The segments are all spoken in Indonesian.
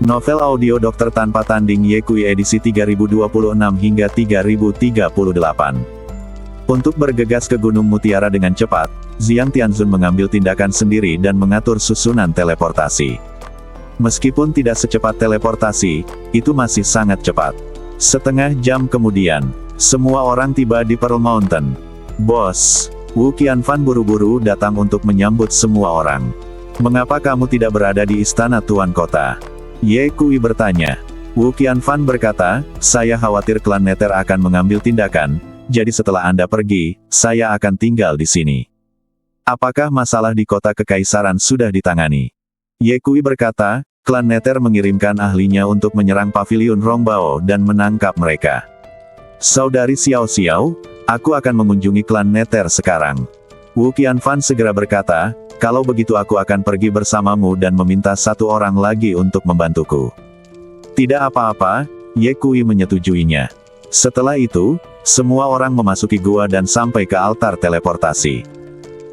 Novel audio Dokter Tanpa Tanding Yekui edisi 3026 hingga 3038. Untuk bergegas ke Gunung Mutiara dengan cepat, Xiang Tianzun mengambil tindakan sendiri dan mengatur susunan teleportasi. Meskipun tidak secepat teleportasi, itu masih sangat cepat. Setengah jam kemudian, semua orang tiba di Pearl Mountain. Bos, Wu Qianfan buru-buru datang untuk menyambut semua orang. Mengapa kamu tidak berada di istana Tuan Kota? Ye Kui bertanya. Wu Qianfan berkata, saya khawatir klan Nether akan mengambil tindakan, jadi setelah Anda pergi, saya akan tinggal di sini. Apakah masalah di kota kekaisaran sudah ditangani? Ye Kui berkata, klan Nether mengirimkan ahlinya untuk menyerang pavilion Rongbao dan menangkap mereka. Saudari Xiao Xiao, aku akan mengunjungi klan Nether sekarang. Wu Qianfan segera berkata, kalau begitu aku akan pergi bersamamu dan meminta satu orang lagi untuk membantuku. Tidak apa-apa, Ye Kui menyetujuinya. Setelah itu, semua orang memasuki gua dan sampai ke altar teleportasi.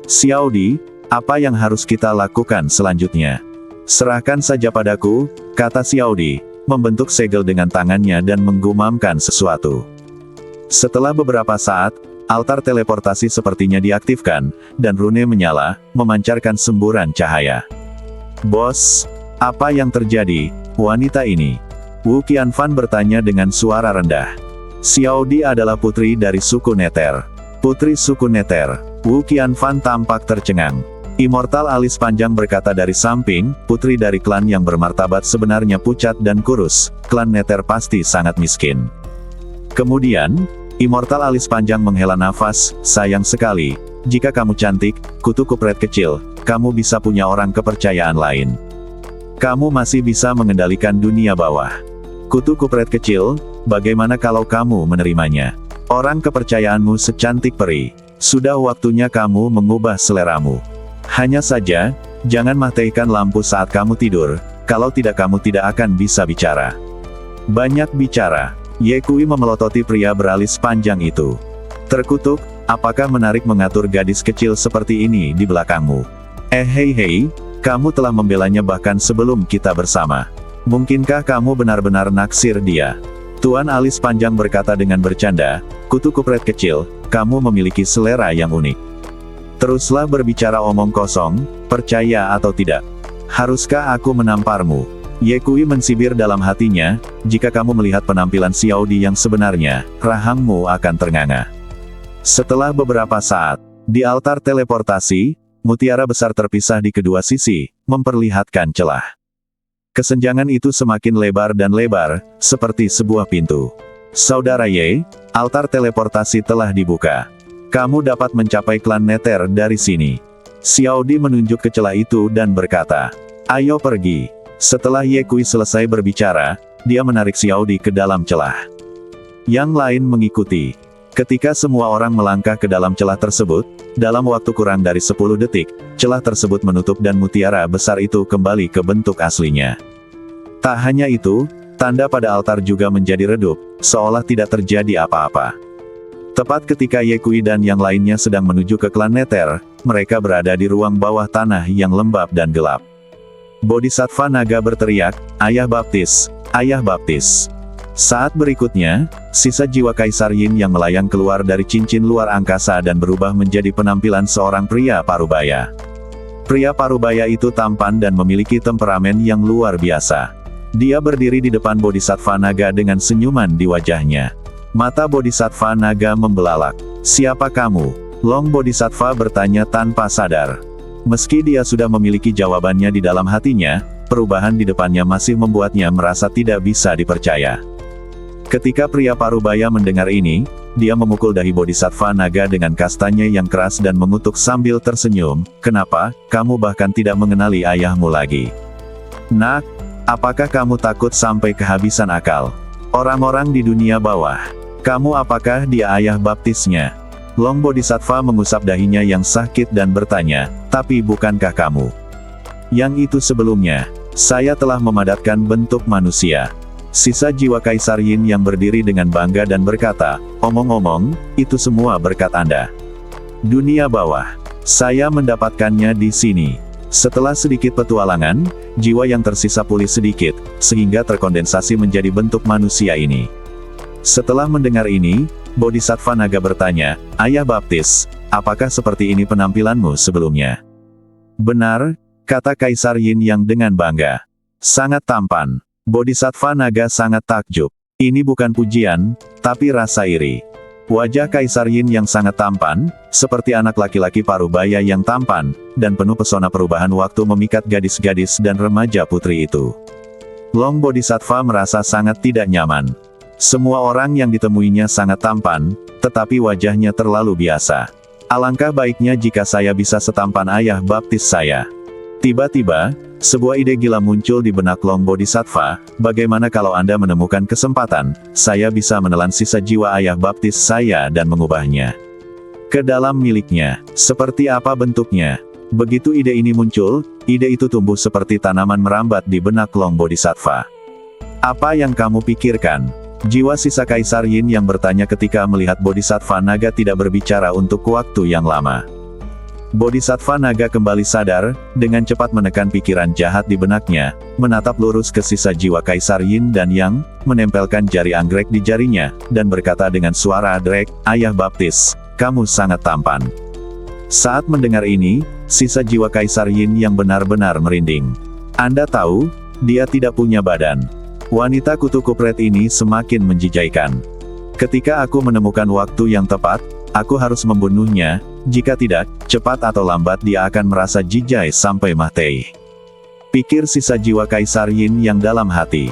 Xiao Di, apa yang harus kita lakukan selanjutnya? Serahkan saja padaku, kata Xiao Di, membentuk segel dengan tangannya dan menggumamkan sesuatu. Setelah beberapa saat, altar teleportasi sepertinya diaktifkan, dan rune menyala, memancarkan semburan cahaya. Bos, apa yang terjadi, wanita ini? Wu Qianfan bertanya dengan suara rendah. Xiao Di adalah putri dari suku Nether. Putri suku Nether, Wu Qianfan tampak tercengang. Immortal alis panjang berkata dari samping, putri dari klan yang bermartabat sebenarnya pucat dan kurus, klan Nether pasti sangat miskin. Kemudian, Immortal alis panjang menghela nafas, sayang sekali, jika kamu cantik, kutu kupret kecil, kamu bisa punya orang kepercayaan lain. Kamu masih bisa mengendalikan dunia bawah. Kutu kupret kecil, bagaimana kalau kamu menerimanya? Orang kepercayaanmu secantik peri. Sudah waktunya kamu mengubah seleramu. Hanya saja, jangan matikan lampu saat kamu tidur, kalau tidak kamu tidak akan bisa bicara. Banyak bicara. Ye Kui memelototi pria beralis panjang itu. Terkutuk, apakah menarik mengatur gadis kecil seperti ini di belakangmu? Hei, kamu telah membelanya bahkan sebelum kita bersama. Mungkinkah kamu benar-benar naksir dia? Tuan alis panjang berkata dengan bercanda, kutu kupret kecil, kamu memiliki selera yang unik. Teruslah berbicara omong kosong, percaya atau tidak. Haruskah aku menamparmu? Ye Kui mensibir dalam hatinya, jika kamu melihat penampilan Xiao Di yang sebenarnya, rahangmu akan ternganga. Setelah beberapa saat, di altar teleportasi, mutiara besar terpisah di kedua sisi, memperlihatkan celah. Kesenjangan itu semakin lebar dan lebar, seperti sebuah pintu. Saudara Ye, altar teleportasi telah dibuka. Kamu dapat mencapai klan Nether dari sini. Xiao Di menunjuk ke celah itu dan berkata, ayo pergi. Setelah Ye Kui selesai berbicara, dia menarik Xiao Di ke dalam celah. Yang lain mengikuti. Ketika semua orang melangkah ke dalam celah tersebut, dalam waktu kurang dari 10 detik, celah tersebut menutup dan mutiara besar itu kembali ke bentuk aslinya. Tak hanya itu, tanda pada altar juga menjadi redup, seolah tidak terjadi apa-apa. Tepat ketika Ye Kui dan yang lainnya sedang menuju ke klan Nether, mereka berada di ruang bawah tanah yang lembab dan gelap. Bodhisattva naga berteriak, ayah baptis, ayah baptis. Saat berikutnya, sisa jiwa Kaisar Yin yang melayang keluar dari cincin luar angkasa dan berubah menjadi penampilan seorang pria parubaya. Pria parubaya itu tampan dan memiliki temperamen yang luar biasa. Dia berdiri di depan Bodhisattva naga dengan senyuman di wajahnya. Mata Bodhisattva naga membelalak. Siapa kamu? Long Bodhisattva bertanya tanpa sadar. Meski dia sudah memiliki jawabannya di dalam hatinya, perubahan di depannya masih membuatnya merasa tidak bisa dipercaya. Ketika pria parubaya mendengar ini, dia memukul dahi Bodhisattva naga dengan kastanya yang keras dan mengutuk sambil tersenyum, kenapa, kamu bahkan tidak mengenali ayahmu lagi? Nak, apakah kamu takut sampai kehabisan akal? Orang-orang di dunia bawah, kamu apakah dia ayah baptisnya? Long Bodhisattva mengusap dahinya yang sakit dan bertanya, tapi bukankah kamu? Yang itu sebelumnya, saya telah memadatkan bentuk manusia. Sisa jiwa Kaisar Yin yang berdiri dengan bangga dan berkata, omong-omong, itu semua berkat Anda. Dunia bawah. Saya mendapatkannya di sini. Setelah sedikit petualangan, jiwa yang tersisa pulih sedikit, sehingga terkondensasi menjadi bentuk manusia ini. Setelah mendengar ini, Bodhisattva Naga bertanya, "Ayah Baptis, apakah seperti ini penampilanmu sebelumnya?" "Benar," kata Kaisar Yin Yang dengan bangga. "Sangat tampan." Bodhisattva Naga sangat takjub. Ini bukan pujian, tapi rasa iri. Wajah Kaisar Yin Yang sangat tampan, seperti anak laki-laki parubaya yang tampan, dan penuh pesona perubahan waktu memikat gadis-gadis dan remaja putri itu. Long Bodhisattva merasa sangat tidak nyaman. Semua orang yang ditemuinya sangat tampan, tetapi wajahnya terlalu biasa. Alangkah baiknya jika saya bisa setampan ayah baptis saya. Tiba-tiba, sebuah ide gila muncul di benak Long Bodhisattva, bagaimana kalau Anda menemukan kesempatan, saya bisa menelan sisa jiwa ayah baptis saya dan mengubahnya ke dalam miliknya. Seperti apa bentuknya? Begitu ide ini muncul, ide itu tumbuh seperti tanaman merambat di benak Long Bodhisattva. "Apa yang kamu pikirkan?" Jiwa sisa Kaisar Yin yang bertanya ketika melihat Bodhisattva Naga tidak berbicara untuk waktu yang lama. Bodhisattva Naga kembali sadar, dengan cepat menekan pikiran jahat di benaknya, menatap lurus ke sisa jiwa Kaisar Yin dan Yang, menempelkan jari anggrek di jarinya, dan berkata dengan suara adrek, "Ayah Baptis, kamu sangat tampan." Saat mendengar ini, sisa jiwa Kaisar Yin yang benar-benar merinding. "Anda tahu, dia tidak punya badan." Wanita kutu kupret ini semakin menjijaikan. "Ketika aku menemukan waktu yang tepat, aku harus membunuhnya, jika tidak, cepat atau lambat dia akan merasa jijai sampai mati," pikir sisa jiwa Kaisar Yin yang dalam hati.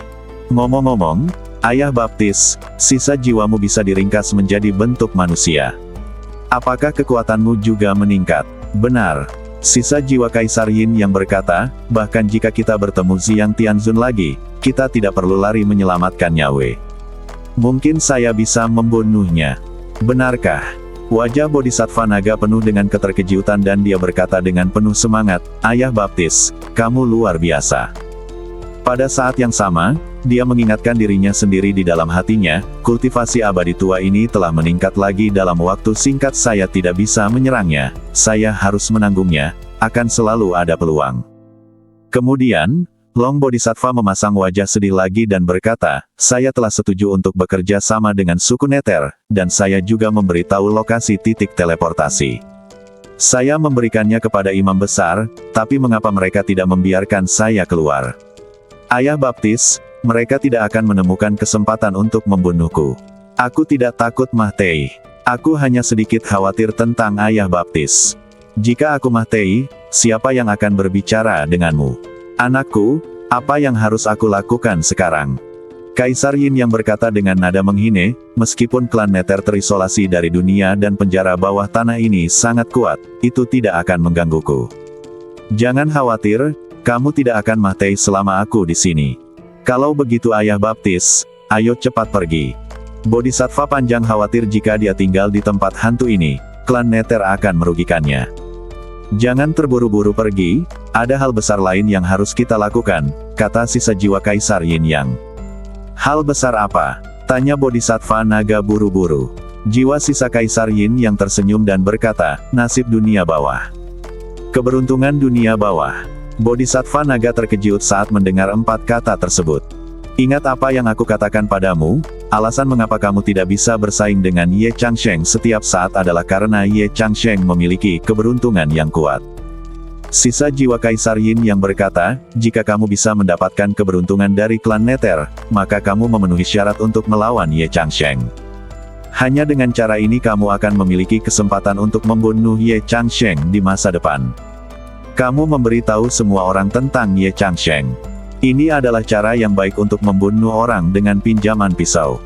"Ngomong-ngomong, ayah baptis, sisa jiwamu bisa diringkas menjadi bentuk manusia. Apakah kekuatanmu juga meningkat?" "Benar." Sisa jiwa Kaisar Yin yang berkata, "Bahkan jika kita bertemu Xiang Tianzun lagi, kita tidak perlu lari menyelamatkan nyawa. Mungkin saya bisa membunuhnya." "Benarkah?" Wajah Bodhisattva Naga penuh dengan keterkejutan dan dia berkata dengan penuh semangat, "Ayah Baptis, kamu luar biasa." Pada saat yang sama, dia mengingatkan dirinya sendiri di dalam hatinya, kultivasi abadi tua ini telah meningkat lagi dalam waktu singkat. Saya tidak bisa menyerangnya, saya harus menanggungnya, akan selalu ada peluang. Kemudian, Long Bodhisattva memasang wajah sedih lagi dan berkata, "Saya telah setuju untuk bekerja sama dengan suku Neter, dan saya juga memberitahu lokasi titik teleportasi. Saya memberikannya kepada imam besar, tapi mengapa mereka tidak membiarkan saya keluar? Ayah Baptis, mereka tidak akan menemukan kesempatan untuk membunuhku. Aku tidak takut mati. Aku hanya sedikit khawatir tentang ayah Baptis. Jika aku mati, siapa yang akan berbicara denganmu? Anakku, apa yang harus aku lakukan sekarang?" Kaisar Yin yang berkata dengan nada menghine, "Meskipun klan Neter terisolasi dari dunia dan penjara bawah tanah ini sangat kuat, itu tidak akan menggangguku. Jangan khawatir, kamu tidak akan mati selama aku di sini. Kalau begitu ayah Baptis, ayo cepat pergi." Bodhisattva panjang khawatir jika dia tinggal di tempat hantu ini, klan Neter akan merugikannya. "Jangan terburu-buru pergi, ada hal besar lain yang harus kita lakukan," kata sisa jiwa Kaisar Yin Yang. "Hal besar apa?" tanya Bodhisattva Naga buru-buru. Jiwa sisa Kaisar Yin yang tersenyum dan berkata, "Nasib dunia bawah." Keberuntungan dunia bawah. Bodhisattva Naga terkejut saat mendengar 4 kata tersebut. "Ingat apa yang aku katakan padamu, alasan mengapa kamu tidak bisa bersaing dengan Ye Changsheng setiap saat adalah karena Ye Changsheng memiliki keberuntungan yang kuat." Sisa jiwa Kaisar Yin yang berkata, "Jika kamu bisa mendapatkan keberuntungan dari klan Neter, maka kamu memenuhi syarat untuk melawan Ye Changsheng. Hanya dengan cara ini kamu akan memiliki kesempatan untuk membunuh Ye Changsheng di masa depan. Kamu memberitahu semua orang tentang Ye Changsheng. Ini adalah cara yang baik untuk membunuh orang dengan pinjaman pisau.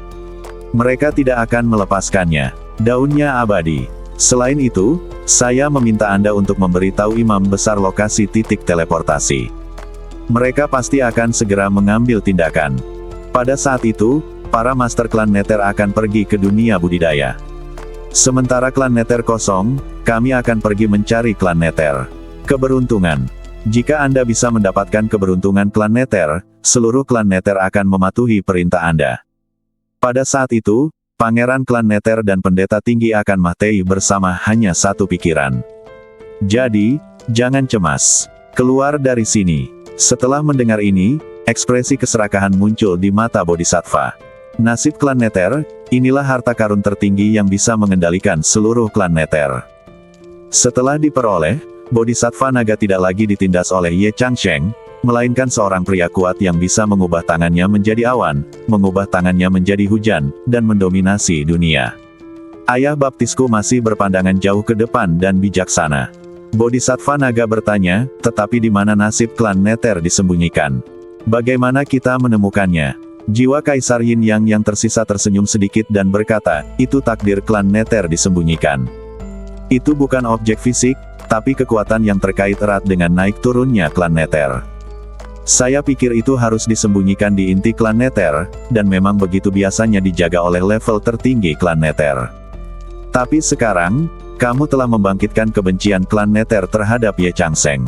Mereka tidak akan melepaskannya. Daunnya abadi. Selain itu, saya meminta Anda untuk memberitahu imam besar lokasi titik teleportasi. Mereka pasti akan segera mengambil tindakan. Pada saat itu, para master klan Neter akan pergi ke dunia budidaya. Sementara klan Neter kosong, kami akan pergi mencari klan Neter. Keberuntungan. Jika Anda bisa mendapatkan keberuntungan klan Neter, seluruh klan Neter akan mematuhi perintah Anda. Pada saat itu, pangeran klan Neter dan pendeta tinggi akan mati bersama hanya satu pikiran. Jadi, jangan cemas. Keluar dari sini. Setelah mendengar ini, ekspresi keserakahan muncul di mata Bodhisattva. Nasib klan Nether, inilah harta karun tertinggi yang bisa mengendalikan seluruh klan Nether. Setelah diperoleh, Bodhisattva naga tidak lagi ditindas oleh Ye Changsheng, melainkan seorang pria kuat yang bisa mengubah tangannya menjadi awan, mengubah tangannya menjadi hujan, dan mendominasi dunia. Ayah baptisku masih berpandangan jauh ke depan dan bijaksana. Bodhisattva naga bertanya, tetapi di mana nasib klan Nether disembunyikan? Bagaimana kita menemukannya? Jiwa Kaisar Yin Yang yang tersisa tersenyum sedikit dan berkata, itu takdir klan Nether disembunyikan. Itu bukan objek fisik, tapi kekuatan yang terkait erat dengan naik turunnya klan Nether. Saya pikir itu harus disembunyikan di inti klan Nether, dan memang begitu biasanya dijaga oleh level tertinggi klan Nether. Tapi sekarang, kamu telah membangkitkan kebencian klan Nether terhadap Ye Changsheng.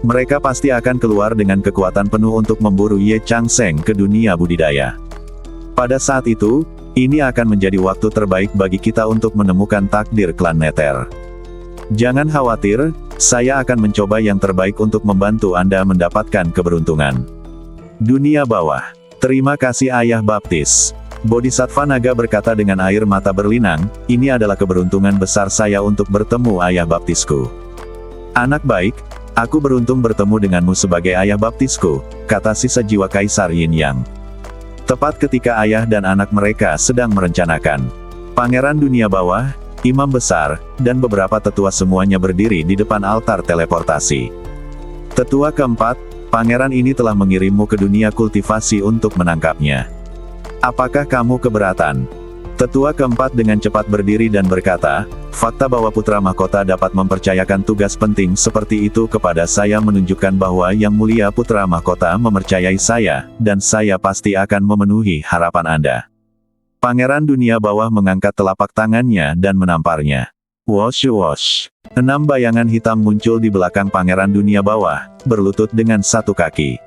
Mereka pasti akan keluar dengan kekuatan penuh untuk memburu Ye Changsheng ke dunia budidaya. Pada saat itu, ini akan menjadi waktu terbaik bagi kita untuk menemukan takdir klan Nether. Jangan khawatir, saya akan mencoba yang terbaik untuk membantu Anda mendapatkan keberuntungan. Dunia bawah. Terima kasih Ayah Baptis. Bodhisattva naga berkata dengan air mata berlinang, ini adalah keberuntungan besar saya untuk bertemu Ayah Baptisku. Anak baik, aku beruntung bertemu denganmu sebagai Ayah Baptisku, kata sisa jiwa Kaisar Yin Yang. Tepat ketika ayah dan anak mereka sedang merencanakan. Pangeran dunia bawah, imam besar, dan beberapa tetua semuanya berdiri di depan altar teleportasi. Tetua keempat, pangeran ini telah mengirimmu ke dunia kultivasi untuk menangkapnya. Apakah kamu keberatan? Tetua keempat dengan cepat berdiri dan berkata, fakta bahwa putra mahkota dapat mempercayakan tugas penting seperti itu kepada saya menunjukkan bahwa Yang Mulia Putra Mahkota mempercayai saya, dan saya pasti akan memenuhi harapan Anda. Pangeran dunia bawah mengangkat telapak tangannya dan menamparnya. Wosh wosh. 6 bayangan hitam muncul di belakang pangeran dunia bawah, berlutut dengan satu kaki.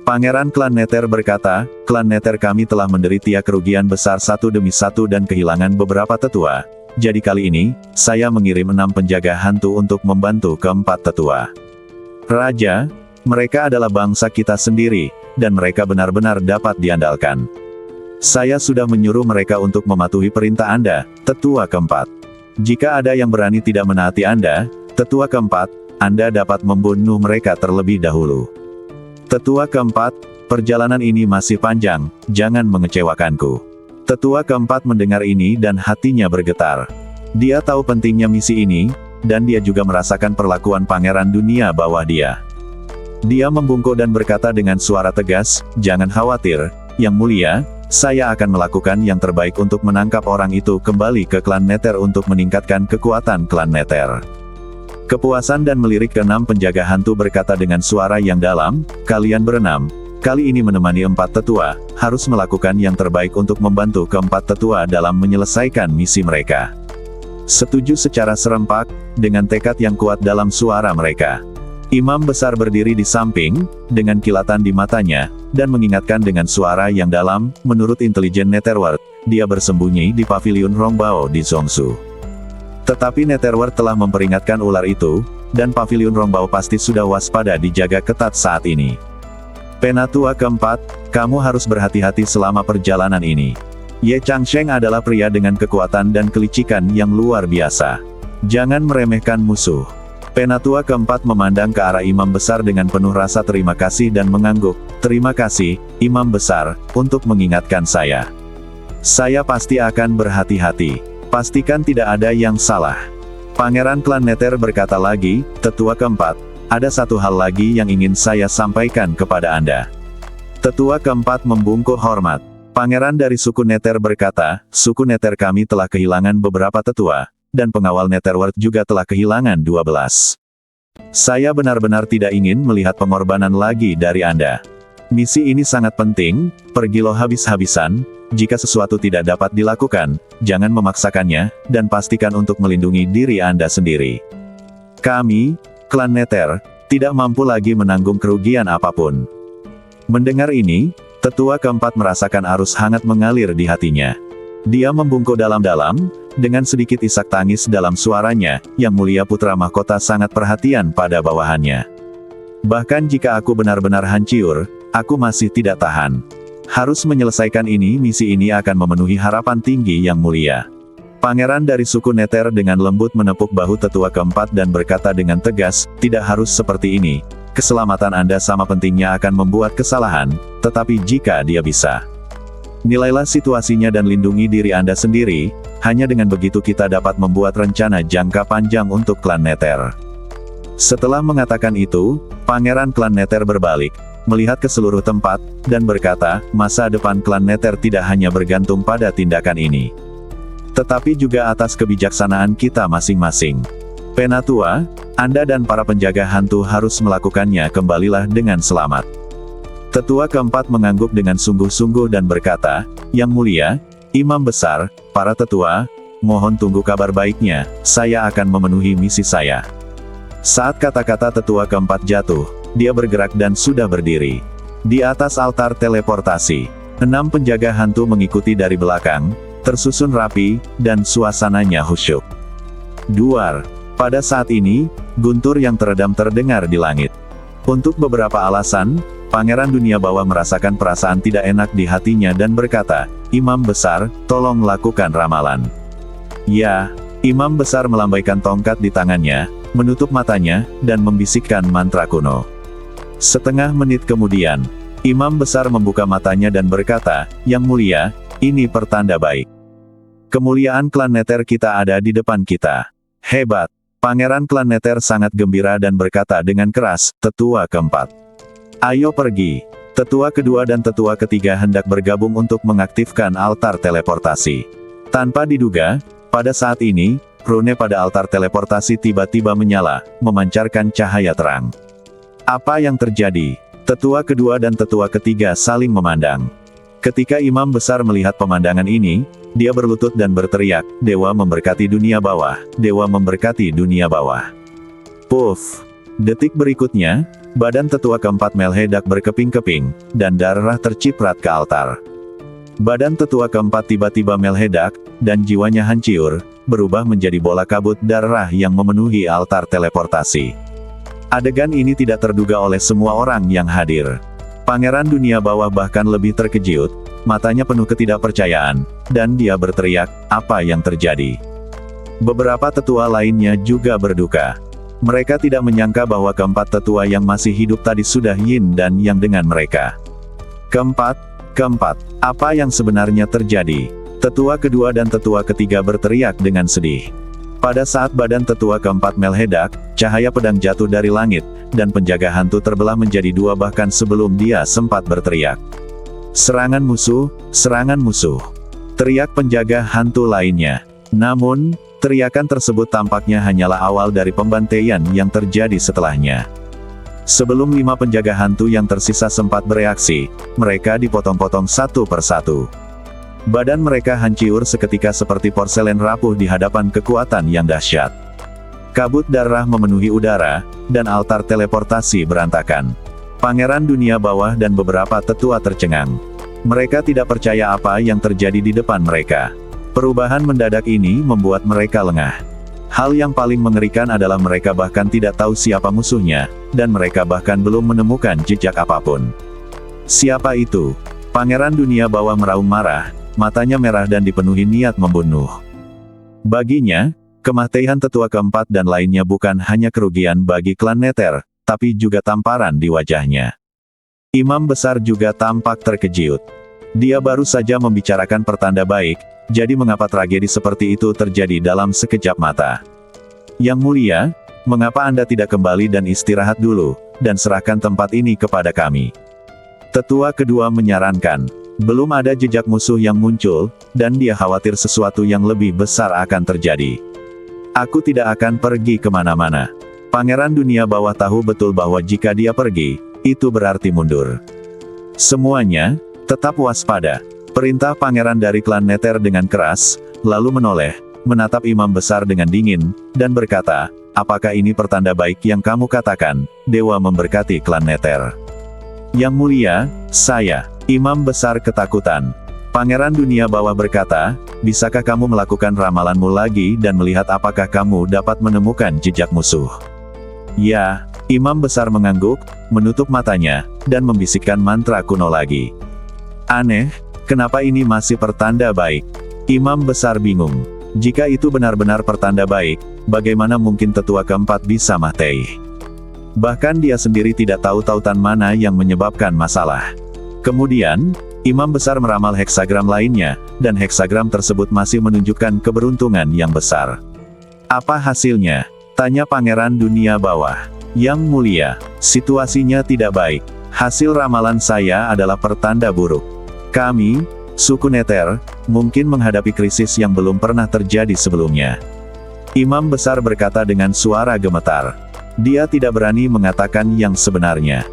Pangeran klan Nether berkata, klan Nether kami telah menderita kerugian besar satu demi satu dan kehilangan beberapa tetua. Jadi kali ini, saya mengirim 6 penjaga hantu untuk membantu keempat tetua. Raja, mereka adalah bangsa kita sendiri, dan mereka benar-benar dapat diandalkan. Saya sudah menyuruh mereka untuk mematuhi perintah Anda, tetua keempat. Jika ada yang berani tidak menaati Anda, tetua keempat, Anda dapat membunuh mereka terlebih dahulu. Tetua keempat, perjalanan ini masih panjang, jangan mengecewakanku. Tetua keempat mendengar ini dan hatinya bergetar. Dia tahu pentingnya misi ini, dan dia juga merasakan perlakuan pangeran dunia bawah dia. Dia membungkuk dan berkata dengan suara tegas, jangan khawatir, Yang Mulia, saya akan melakukan yang terbaik untuk menangkap orang itu kembali ke klan Nether untuk meningkatkan kekuatan klan Nether. Kepuasan dan melirik ke-6 penjaga hantu berkata dengan suara yang dalam, kalian berenam, kali ini menemani 4 tetua, harus melakukan yang terbaik untuk membantu keempat tetua dalam menyelesaikan misi mereka. Setuju secara serempak, dengan tekad yang kuat dalam suara mereka. Imam besar berdiri di samping, dengan kilatan di matanya, dan mengingatkan dengan suara yang dalam, menurut intelijen Netherworld, dia bersembunyi di pavilion Rongbao di Zhongsu. Tetapi Netherworld telah memperingatkan ular itu, dan pavilion Rongbao pasti sudah waspada dijaga ketat saat ini. Penatua keempat, kamu harus berhati-hati selama perjalanan ini. Ye Changsheng adalah pria dengan kekuatan dan kelicikan yang luar biasa. Jangan meremehkan musuh. Penatua keempat memandang ke arah imam besar dengan penuh rasa terima kasih dan mengangguk. Terima kasih, imam besar, untuk mengingatkan saya. Saya pasti akan berhati-hati. Pastikan tidak ada yang salah. Pangeran klan Nether berkata lagi, tetua keempat, ada satu hal lagi yang ingin saya sampaikan kepada Anda. Tetua keempat membungkuk hormat. Pangeran dari suku Nether berkata, suku Nether kami telah kehilangan beberapa tetua, dan pengawal Netherworld juga telah kehilangan 12. Saya benar-benar tidak ingin melihat pengorbanan lagi dari Anda. Misi ini sangat penting, pergilah habis-habisan. Jika sesuatu tidak dapat dilakukan, jangan memaksakannya, dan pastikan untuk melindungi diri Anda sendiri. Kami, klan Nether, tidak mampu lagi menanggung kerugian apapun. Mendengar ini, tetua keempat merasakan arus hangat mengalir di hatinya. Dia membungkuk dalam-dalam, dengan sedikit isak tangis dalam suaranya, Yang Mulia Putra Mahkota sangat perhatian pada bawahannya. Bahkan jika aku benar-benar hancur, aku masih tidak tahan. Harus menyelesaikan ini. Misi ini akan memenuhi harapan tinggi yang mulia. Pangeran dari suku Nether dengan lembut menepuk bahu tetua keempat dan berkata dengan tegas, tidak harus seperti ini. Keselamatan Anda sama pentingnya akan membuat kesalahan, tetapi jika dia bisa. Nilailah situasinya dan lindungi diri Anda sendiri, hanya dengan begitu kita dapat membuat rencana jangka panjang untuk klan Nether. Setelah mengatakan itu, Pangeran klan Nether berbalik, melihat ke seluruh tempat, dan berkata, masa depan klan Nether tidak hanya bergantung pada tindakan ini, tetapi juga atas kebijaksanaan kita masing-masing. Penatua, Anda dan para penjaga hantu harus melakukannya. Kembalilah dengan selamat. Tetua keempat mengangguk dengan sungguh-sungguh dan berkata, Yang Mulia, Imam Besar, para tetua, mohon tunggu kabar baiknya, saya akan memenuhi misi saya. Saat kata-kata tetua keempat jatuh, dia bergerak dan sudah berdiri di atas altar teleportasi. 6 penjaga hantu mengikuti dari belakang, tersusun rapi, dan suasananya khusyuk. Duar. Pada saat ini, guntur yang teredam terdengar di langit. Untuk beberapa alasan, Pangeran Dunia Bawah merasakan perasaan tidak enak di hatinya dan berkata, Imam Besar, tolong lakukan ramalan. Ya, Imam Besar melambaikan tongkat di tangannya, menutup matanya, dan membisikkan mantra kuno. Setengah menit kemudian, Imam Besar membuka matanya dan berkata, Yang Mulia, ini pertanda baik. Kemuliaan klan Nether kita ada di depan kita. Hebat. Pangeran klan Nether sangat gembira dan berkata dengan keras, Tetua keempat, ayo pergi. Tetua kedua dan tetua ketiga hendak bergabung untuk mengaktifkan altar teleportasi. Tanpa diduga, pada saat ini, rune pada altar teleportasi tiba-tiba menyala, memancarkan cahaya terang. Apa yang terjadi? Tetua kedua dan tetua ketiga saling memandang. Ketika Imam Besar melihat pemandangan ini, dia berlutut dan berteriak, Dewa memberkati dunia bawah, Dewa memberkati dunia bawah. Puff! Detik berikutnya, badan tetua keempat meledak berkeping-keping, dan darah terciprat ke altar. Badan tetua keempat tiba-tiba meledak, dan jiwanya hancur, berubah menjadi bola kabut darah yang memenuhi altar teleportasi. Adegan ini tidak terduga oleh semua orang yang hadir. Pangeran Dunia Bawah bahkan lebih terkejut, matanya penuh ketidakpercayaan, dan dia berteriak, apa yang terjadi? Beberapa tetua lainnya juga berduka. Mereka tidak menyangka bahwa keempat tetua yang masih hidup tadi sudah yin dan yang dengan mereka. Keempat, apa yang sebenarnya terjadi? Tetua kedua dan tetua ketiga berteriak dengan sedih. Pada saat badan tetua keempat meledak, cahaya pedang jatuh dari langit, dan penjaga hantu terbelah menjadi dua bahkan sebelum dia sempat berteriak. Serangan musuh, teriak penjaga hantu lainnya. Namun, teriakan tersebut tampaknya hanyalah awal dari pembantaian yang terjadi setelahnya. Sebelum 5 penjaga hantu yang tersisa sempat bereaksi, mereka dipotong-potong satu persatu. Badan mereka hancur seketika seperti porselen rapuh di hadapan kekuatan yang dahsyat. Kabut darah memenuhi udara, dan altar teleportasi berantakan. Pangeran Dunia Bawah dan beberapa tetua tercengang. Mereka tidak percaya apa yang terjadi di depan mereka. Perubahan mendadak ini membuat mereka lengah. Hal yang paling mengerikan adalah mereka bahkan tidak tahu siapa musuhnya, dan mereka bahkan belum menemukan jejak apapun. Siapa itu? Pangeran Dunia Bawah meraung marah, matanya merah dan dipenuhi niat membunuh. Baginya, kematian tetua keempat dan lainnya bukan hanya kerugian bagi klan Nether, tapi juga tamparan di wajahnya. Imam Besar juga tampak terkejut. Dia baru saja membicarakan pertanda baik, jadi mengapa tragedi seperti itu terjadi dalam sekejap mata? Yang Mulia, mengapa Anda tidak kembali dan istirahat dulu, dan serahkan tempat ini kepada kami? Tetua kedua menyarankan. Belum ada jejak musuh yang muncul, dan dia khawatir sesuatu yang lebih besar akan terjadi. Aku tidak akan pergi kemana-mana. Pangeran Dunia Bawah tahu betul bahwa jika dia pergi, itu berarti mundur. Semuanya, tetap waspada. Perintah pangeran dari klan Nether dengan keras, lalu menoleh, menatap Imam Besar dengan dingin, dan berkata, apakah ini pertanda baik yang kamu katakan, Dewa memberkati klan Nether? Yang Mulia, saya, Imam Besar ketakutan. Pangeran Dunia Bawah berkata, bisakah kamu melakukan ramalanmu lagi dan melihat apakah kamu dapat menemukan jejak musuh? Ya, Imam besar mengangguk, menutup matanya, dan membisikkan mantra kuno lagi. Aneh, kenapa ini masih pertanda baik? Imam besar bingung. Jika itu benar-benar pertanda baik, bagaimana mungkin tetua keempat bisa mati? Bahkan dia sendiri tidak tahu tautan mana yang menyebabkan masalah. Kemudian, Imam besar meramal heksagram lainnya, dan heksagram tersebut masih menunjukkan keberuntungan yang besar. Apa hasilnya? Tanya Pangeran Dunia Bawah. Yang mulia, situasinya tidak baik. Hasil ramalan saya adalah pertanda buruk. Kami, suku Nether, mungkin menghadapi krisis yang belum pernah terjadi sebelumnya. Imam besar berkata dengan suara gemetar. Dia tidak berani mengatakan yang sebenarnya.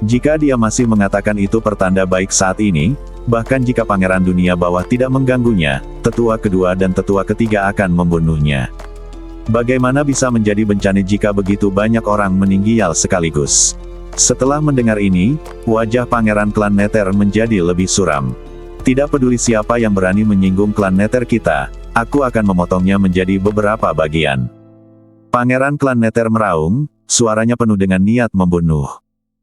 Jika dia masih mengatakan itu pertanda baik saat ini, bahkan jika Pangeran Dunia Bawah tidak mengganggunya, tetua kedua dan tetua ketiga akan membunuhnya. Bagaimana bisa menjadi bencana jika begitu banyak orang meninggal sekaligus? Setelah mendengar ini, wajah Pangeran Klan Nether menjadi lebih suram. Tidak peduli siapa yang berani menyinggung klan Nether kita, aku akan memotongnya menjadi beberapa bagian. Pangeran Klan Nether meraung, suaranya penuh dengan niat membunuh.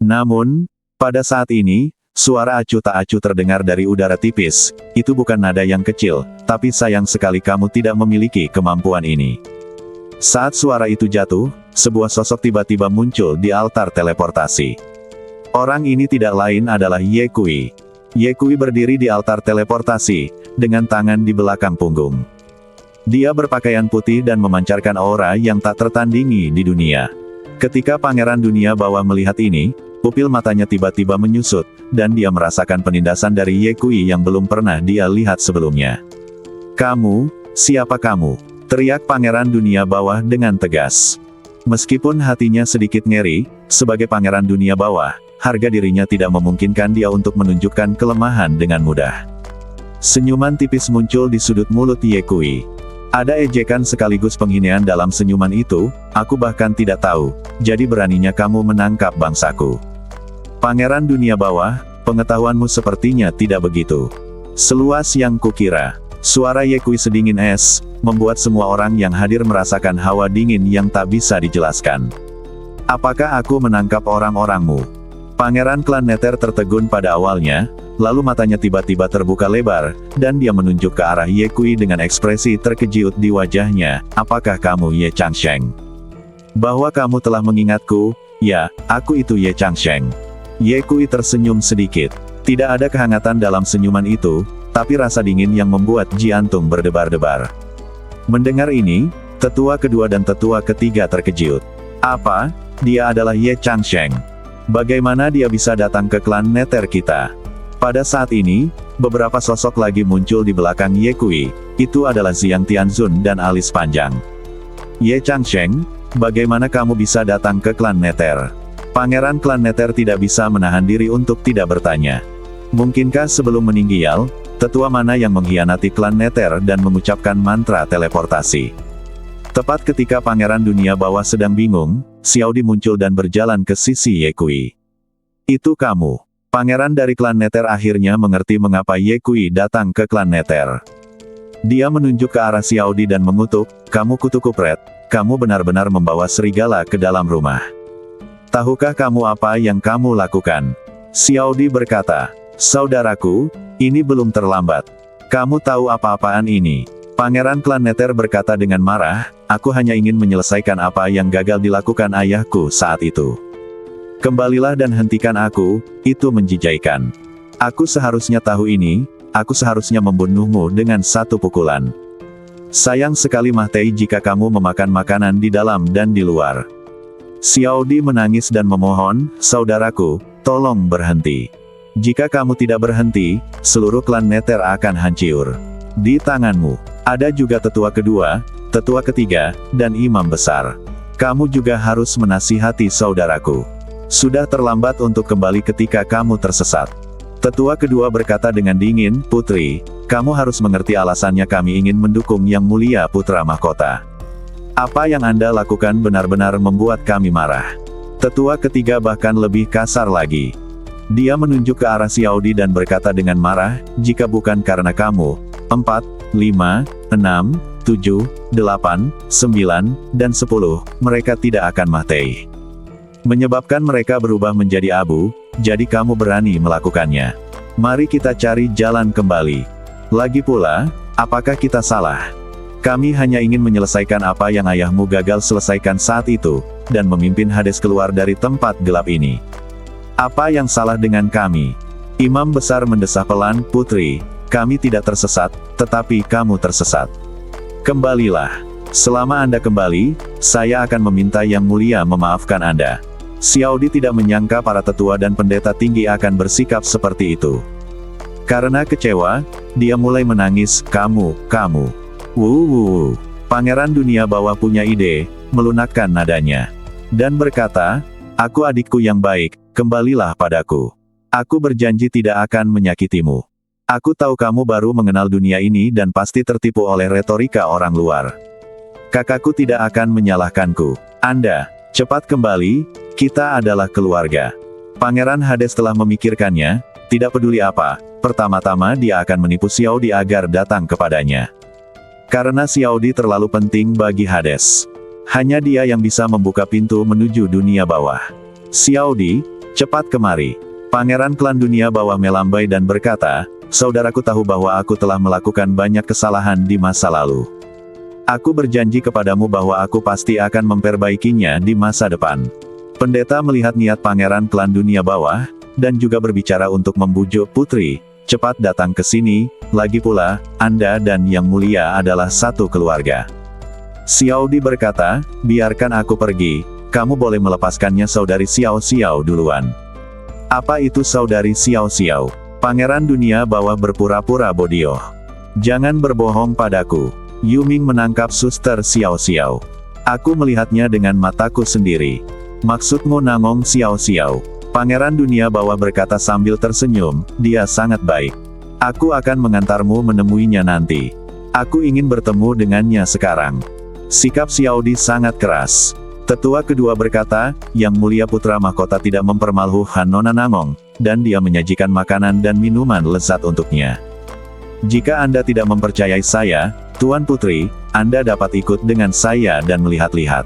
Namun, pada saat ini, suara acuh tak acuh terdengar dari udara tipis. Itu bukan nada yang kecil, tapi sayang sekali kamu tidak memiliki kemampuan ini. Saat suara itu jatuh, sebuah sosok tiba-tiba muncul di altar teleportasi. Orang ini tidak lain adalah Ye Kui. Ye Kui berdiri di altar teleportasi, dengan tangan di belakang punggung. Dia berpakaian putih dan memancarkan aura yang tak tertandingi di dunia. Ketika Pangeran Dunia Bawah melihat ini, pupil matanya tiba-tiba menyusut, dan dia merasakan penindasan dari Ye Kui yang belum pernah dia lihat sebelumnya. Kamu, siapa kamu? Teriak Pangeran Dunia Bawah dengan tegas. Meskipun hatinya sedikit ngeri, sebagai Pangeran Dunia Bawah, harga dirinya tidak memungkinkan dia untuk menunjukkan kelemahan dengan mudah. Senyuman tipis muncul di sudut mulut Ye Kui. Ada ejekan sekaligus penghinaan dalam senyuman itu, aku bahkan tidak tahu, jadi beraninya kamu menangkap bangsaku. Pangeran Dunia Bawah, pengetahuanmu sepertinya tidak begitu seluas yang kukira. Suara Ye Kui sedingin es, membuat semua orang yang hadir merasakan hawa dingin yang tak bisa dijelaskan. Apakah aku menangkap orang-orangmu? Pangeran Klan Nether tertegun pada awalnya, lalu matanya tiba-tiba terbuka lebar, dan dia menunjuk ke arah Ye Kui dengan ekspresi terkejut di wajahnya. Apakah kamu Ye Changsheng? Bahwa kamu telah mengingatku? Ya, aku itu Ye Changsheng. Ye Kui tersenyum sedikit. Tidak ada kehangatan dalam senyuman itu, tapi rasa dingin yang membuat jantung berdebar-debar. Mendengar ini, tetua kedua dan tetua ketiga terkejut. Apa? Dia adalah Ye Changsheng. Bagaimana dia bisa datang ke klan Nether kita? Pada saat ini, beberapa sosok lagi muncul di belakang Ye Kui. Itu adalah Xiang Tianzun dan alis panjang. Ye Changsheng, bagaimana kamu bisa datang ke klan Nether? Pangeran Klan Nether tidak bisa menahan diri untuk tidak bertanya. Mungkinkah sebelum meninggal, tetua mana yang mengkhianati klan Nether dan mengucapkan mantra teleportasi? Tepat ketika Pangeran Dunia Bawah sedang bingung, Xiaodi muncul dan berjalan ke sisi Ye Kui. Itu kamu. Pangeran dari klan Nether akhirnya mengerti mengapa Ye Kui datang ke klan Nether. Dia menunjuk ke arah Xiaodi dan mengutuk, kamu kutu kupret, kamu benar-benar membawa serigala ke dalam rumah. Tahukah kamu apa yang kamu lakukan? Xiaodi berkata, saudaraku, ini belum terlambat. Kamu tahu apa-apaan ini? Pangeran Klan Nether berkata dengan marah, aku hanya ingin menyelesaikan apa yang gagal dilakukan ayahku saat itu. Kembalilah dan hentikan aku, itu menjijaikan. Aku seharusnya tahu ini, aku seharusnya membunuhmu dengan satu pukulan. Sayang sekali Mahtei jika kamu memakan makanan di dalam dan di luar. Xiaodi menangis dan memohon, saudaraku, tolong berhenti. Jika kamu tidak berhenti, seluruh klan Nether akan hancur. Di tanganmu, ada juga tetua kedua, tetua ketiga, dan imam besar. Kamu juga harus menasihati saudaraku. Sudah terlambat untuk kembali ketika kamu tersesat. Tetua kedua berkata dengan dingin, putri, kamu harus mengerti alasannya kami ingin mendukung yang mulia putra mahkota. Apa yang Anda lakukan benar-benar membuat kami marah. Tetua ketiga bahkan lebih kasar lagi. Dia menunjuk ke arah Xiaodi dan berkata dengan marah, jika bukan karena kamu, 4, 5, 6, 7, 8, 9, dan 10, mereka tidak akan mati. menyebabkan mereka berubah menjadi abu, jadi kamu berani melakukannya. Mari kita cari jalan kembali. Lagi pula, apakah kita salah? Kami hanya ingin menyelesaikan apa yang ayahmu gagal selesaikan saat itu, dan memimpin Hades keluar dari tempat gelap ini. Apa yang salah dengan kami? Imam besar mendesah pelan, "Putri, kami tidak tersesat, tetapi kamu tersesat. Kembalilah. Selama Anda kembali, saya akan meminta Yang Mulia memaafkan Anda." Xiaodi tidak menyangka para tetua dan pendeta tinggi akan bersikap seperti itu. Karena kecewa, dia mulai menangis, kamu. Wuh. Pangeran Dunia Bawah punya ide, melunakkan nadanya. Dan berkata, "Aku adikku yang baik, kembalilah padaku. Aku berjanji tidak akan menyakitimu. Aku tahu kamu baru mengenal dunia ini dan pasti tertipu oleh retorika orang luar. Kakakku tidak akan menyalahkanku. Anda, cepat kembali, kita adalah keluarga." Pangeran Hades telah memikirkannya, tidak peduli apa, pertama-tama dia akan menipu Xiaodi agar datang kepadanya. Karena Xiaodi terlalu penting bagi Hades. Hanya dia yang bisa membuka pintu menuju dunia bawah. "Xiaodi, cepat kemari." Pangeran klan dunia bawah melambai dan berkata, "Saudaraku tahu bahwa aku telah melakukan banyak kesalahan di masa lalu. Aku berjanji kepadamu bahwa aku pasti akan memperbaikinya di masa depan." Pendeta melihat niat pangeran klan dunia bawah, dan juga berbicara untuk membujuk, "Putri, cepat datang ke sini, lagi pula, Anda dan Yang Mulia adalah satu keluarga." Xiaodi berkata, "Biarkan aku pergi, kamu boleh melepaskannya saudari Xiao duluan." "Apa itu saudari Xiao?" Pangeran dunia bawah berpura-pura bodoh. "Jangan berbohong padaku." Yuming menangkap suster Xiao. "Aku melihatnya dengan mataku sendiri." "Maksudmu Nangong Xiao?" Pangeran dunia bawah berkata sambil tersenyum, "Dia sangat baik. Aku akan mengantarmu menemuinya nanti. Aku ingin bertemu dengannya sekarang." Sikap Xiaodi sangat keras. Tetua kedua berkata, "Yang Mulia putra mahkota tidak mempermalukan Nona Nangong, dan dia menyajikan makanan dan minuman lezat untuknya. Jika Anda tidak mempercayai saya, Tuan Putri, Anda dapat ikut dengan saya dan melihat-lihat."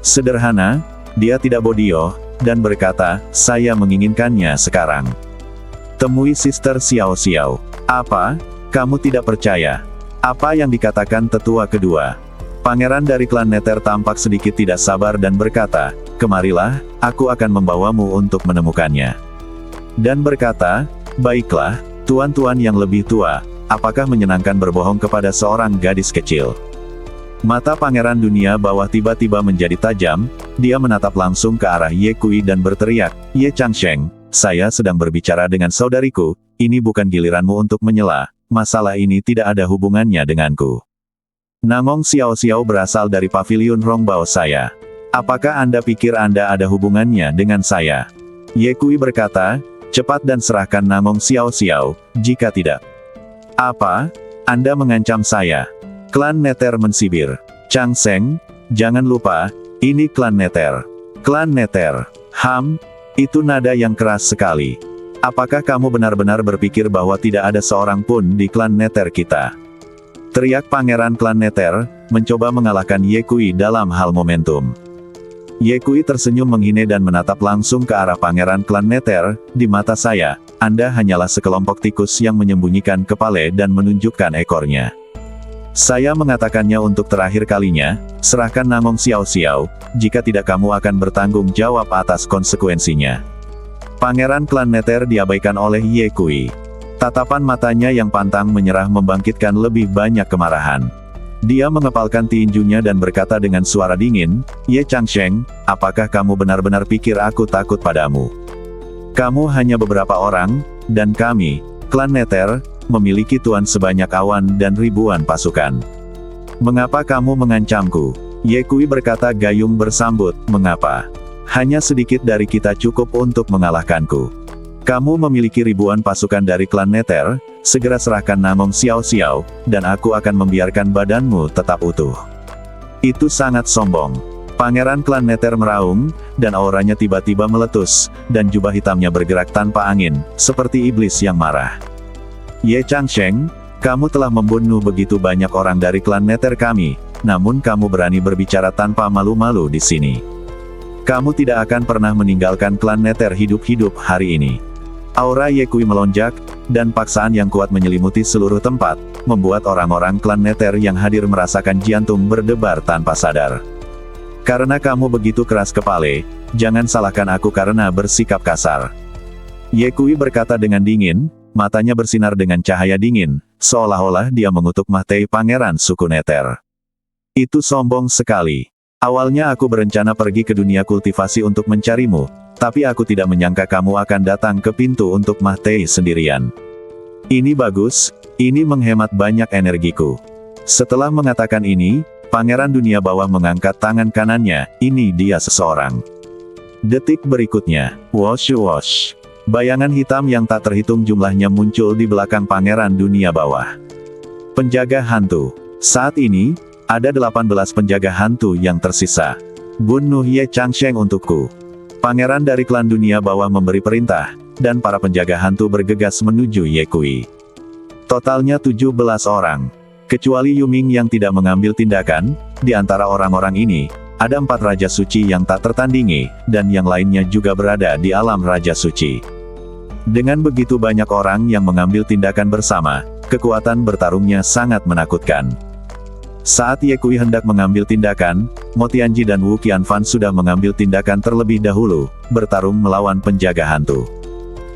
Sederhana, dia tidak bodoh, dan berkata, "Saya menginginkannya sekarang." Temui Sister Xiao. "Apa? Kamu tidak percaya? Apa yang dikatakan tetua kedua?" Pangeran dari klan Nether tampak sedikit tidak sabar dan berkata, "Kemarilah, aku akan membawamu untuk menemukannya." Dan berkata, "Baiklah, tuan-tuan yang lebih tua, apakah menyenangkan berbohong kepada seorang gadis kecil?" Mata pangeran dunia bawah tiba-tiba menjadi tajam, dia menatap langsung ke arah Ye Kui dan berteriak, "Ye Changsheng, saya sedang berbicara dengan saudariku, ini bukan giliranmu untuk menyela, masalah ini tidak ada hubungannya denganku." "Nangong Xiao berasal dari paviliun Rongbao saya. Apakah Anda pikir Anda ada hubungannya dengan saya?" Ye Kui berkata, "Cepat dan serahkan Nangong Xiao, jika tidak." "Apa? Anda mengancam saya?" Klan Nether mensibir. "Changsheng, jangan lupa, ini klan Nether. Klan Nether. Itu nada yang keras sekali. Apakah kamu benar-benar berpikir bahwa tidak ada seorang pun di klan Nether kita?" Teriak pangeran klan Nether, mencoba mengalahkan Ye Kui dalam hal momentum. Ye Kui tersenyum menghina dan menatap langsung ke arah pangeran klan Nether, "Di mata saya, Anda hanyalah sekelompok tikus yang menyembunyikan kepala dan menunjukkan ekornya. Saya mengatakannya untuk terakhir kalinya, serahkan Nangong Xiao, jika tidak kamu akan bertanggung jawab atas konsekuensinya." Pangeran klan Nether diabaikan oleh Ye Kui. Tatapan matanya yang pantang menyerah membangkitkan lebih banyak kemarahan. Dia mengepalkan tinjunya dan berkata dengan suara dingin, "Ye Changsheng, apakah kamu benar-benar pikir aku takut padamu? Kamu hanya beberapa orang, dan kami, klan Nether, memiliki tuan sebanyak awan dan ribuan pasukan. Mengapa kamu mengancamku?" Ye Kui berkata gayung bersambut, "Mengapa? Hanya sedikit dari kita cukup untuk mengalahkanku. Kamu memiliki ribuan pasukan dari klan Nether, segera serahkan Nangong Xiao, dan aku akan membiarkan badanmu tetap utuh." Itu sangat sombong. Pangeran klan Nether meraung, dan auranya tiba-tiba meletus, dan jubah hitamnya bergerak tanpa angin, seperti iblis yang marah. "Ye Changsheng, kamu telah membunuh begitu banyak orang dari klan Nether kami, namun kamu berani berbicara tanpa malu-malu di sini. Kamu tidak akan pernah meninggalkan klan Nether hidup-hidup hari ini. Aura Ye Kui melonjak, dan paksaan yang kuat menyelimuti seluruh tempat, membuat orang-orang klan Nether yang hadir merasakan jantung berdebar tanpa sadar. Karena kamu begitu keras kepala, jangan salahkan aku karena bersikap kasar. Ye Kui berkata dengan dingin, matanya bersinar dengan cahaya dingin, seolah-olah dia mengutuk mahtai pangeran suku Nether. Itu sombong sekali. Awalnya aku berencana pergi ke dunia kultivasi untuk mencarimu, tapi aku tidak menyangka kamu akan datang ke pintu untuk mahtai sendirian. Ini bagus, ini menghemat banyak energiku. Setelah mengatakan ini, Pangeran Dunia Bawah mengangkat tangan kanannya, ini dia seseorang. Detik berikutnya, wosh wosh. Bayangan hitam yang tak terhitung jumlahnya muncul di belakang Pangeran Dunia Bawah. Penjaga hantu. Saat ini, ada 18 penjaga hantu yang tersisa. Bunuh Ye Changsheng untukku. Pangeran dari klan Dunia Bawah memberi perintah, dan para penjaga hantu bergegas menuju Ye Kui. Totalnya 17 orang. Kecuali Yuming yang tidak mengambil tindakan, di antara orang-orang ini, ada 4 Raja Suci yang tak tertandingi, dan yang lainnya juga berada di alam Raja Suci. Dengan begitu banyak orang yang mengambil tindakan bersama, kekuatan bertarungnya sangat menakutkan. Saat Ye Kui hendak mengambil tindakan, Mo Tianji dan Wu Qianfan sudah mengambil tindakan terlebih dahulu, bertarung melawan penjaga hantu.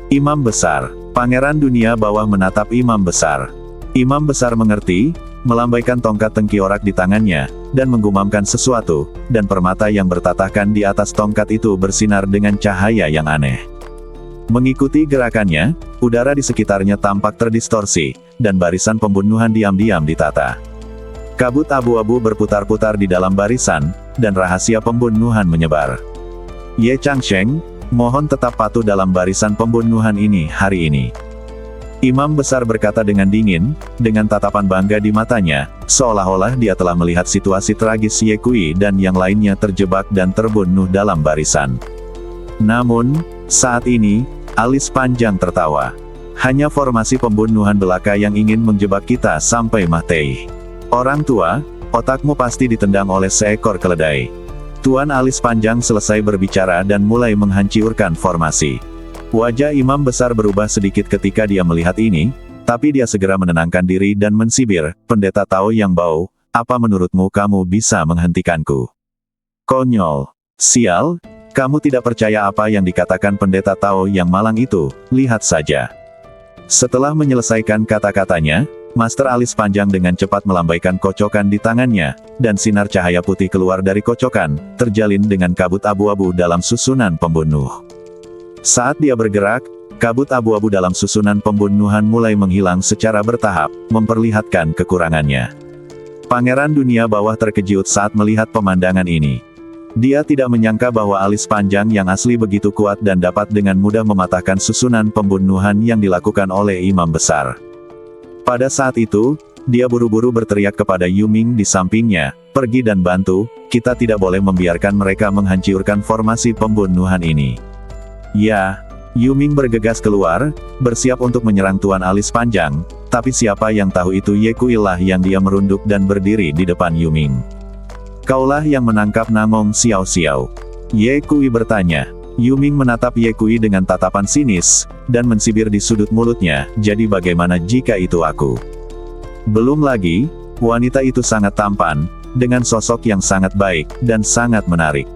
Imam Besar. Pangeran Dunia Bawah menatap Imam Besar. Imam Besar mengerti, melambaikan tongkat tengkiorak di tangannya, dan menggumamkan sesuatu, dan permata yang bertatahkan di atas tongkat itu bersinar dengan cahaya yang aneh. Mengikuti gerakannya, udara di sekitarnya tampak terdistorsi, dan barisan pembunuhan diam-diam ditata. Kabut abu-abu berputar-putar di dalam barisan, dan rahasia pembunuhan menyebar. Ye Changsheng, mohon tetap patuh dalam barisan pembunuhan ini hari ini. Imam Besar berkata dengan dingin, dengan tatapan bangga di matanya, seolah-olah dia telah melihat situasi tragis Ye Kui dan yang lainnya terjebak dan terbunuh dalam barisan. Namun, saat ini, alis panjang tertawa. Hanya formasi pembunuhan belaka yang ingin menjebak kita sampai mati. Orang tua, otakmu pasti ditendang oleh seekor keledai. Tuan alis panjang selesai berbicara dan mulai menghancurkan formasi. Wajah Imam Besar berubah sedikit ketika dia melihat ini, tapi dia segera menenangkan diri dan mensibir, Pendeta Tao yang bau, apa menurutmu kamu bisa menghentikanku? Konyol. Sial, kamu tidak percaya apa yang dikatakan Pendeta Tao yang malang itu, lihat saja. Setelah menyelesaikan kata-katanya, Master alis panjang dengan cepat melambaikan kocokan di tangannya, dan sinar cahaya putih keluar dari kocokan, terjalin dengan kabut abu-abu dalam susunan pembunuh. Saat dia bergerak, kabut abu-abu dalam susunan pembunuhan mulai menghilang secara bertahap, memperlihatkan kekurangannya. Pangeran Dunia Bawah terkejut saat melihat pemandangan ini. Dia tidak menyangka bahwa alis panjang yang asli begitu kuat dan dapat dengan mudah mematahkan susunan pembunuhan yang dilakukan oleh Imam Besar. Pada saat itu, dia buru-buru berteriak kepada Yuming di sampingnya, pergi dan bantu, kita tidak boleh membiarkan mereka menghancurkan formasi pembunuhan ini. Ya, Yuming bergegas keluar, bersiap untuk menyerang Tuan Alis Panjang, tapi siapa yang tahu itu Ye Kui lah yang dia merunduk dan berdiri di depan Yuming. Kaulah yang menangkap Namong Xiao Xiao. Ye Kui bertanya. Yuming menatap Ye Kui dengan tatapan sinis, dan mensibir di sudut mulutnya, jadi bagaimana jika itu aku? Belum lagi, wanita itu sangat tampan, dengan sosok yang sangat baik, dan sangat menarik.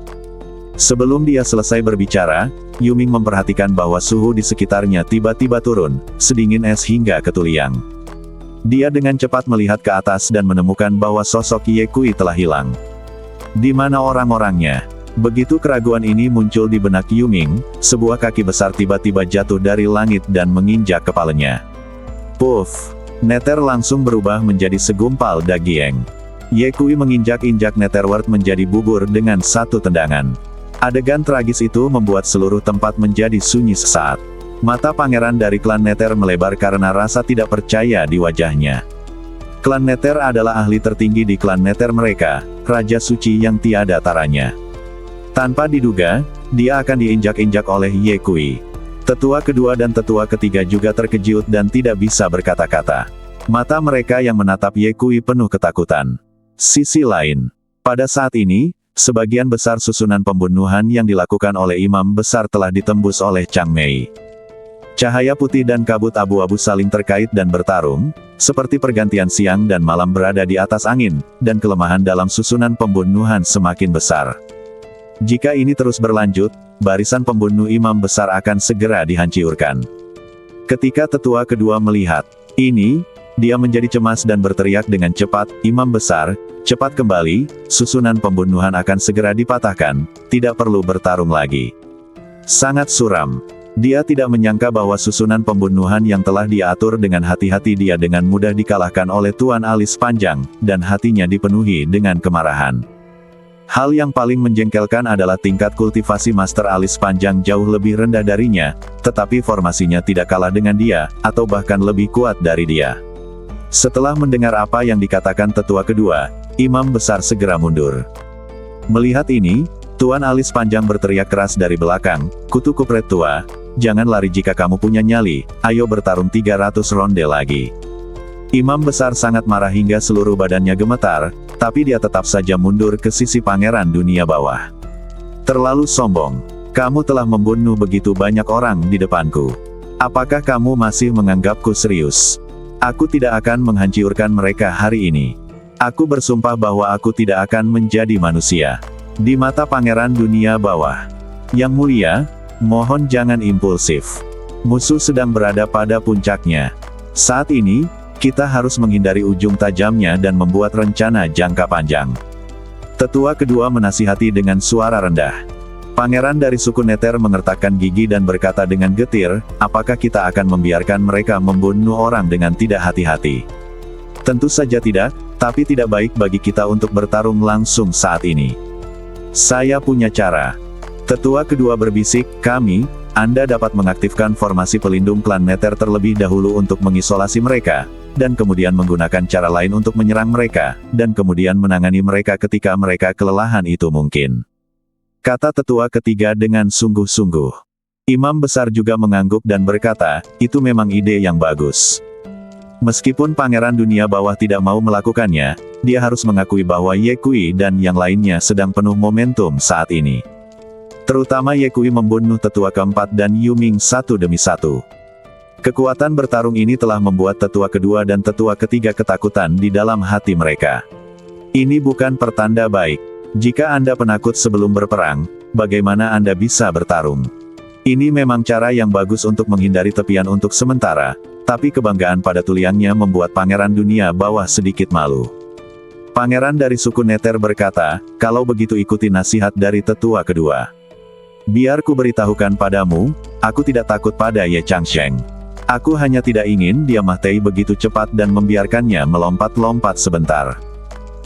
Sebelum dia selesai berbicara, Yuming memperhatikan bahwa suhu di sekitarnya tiba-tiba turun, sedingin es hingga ketuliang. Dia dengan cepat melihat ke atas dan menemukan bahwa sosok Ye Kui telah hilang. Di mana orang-orangnya? Begitu keraguan ini muncul di benak Yuming, sebuah kaki besar tiba-tiba jatuh dari langit dan menginjak kepalanya. Puff! Nether langsung berubah menjadi segumpal daging. Ye Kui menginjak-injak Netherworld menjadi bubur dengan satu tendangan. Adegan tragis itu membuat seluruh tempat menjadi sunyi sesaat. Mata pangeran dari klan Nether melebar karena rasa tidak percaya di wajahnya. Klan Nether adalah ahli tertinggi di klan Nether mereka, Raja Suci yang tiada taranya. Tanpa diduga, dia akan diinjak-injak oleh Ye Kui. Tetua kedua dan tetua ketiga juga terkejut dan tidak bisa berkata-kata. Mata mereka yang menatap Ye Kui penuh ketakutan. Sisi lain, pada saat ini, Sebagian besar susunan pembunuhan yang dilakukan oleh imam besar telah ditembus oleh Chang Mei. Cahaya putih dan kabut abu-abu saling terkait dan bertarung, seperti pergantian siang dan malam berada di atas angin, dan kelemahan dalam susunan pembunuhan semakin besar. Jika ini terus berlanjut, barisan pembunuh imam besar akan segera dihancurkan. Ketika tetua kedua melihat ini, dia menjadi cemas dan berteriak dengan cepat, "Imam besar, cepat kembali, susunan pembunuhan akan segera dipatahkan, tidak perlu bertarung lagi." Sangat suram. Dia tidak menyangka bahwa susunan pembunuhan yang telah dia atur dengan hati-hati dia dengan mudah dikalahkan oleh Tuan Alis Panjang, dan hatinya dipenuhi dengan kemarahan. Hal yang paling menjengkelkan adalah tingkat kultivasi Master Alis Panjang jauh lebih rendah darinya, tetapi formasinya tidak kalah dengan dia, atau bahkan lebih kuat dari dia. Setelah mendengar apa yang dikatakan tetua kedua, imam besar segera mundur. Melihat ini, Tuan Alis Panjang berteriak keras dari belakang, "Kutu kupret tua, jangan lari jika kamu punya nyali, ayo bertarung 300 ronde lagi." Imam besar sangat marah hingga seluruh badannya gemetar, tapi dia tetap saja mundur ke sisi pangeran dunia bawah. "Terlalu sombong. Kamu telah membunuh begitu banyak orang di depanku. Apakah kamu masih menganggapku serius? Aku tidak akan menghancurkan mereka hari ini. Aku bersumpah bahwa aku tidak akan menjadi manusia." Di mata pangeran dunia bawah. "Yang mulia, mohon jangan impulsif. Musuh sedang berada pada puncaknya. Saat ini, kita harus menghindari ujung tajamnya dan membuat rencana jangka panjang." Tetua kedua menasihati dengan suara rendah. Pangeran dari suku Neter mengertakkan gigi dan berkata dengan getir, "Apakah kita akan membiarkan mereka membunuh orang dengan tidak hati-hati? Tentu saja tidak, tapi tidak baik bagi kita untuk bertarung langsung saat ini. Saya punya cara." Tetua kedua berbisik, Anda dapat mengaktifkan formasi pelindung klan Neter terlebih dahulu untuk mengisolasi mereka, dan kemudian menggunakan cara lain untuk menyerang mereka, dan kemudian menangani mereka ketika mereka kelelahan itu mungkin," kata tetua ketiga dengan sungguh-sungguh. Imam besar juga mengangguk dan berkata, "Itu memang ide yang bagus." Meskipun pangeran dunia bawah tidak mau melakukannya, dia harus mengakui bahwa Ye Kui dan yang lainnya sedang penuh momentum saat ini. Terutama Ye Kui membunuh tetua keempat dan Yu Ming satu demi satu. Kekuatan bertarung ini telah membuat tetua kedua dan tetua ketiga ketakutan di dalam hati mereka. Ini bukan pertanda baik. Jika Anda penakut sebelum berperang, bagaimana Anda bisa bertarung? Ini memang cara yang bagus untuk menghindari tepian untuk sementara, tapi kebanggaan pada tuliangnya membuat pangeran dunia bawah sedikit malu. Pangeran dari suku Neter berkata, "Kalau begitu ikuti nasihat dari tetua kedua. Biar ku beritahukan padamu, aku tidak takut pada Ye Changsheng. Aku hanya tidak ingin dia mati begitu cepat dan membiarkannya melompat-lompat sebentar.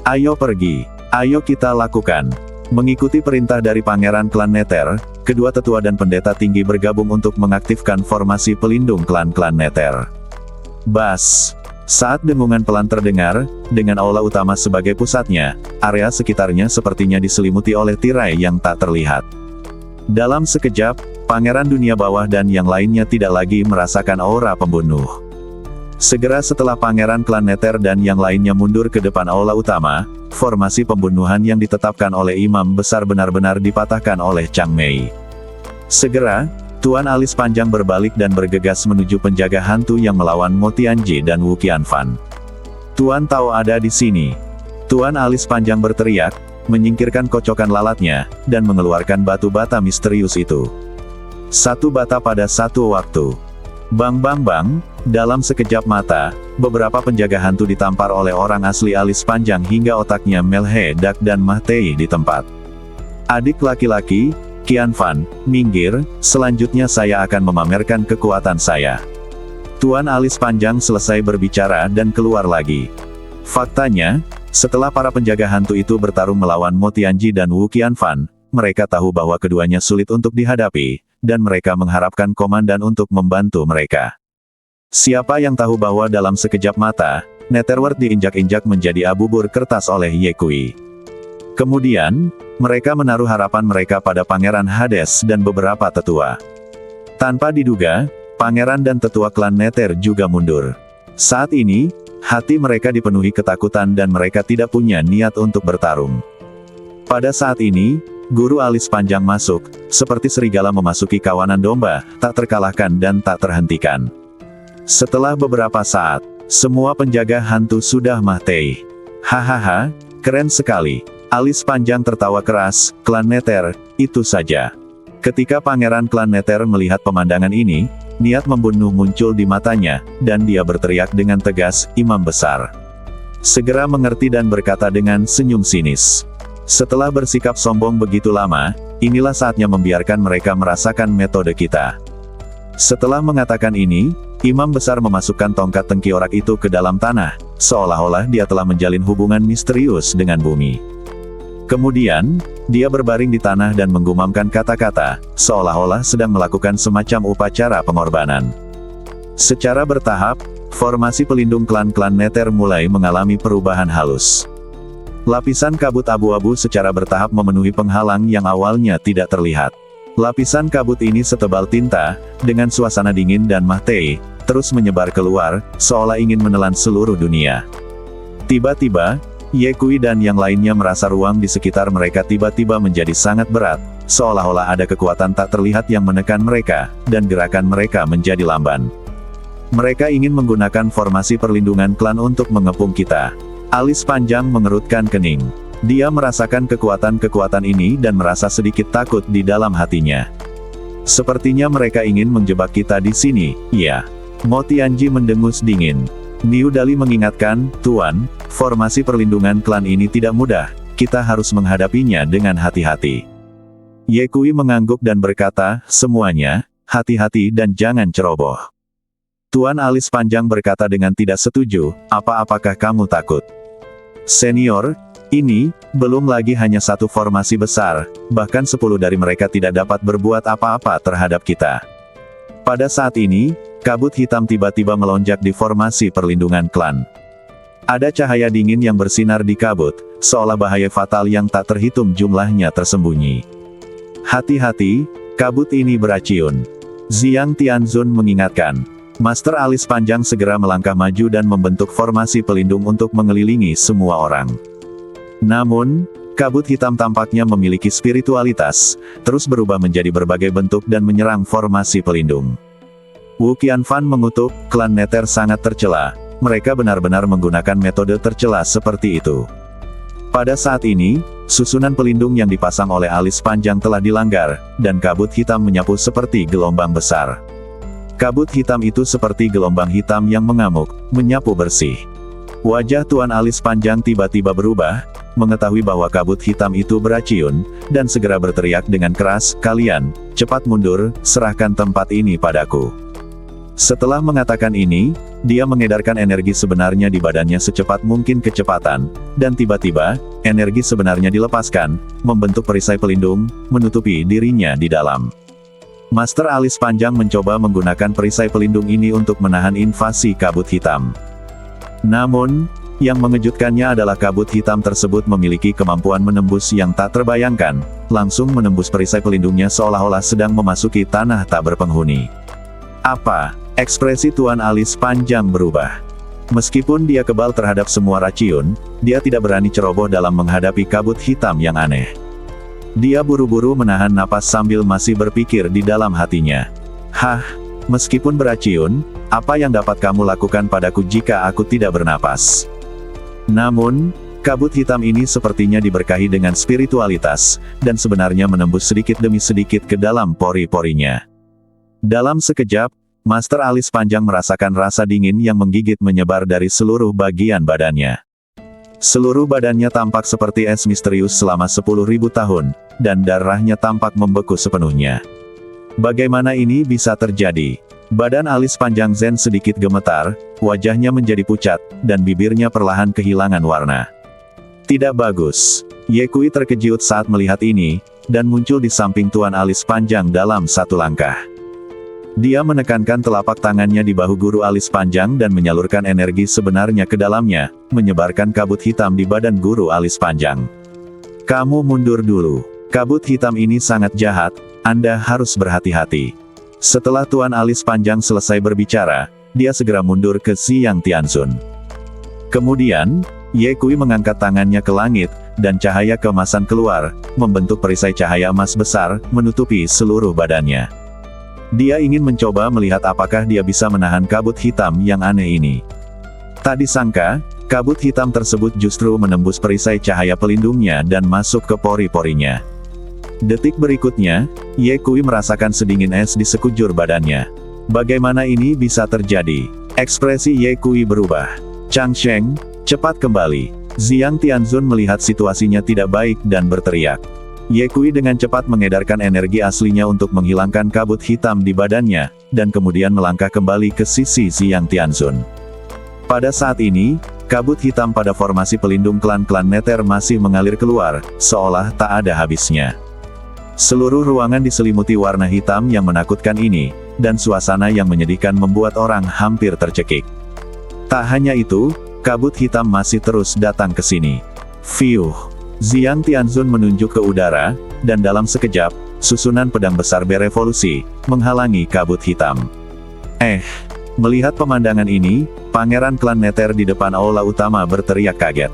Ayo pergi, ayo kita lakukan." Mengikuti perintah dari pangeran klan Neter, kedua tetua dan pendeta tinggi bergabung untuk mengaktifkan formasi pelindung klan-klan Neter. Bas! Saat dengungan pelan terdengar, dengan aula utama sebagai pusatnya, area sekitarnya sepertinya diselimuti oleh tirai yang tak terlihat. Dalam sekejap, pangeran dunia bawah dan yang lainnya tidak lagi merasakan aura pembunuh. Segera setelah pangeran klan Neter dan yang lainnya mundur ke depan aula utama, formasi pembunuhan yang ditetapkan oleh imam besar benar-benar dipatahkan oleh Chang Mei. Segera, Tuan Alis Panjang berbalik dan bergegas menuju penjaga hantu yang melawan Mo Tianji dan Wu Qianfan. "Tuan tahu ada di sini." Tuan Alis Panjang berteriak, menyingkirkan kocokan lalatnya, dan mengeluarkan batu bata misterius itu. Satu bata pada satu waktu. Bang bang bang, dalam sekejap mata, beberapa penjaga hantu ditampar oleh orang asli Alis Panjang hingga otaknya meledak dan mati di tempat. "Adik laki-laki, Qianfan, minggir, selanjutnya saya akan memamerkan kekuatan saya." Tuan Alis Panjang selesai berbicara dan keluar lagi. Faktanya, setelah para penjaga hantu itu bertarung melawan Mo Tianji dan Wu Qianfan, mereka tahu bahwa keduanya sulit untuk dihadapi, dan mereka mengharapkan komandan untuk membantu mereka. Siapa yang tahu bahwa dalam sekejap mata, Netherworld diinjak-injak menjadi abubur kertas oleh Ye Kui. Kemudian, mereka menaruh harapan mereka pada Pangeran Hades dan beberapa tetua. Tanpa diduga, pangeran dan tetua klan Nether juga mundur. Saat ini, hati mereka dipenuhi ketakutan dan mereka tidak punya niat untuk bertarung. Pada saat ini, guru alis panjang masuk, seperti serigala memasuki kawanan domba, tak terkalahkan dan tak terhentikan. Setelah beberapa saat, semua penjaga hantu sudah mati. Hahaha, keren sekali. Alis panjang tertawa keras, klan Nether, itu saja. Ketika pangeran klan Nether melihat pemandangan ini, niat membunuh muncul di matanya, dan dia berteriak dengan tegas, "Imam besar." Segera mengerti dan berkata dengan senyum sinis. Setelah bersikap sombong begitu lama, inilah saatnya membiarkan mereka merasakan metode kita. Setelah mengatakan ini, Imam besar memasukkan tongkat tengkorak itu ke dalam tanah, seolah-olah dia telah menjalin hubungan misterius dengan bumi. Kemudian, dia berbaring di tanah dan menggumamkan kata-kata, seolah-olah sedang melakukan semacam upacara pengorbanan. Secara bertahap, formasi pelindung klan-klan Nether mulai mengalami perubahan halus. Lapisan kabut abu-abu secara bertahap memenuhi penghalang yang awalnya tidak terlihat. Lapisan kabut ini setebal tinta, dengan suasana dingin dan mate, terus menyebar keluar, seolah ingin menelan seluruh dunia. Tiba-tiba, Yekui dan yang lainnya merasa ruang di sekitar mereka tiba-tiba menjadi sangat berat, seolah-olah ada kekuatan tak terlihat yang menekan mereka, dan gerakan mereka menjadi lamban. Mereka ingin menggunakan formasi perlindungan klan untuk mengepung kita. Alis panjang mengerutkan kening. Dia merasakan kekuatan-kekuatan ini dan merasa sedikit takut di dalam hatinya. Sepertinya mereka ingin menjebak kita di sini, ya. Mo Tianji mendengus dingin. Niu Dali mengingatkan, "Tuan, formasi perlindungan klan ini tidak mudah, kita harus menghadapinya dengan hati-hati." Yekui mengangguk dan berkata, "Semuanya, hati-hati dan jangan ceroboh." Tuan alis panjang berkata dengan tidak setuju, apakah kamu takut? Senior, ini, belum lagi hanya satu formasi besar, bahkan 10 dari mereka tidak dapat berbuat apa-apa terhadap kita. Pada saat ini, kabut hitam tiba-tiba melonjak di formasi perlindungan klan. Ada cahaya dingin yang bersinar di kabut, seolah bahaya fatal yang tak terhitung jumlahnya tersembunyi. Hati-hati, kabut ini beraciun. Zhang Tianzun mengingatkan. Master alis panjang segera melangkah maju dan membentuk formasi pelindung untuk mengelilingi semua orang. Namun, kabut hitam tampaknya memiliki spiritualitas, terus berubah menjadi berbagai bentuk dan menyerang formasi pelindung. Wu Qianfan mengutuk, klan Nether sangat tercela, mereka benar-benar menggunakan metode tercela seperti itu. Pada saat ini, susunan pelindung yang dipasang oleh alis panjang telah dilanggar, dan kabut hitam menyapu seperti gelombang besar. Kabut hitam itu seperti gelombang hitam yang mengamuk, menyapu bersih. Wajah Tuan alis panjang tiba-tiba berubah, mengetahui bahwa kabut hitam itu beraciun, dan segera berteriak dengan keras, "Kalian, cepat mundur, serahkan tempat ini padaku." Setelah mengatakan ini, dia mengedarkan energi sebenarnya di badannya secepat mungkin kecepatan, dan tiba-tiba, energi sebenarnya dilepaskan, membentuk perisai pelindung, menutupi dirinya di dalam. Master alis panjang mencoba menggunakan perisai pelindung ini untuk menahan invasi kabut hitam. Namun, yang mengejutkannya adalah kabut hitam tersebut memiliki kemampuan menembus yang tak terbayangkan, langsung menembus perisai pelindungnya seolah-olah sedang memasuki tanah tak berpenghuni. Apa? Ekspresi Tuan alis panjang berubah. Meskipun dia kebal terhadap semua racun, dia tidak berani ceroboh dalam menghadapi kabut hitam yang aneh. Dia buru-buru menahan napas sambil masih berpikir di dalam hatinya. Hah, meskipun beracun, apa yang dapat kamu lakukan padaku jika aku tidak bernapas? Namun, kabut hitam ini sepertinya diberkahi dengan spiritualitas, dan sebenarnya menembus sedikit demi sedikit ke dalam pori-porinya. Dalam sekejap, Master alis panjang merasakan rasa dingin yang menggigit menyebar dari seluruh bagian badannya. Seluruh badannya tampak seperti es misterius selama 10.000 tahun, dan darahnya tampak membeku sepenuhnya. Bagaimana ini bisa terjadi? Badan alis panjang Zen sedikit gemetar, wajahnya menjadi pucat, dan bibirnya perlahan kehilangan warna. Tidak bagus. Yekui terkejut saat melihat ini, dan muncul di samping Tuan alis panjang dalam satu langkah. Dia menekankan telapak tangannya di bahu guru alis panjang dan menyalurkan energi sebenarnya ke dalamnya, menyebarkan kabut hitam di badan guru alis panjang. Kamu mundur dulu. Kabut hitam ini sangat jahat, Anda harus berhati-hati. Setelah Tuan alis panjang selesai berbicara, dia segera mundur ke Zhang Tianzun. Kemudian, Yekui mengangkat tangannya ke langit, dan cahaya keemasan keluar, membentuk perisai cahaya emas besar, menutupi seluruh badannya. Dia ingin mencoba melihat apakah dia bisa menahan kabut hitam yang aneh ini. Tak disangka, kabut hitam tersebut justru menembus perisai cahaya pelindungnya dan masuk ke pori-porinya. Detik berikutnya, Ye Kui merasakan sedingin es di sekujur badannya. Bagaimana ini bisa terjadi? Ekspresi Ye Kui berubah. Chang Sheng, cepat kembali. Xiang Tianzun melihat situasinya tidak baik dan berteriak. Ye Kui dengan cepat mengedarkan energi aslinya untuk menghilangkan kabut hitam di badannya, dan kemudian melangkah kembali ke sisi Xiang Tianzun. Pada saat ini, kabut hitam pada formasi pelindung klan-klan Nether masih mengalir keluar, seolah tak ada habisnya. Seluruh ruangan diselimuti warna hitam yang menakutkan ini, dan suasana yang menyedihkan membuat orang hampir tercekik. Tak hanya itu, kabut hitam masih terus datang ke sini. Fiuh! Xiang Tianzun menunjuk ke udara, dan dalam sekejap, susunan pedang besar berevolusi, menghalangi kabut hitam. Melihat pemandangan ini, pangeran klan Nether di depan aula utama berteriak kaget.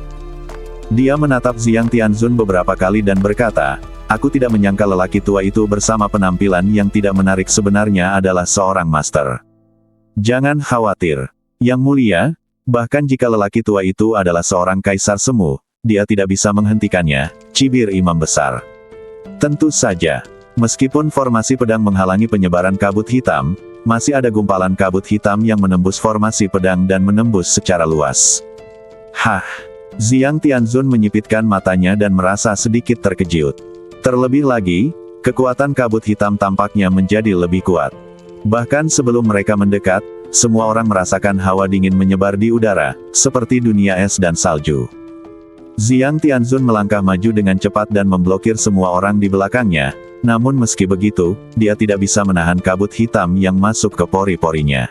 Dia menatap Xiang Tianzun beberapa kali dan berkata, "Aku tidak menyangka lelaki tua itu bersama penampilan yang tidak menarik sebenarnya adalah seorang master." "Jangan khawatir, Yang Mulia, bahkan jika lelaki tua itu adalah seorang kaisar semu, dia tidak bisa menghentikannya," cibir imam besar. Tentu saja, meskipun formasi pedang menghalangi penyebaran kabut hitam, masih ada gumpalan kabut hitam yang menembus formasi pedang dan menembus secara luas. Xiang Tianzun menyipitkan matanya dan merasa sedikit terkejut. Terlebih lagi, kekuatan kabut hitam tampaknya menjadi lebih kuat. Bahkan sebelum mereka mendekat, semua orang merasakan hawa dingin menyebar di udara, seperti dunia es dan salju. Xiang Tianzun melangkah maju dengan cepat dan memblokir semua orang di belakangnya, namun meski begitu, dia tidak bisa menahan kabut hitam yang masuk ke pori-porinya.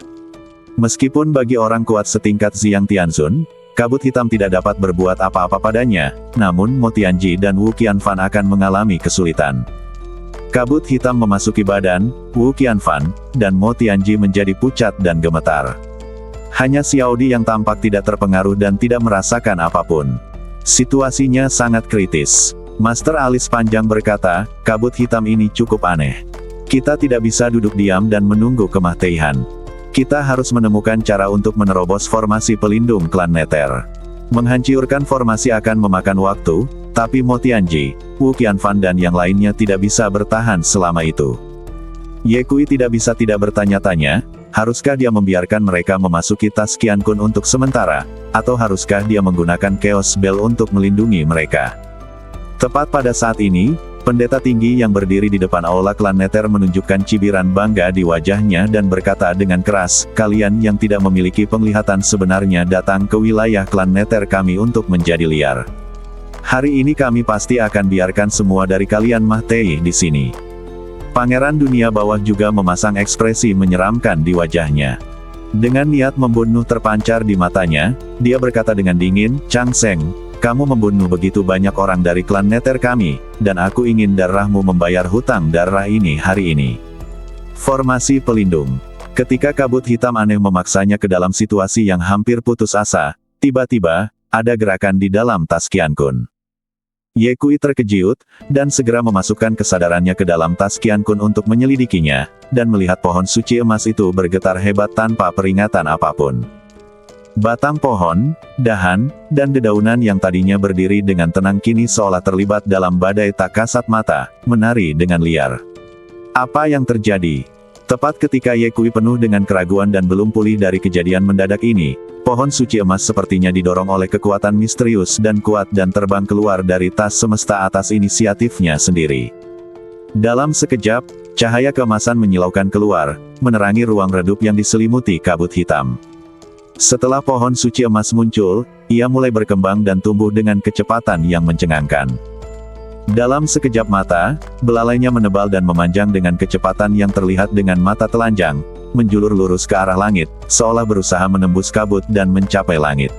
Meskipun bagi orang kuat setingkat Xiang Tianzun, kabut hitam tidak dapat berbuat apa-apa padanya, namun Mo Tianji dan Wu Qianfan akan mengalami kesulitan. Kabut hitam memasuki badan Wu Qianfan, dan Mo Tianji menjadi pucat dan gemetar. Hanya Xiao Di yang tampak tidak terpengaruh dan tidak merasakan apapun. Situasinya sangat kritis. Master alis panjang berkata, "Kabut hitam ini cukup aneh. Kita tidak bisa duduk diam dan menunggu kematian. Kita harus menemukan cara untuk menerobos formasi pelindung klan Nether. Menghancurkan formasi akan memakan waktu, tapi Mo Tianji, Wu Qianfan dan yang lainnya tidak bisa bertahan selama itu." Ye Kui tidak bisa tidak bertanya-tanya, haruskah dia membiarkan mereka memasuki tas Qian Kun untuk sementara, atau haruskah dia menggunakan Chaos Bell untuk melindungi mereka? Tepat pada saat ini, pendeta tinggi yang berdiri di depan aula klan Nether menunjukkan cibiran bangga di wajahnya dan berkata dengan keras, "Kalian yang tidak memiliki penglihatan sebenarnya datang ke wilayah klan Nether kami untuk menjadi liar. Hari ini kami pasti akan biarkan semua dari kalian mati di sini." Pangeran dunia bawah juga memasang ekspresi menyeramkan di wajahnya. Dengan niat membunuh terpancar di matanya, dia berkata dengan dingin, "Chang Sheng, kamu membunuh begitu banyak orang dari klan Nether kami, dan aku ingin darahmu membayar hutang darah ini hari ini." Formasi pelindung. Ketika kabut hitam aneh memaksanya ke dalam situasi yang hampir putus asa, tiba-tiba, ada gerakan di dalam tas Qian Kun. Ye Kui terkejut, dan segera memasukkan kesadarannya ke dalam tas Qian Kun untuk menyelidikinya, dan melihat pohon suci emas itu bergetar hebat tanpa peringatan apapun. Batang pohon, dahan, dan dedaunan yang tadinya berdiri dengan tenang kini seolah terlibat dalam badai tak kasat mata, menari dengan liar. Apa yang terjadi? Tepat ketika Ye Kui penuh dengan keraguan dan belum pulih dari kejadian mendadak ini, pohon suci emas sepertinya didorong oleh kekuatan misterius dan kuat dan terbang keluar dari tas semesta atas inisiatifnya sendiri. Dalam sekejap, cahaya keemasan menyilaukan keluar, menerangi ruang redup yang diselimuti kabut hitam. Setelah pohon suci emas muncul, ia mulai berkembang dan tumbuh dengan kecepatan yang mencengangkan. Dalam sekejap mata, belalainya menebal dan memanjang dengan kecepatan yang terlihat dengan mata telanjang, menjulur lurus ke arah langit, seolah berusaha menembus kabut dan mencapai langit.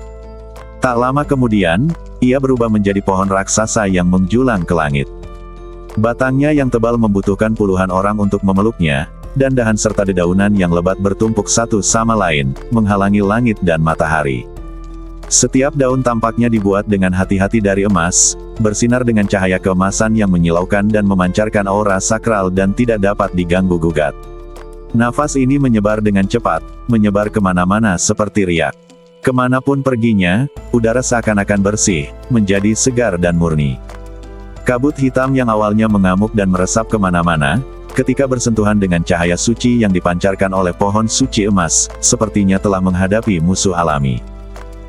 Tak lama kemudian, ia berubah menjadi pohon raksasa yang menjulang ke langit. Batangnya yang tebal membutuhkan puluhan orang untuk memeluknya, dan dahan serta dedaunan yang lebat bertumpuk satu sama lain, menghalangi langit dan matahari. Setiap daun tampaknya dibuat dengan hati-hati dari emas, bersinar dengan cahaya keemasan yang menyilaukan dan memancarkan aura sakral dan tidak dapat diganggu-gugat. Nafas ini menyebar dengan cepat, menyebar kemana-mana seperti riak. Kemanapun perginya, udara seakan-akan bersih, menjadi segar dan murni. Kabut hitam yang awalnya mengamuk dan meresap kemana-mana, ketika bersentuhan dengan cahaya suci yang dipancarkan oleh pohon suci emas, sepertinya telah menghadapi musuh alami.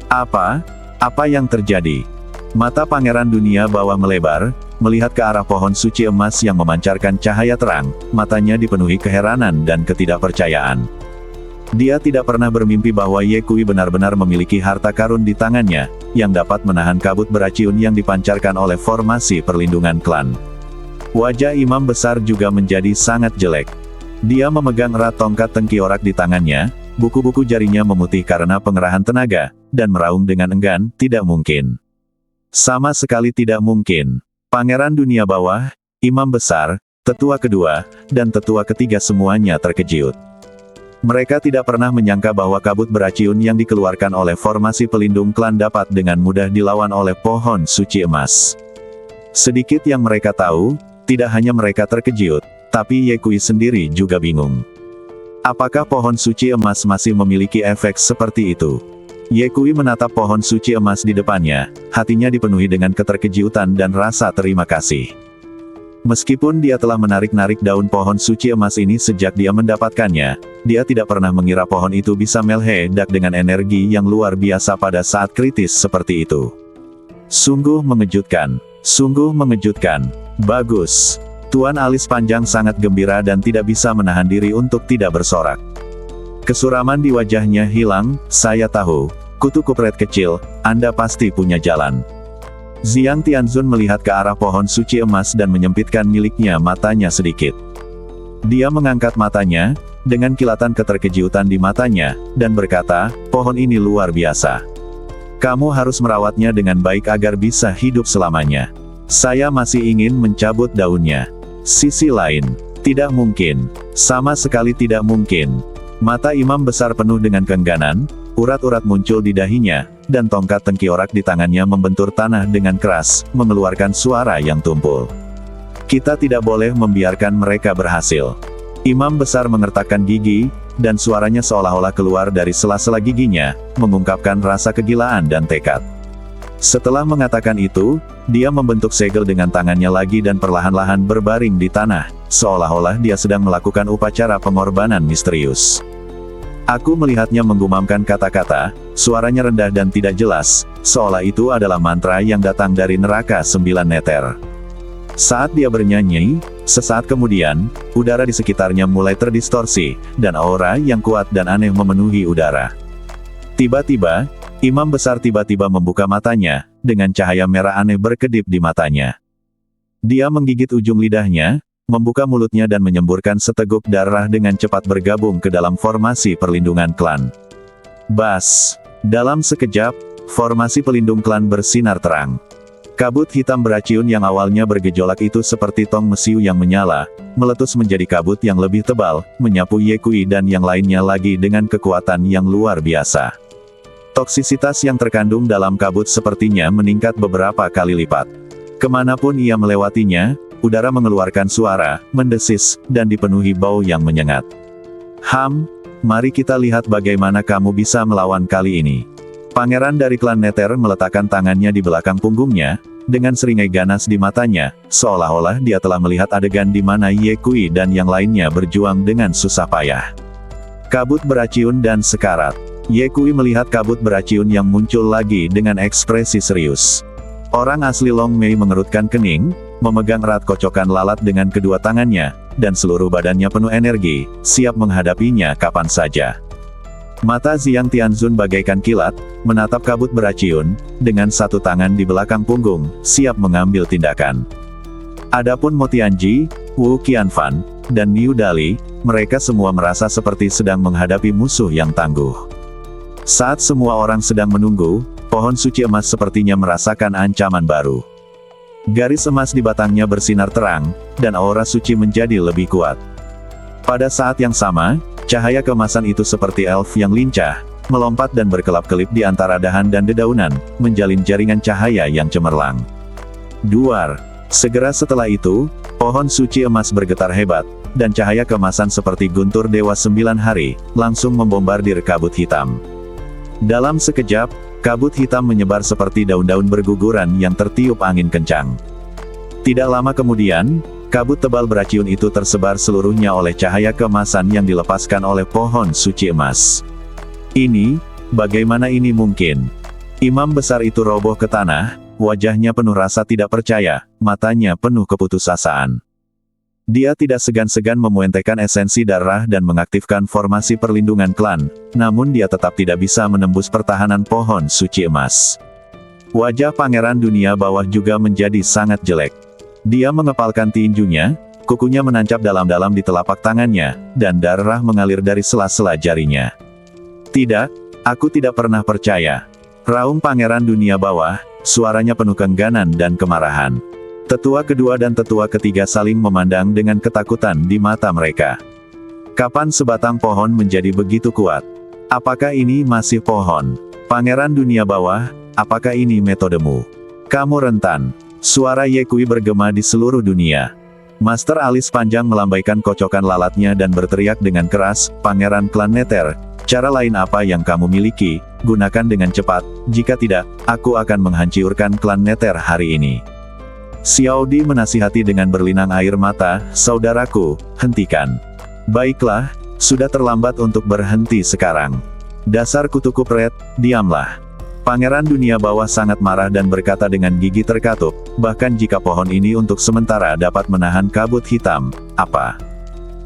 Apa yang terjadi? Mata Pangeran Dunia Bawah melebar, melihat ke arah pohon suci emas yang memancarkan cahaya terang, matanya dipenuhi keheranan dan ketidakpercayaan. Dia tidak pernah bermimpi bahwa Ye Kui benar-benar memiliki harta karun di tangannya, yang dapat menahan kabut beraciun yang dipancarkan oleh formasi perlindungan klan. Wajah imam besar juga menjadi sangat jelek. Dia memegang erat tongkat tengkiorak di tangannya, buku-buku jarinya memutih karena pengerahan tenaga, dan meraung dengan enggan, tidak mungkin. Sama sekali tidak mungkin. Pangeran Dunia Bawah, Imam Besar, Tetua Kedua, dan Tetua Ketiga semuanya terkejut. Mereka tidak pernah menyangka bahwa kabut beraciun yang dikeluarkan oleh formasi pelindung klan dapat dengan mudah dilawan oleh pohon suci emas. Sedikit yang mereka tahu, tidak hanya mereka terkejut, tapi Ye Kui sendiri juga bingung. Apakah pohon suci emas masih memiliki efek seperti itu? Ye Kui menatap pohon suci emas di depannya, hatinya dipenuhi dengan keterkejutan dan rasa terima kasih. Meskipun dia telah menarik-narik daun pohon suci emas ini sejak dia mendapatkannya, dia tidak pernah mengira pohon itu bisa meledak dengan energi yang luar biasa pada saat kritis seperti itu. Sungguh mengejutkan. Sungguh mengejutkan. Bagus. Tuan alis panjang sangat gembira dan tidak bisa menahan diri untuk tidak bersorak. Kesuraman di wajahnya hilang. Saya tahu, kutu kupret kecil, Anda pasti punya jalan. Xiang Tianzun melihat ke arah pohon suci emas dan menyempitkan miliknya matanya sedikit. Dia mengangkat matanya, dengan kilatan keterkejutan di matanya, dan berkata, pohon ini luar biasa. Kamu harus merawatnya dengan baik agar bisa hidup selamanya. Saya masih ingin mencabut daunnya. Sisi lain, tidak mungkin. Sama sekali tidak mungkin. Mata imam besar penuh dengan keengganan, urat-urat muncul di dahinya, dan tongkat tengkiorak di tangannya membentur tanah dengan keras, mengeluarkan suara yang tumpul. Kita tidak boleh membiarkan mereka berhasil. Imam besar mengertakkan gigi, dan suaranya seolah-olah keluar dari sela-sela giginya, mengungkapkan rasa kegilaan dan tekad. Setelah mengatakan itu, dia membentuk segel dengan tangannya lagi dan perlahan-lahan berbaring di tanah, seolah-olah dia sedang melakukan upacara pengorbanan misterius. Aku melihatnya menggumamkan kata-kata, suaranya rendah dan tidak jelas, seolah itu adalah mantra yang datang dari neraka 9 neter. Saat dia bernyanyi, sesaat kemudian, udara di sekitarnya mulai terdistorsi, dan aura yang kuat dan aneh memenuhi udara. Tiba-tiba, imam besar tiba-tiba membuka matanya, dengan cahaya merah aneh berkedip di matanya. Dia menggigit ujung lidahnya, membuka mulutnya dan menyemburkan seteguk darah dengan cepat bergabung ke dalam formasi perlindungan klan. Bas! Dalam sekejap, formasi pelindung klan bersinar terang. Kabut hitam beraciun yang awalnya bergejolak itu seperti tong mesiu yang menyala, meletus menjadi kabut yang lebih tebal, menyapu Ye Kui dan yang lainnya lagi dengan kekuatan yang luar biasa. Toksisitas yang terkandung dalam kabut sepertinya meningkat beberapa kali lipat. Kemanapun ia melewatinya, udara mengeluarkan suara, mendesis, dan dipenuhi bau yang menyengat. Mari kita lihat bagaimana kamu bisa melawan kali ini. Pangeran dari klan Neter meletakkan tangannya di belakang punggungnya, dengan seringai ganas di matanya, seolah-olah dia telah melihat adegan di mana Ye Kui dan yang lainnya berjuang dengan susah payah. Kabut beraciun dan sekarat. Ye Kui melihat kabut beraciun yang muncul lagi dengan ekspresi serius. Orang asli Long Mei mengerutkan kening, memegang erat kocokan lalat dengan kedua tangannya, dan seluruh badannya penuh energi, siap menghadapinya kapan saja. Mata Xiang Tianzun bagaikan kilat, menatap kabut beraciun, dengan satu tangan di belakang punggung, siap mengambil tindakan. Adapun Mo Tianji, Wu Qianfan, dan Niu Dali, mereka semua merasa seperti sedang menghadapi musuh yang tangguh. Saat semua orang sedang menunggu, pohon suci emas sepertinya merasakan ancaman baru. Garis emas di batangnya bersinar terang, dan aura suci menjadi lebih kuat. Pada saat yang sama, cahaya keemasan itu seperti elf yang lincah, melompat dan berkelap-kelip di antara dahan dan dedaunan, menjalin jaringan cahaya yang cemerlang. Duar. Segera setelah itu, pohon suci emas bergetar hebat, dan cahaya keemasan seperti guntur dewa 9 hari, langsung membombardir kabut hitam. Dalam sekejap, kabut hitam menyebar seperti daun-daun berguguran yang tertiup angin kencang. Tidak lama kemudian, kabut tebal beraciun itu tersebar seluruhnya oleh cahaya keemasan yang dilepaskan oleh pohon suci emas. Bagaimana ini mungkin? Imam besar itu roboh ke tanah, wajahnya penuh rasa tidak percaya, matanya penuh keputusasaan. Dia tidak segan-segan memuentekan esensi darah dan mengaktifkan formasi perlindungan klan, namun dia tetap tidak bisa menembus pertahanan pohon suci emas. Wajah Pangeran Dunia Bawah juga menjadi sangat jelek. Dia mengepalkan tinjunya, kukunya menancap dalam-dalam di telapak tangannya, dan darah mengalir dari sela-sela jarinya. Tidak, aku tidak pernah percaya. Raung Pangeran Dunia Bawah, suaranya penuh kengganan dan kemarahan. Tetua kedua dan tetua ketiga saling memandang dengan ketakutan di mata mereka. Kapan sebatang pohon menjadi begitu kuat? Apakah ini masih pohon? Pangeran Dunia Bawah, apakah ini metodemu? Kamu rentan. Suara Ye Kui bergema di seluruh dunia. Master alis panjang melambaikan kocokan lalatnya dan berteriak dengan keras, Pangeran Klan Nether, cara lain apa yang kamu miliki, gunakan dengan cepat, jika tidak, aku akan menghancurkan Klan Nether hari ini. Xiao Di menasihati dengan berlinang air mata, saudaraku, hentikan. Baiklah, sudah terlambat untuk berhenti sekarang. Dasar kutu kupret, diamlah. Pangeran Dunia Bawah sangat marah dan berkata dengan gigi terkatup, bahkan jika pohon ini untuk sementara dapat menahan kabut hitam, apa?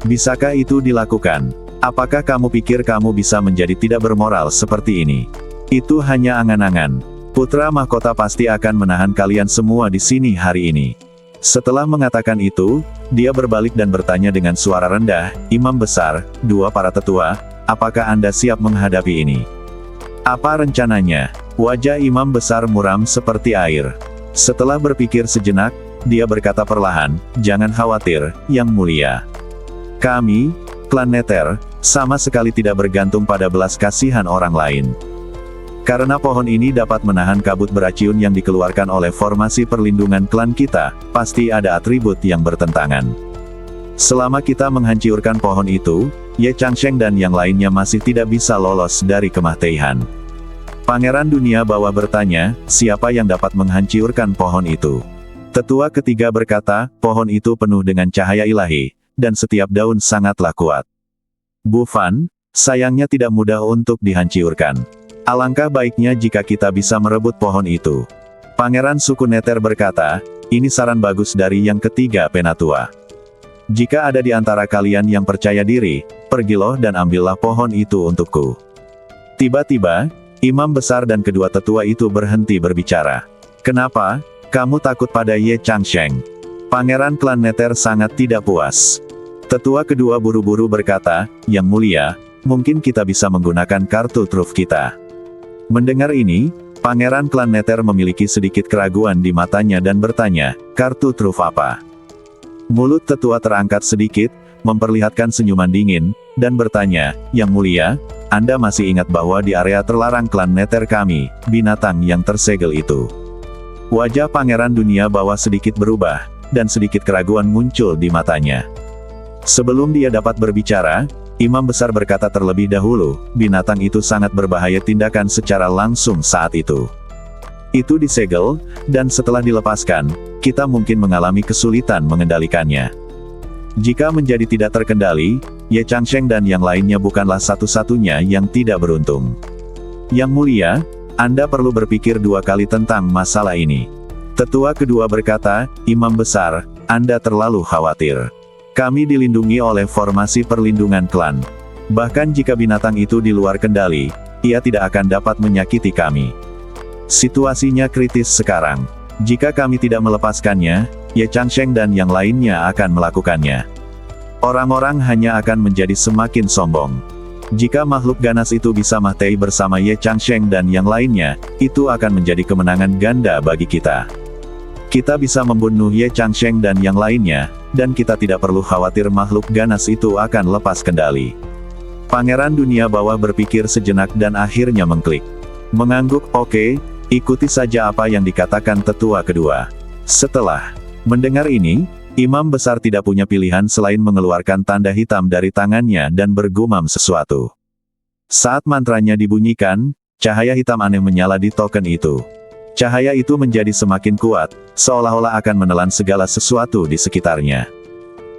Bisakah itu dilakukan? Apakah kamu pikir kamu bisa menjadi tidak bermoral seperti ini? Itu hanya angan-angan. Putra mahkota pasti akan menahan kalian semua di sini hari ini. Setelah mengatakan itu, dia berbalik dan bertanya dengan suara rendah, Imam Besar, dua para tetua, apakah Anda siap menghadapi ini? Apa rencananya? Wajah Imam Besar muram seperti air. Setelah berpikir sejenak, dia berkata perlahan, jangan khawatir, Yang Mulia. Kami, Klan Nether, sama sekali tidak bergantung pada belas kasihan orang lain. Karena pohon ini dapat menahan kabut beraciun yang dikeluarkan oleh formasi perlindungan klan kita, pasti ada atribut yang bertentangan. Selama kita menghancurkan pohon itu, Ye Changsheng dan yang lainnya masih tidak bisa lolos dari kematian. Pangeran Dunia Bawah bertanya, siapa yang dapat menghancurkan pohon itu? Tetua ketiga berkata, pohon itu penuh dengan cahaya ilahi, dan setiap daun sangatlah kuat. Bu Fan, sayangnya tidak mudah untuk dihancurkan. Alangkah baiknya jika kita bisa merebut pohon itu. Pangeran suku Nether berkata, ini saran bagus dari yang ketiga penatua. Jika ada di antara kalian yang percaya diri, pergilah dan ambillah pohon itu untukku. Tiba-tiba, Imam Besar dan kedua tetua itu berhenti berbicara. Kenapa? Kamu takut pada Ye Changsheng? Pangeran Klan Nether sangat tidak puas. Tetua kedua buru-buru berkata, Yang Mulia, mungkin kita bisa menggunakan kartu truf kita. Mendengar ini, Pangeran Klan Nether memiliki sedikit keraguan di matanya dan bertanya, kartu truf apa? Mulut tetua terangkat sedikit, memperlihatkan senyuman dingin, dan bertanya, Yang Mulia, Anda masih ingat bahwa di area terlarang Klan Nether kami, binatang yang tersegel itu. Wajah Pangeran Dunia Bawah sedikit berubah, dan sedikit keraguan muncul di matanya. Sebelum dia dapat berbicara, Imam Besar berkata terlebih dahulu, binatang itu sangat berbahaya tindakan secara langsung saat itu. Itu disegel, dan setelah dilepaskan, kita mungkin mengalami kesulitan mengendalikannya. Jika menjadi tidak terkendali, Ye Changsheng dan yang lainnya bukanlah satu-satunya yang tidak beruntung. Yang Mulia, Anda perlu berpikir dua kali tentang masalah ini. Tetua kedua berkata, Imam Besar, Anda terlalu khawatir. Kami dilindungi oleh formasi perlindungan klan. Bahkan jika binatang itu di luar kendali, ia tidak akan dapat menyakiti kami. Situasinya kritis sekarang. Jika kami tidak melepaskannya, Ye Changsheng dan yang lainnya akan melakukannya. Orang-orang hanya akan menjadi semakin sombong. Jika makhluk ganas itu bisa mati bersama Ye Changsheng dan yang lainnya, itu akan menjadi kemenangan ganda bagi kita. Kita bisa membunuh Ye Changsheng dan yang lainnya, dan kita tidak perlu khawatir makhluk ganas itu akan lepas kendali. Pangeran dunia bawah berpikir sejenak dan akhirnya mengklik. Mengangguk, oke, ikuti saja apa yang dikatakan tetua kedua. Setelah mendengar ini, imam besar tidak punya pilihan selain mengeluarkan tanda hitam dari tangannya dan bergumam sesuatu. Saat mantranya dibunyikan, cahaya hitam aneh menyala di token itu. Cahaya itu menjadi semakin kuat, seolah-olah akan menelan segala sesuatu di sekitarnya.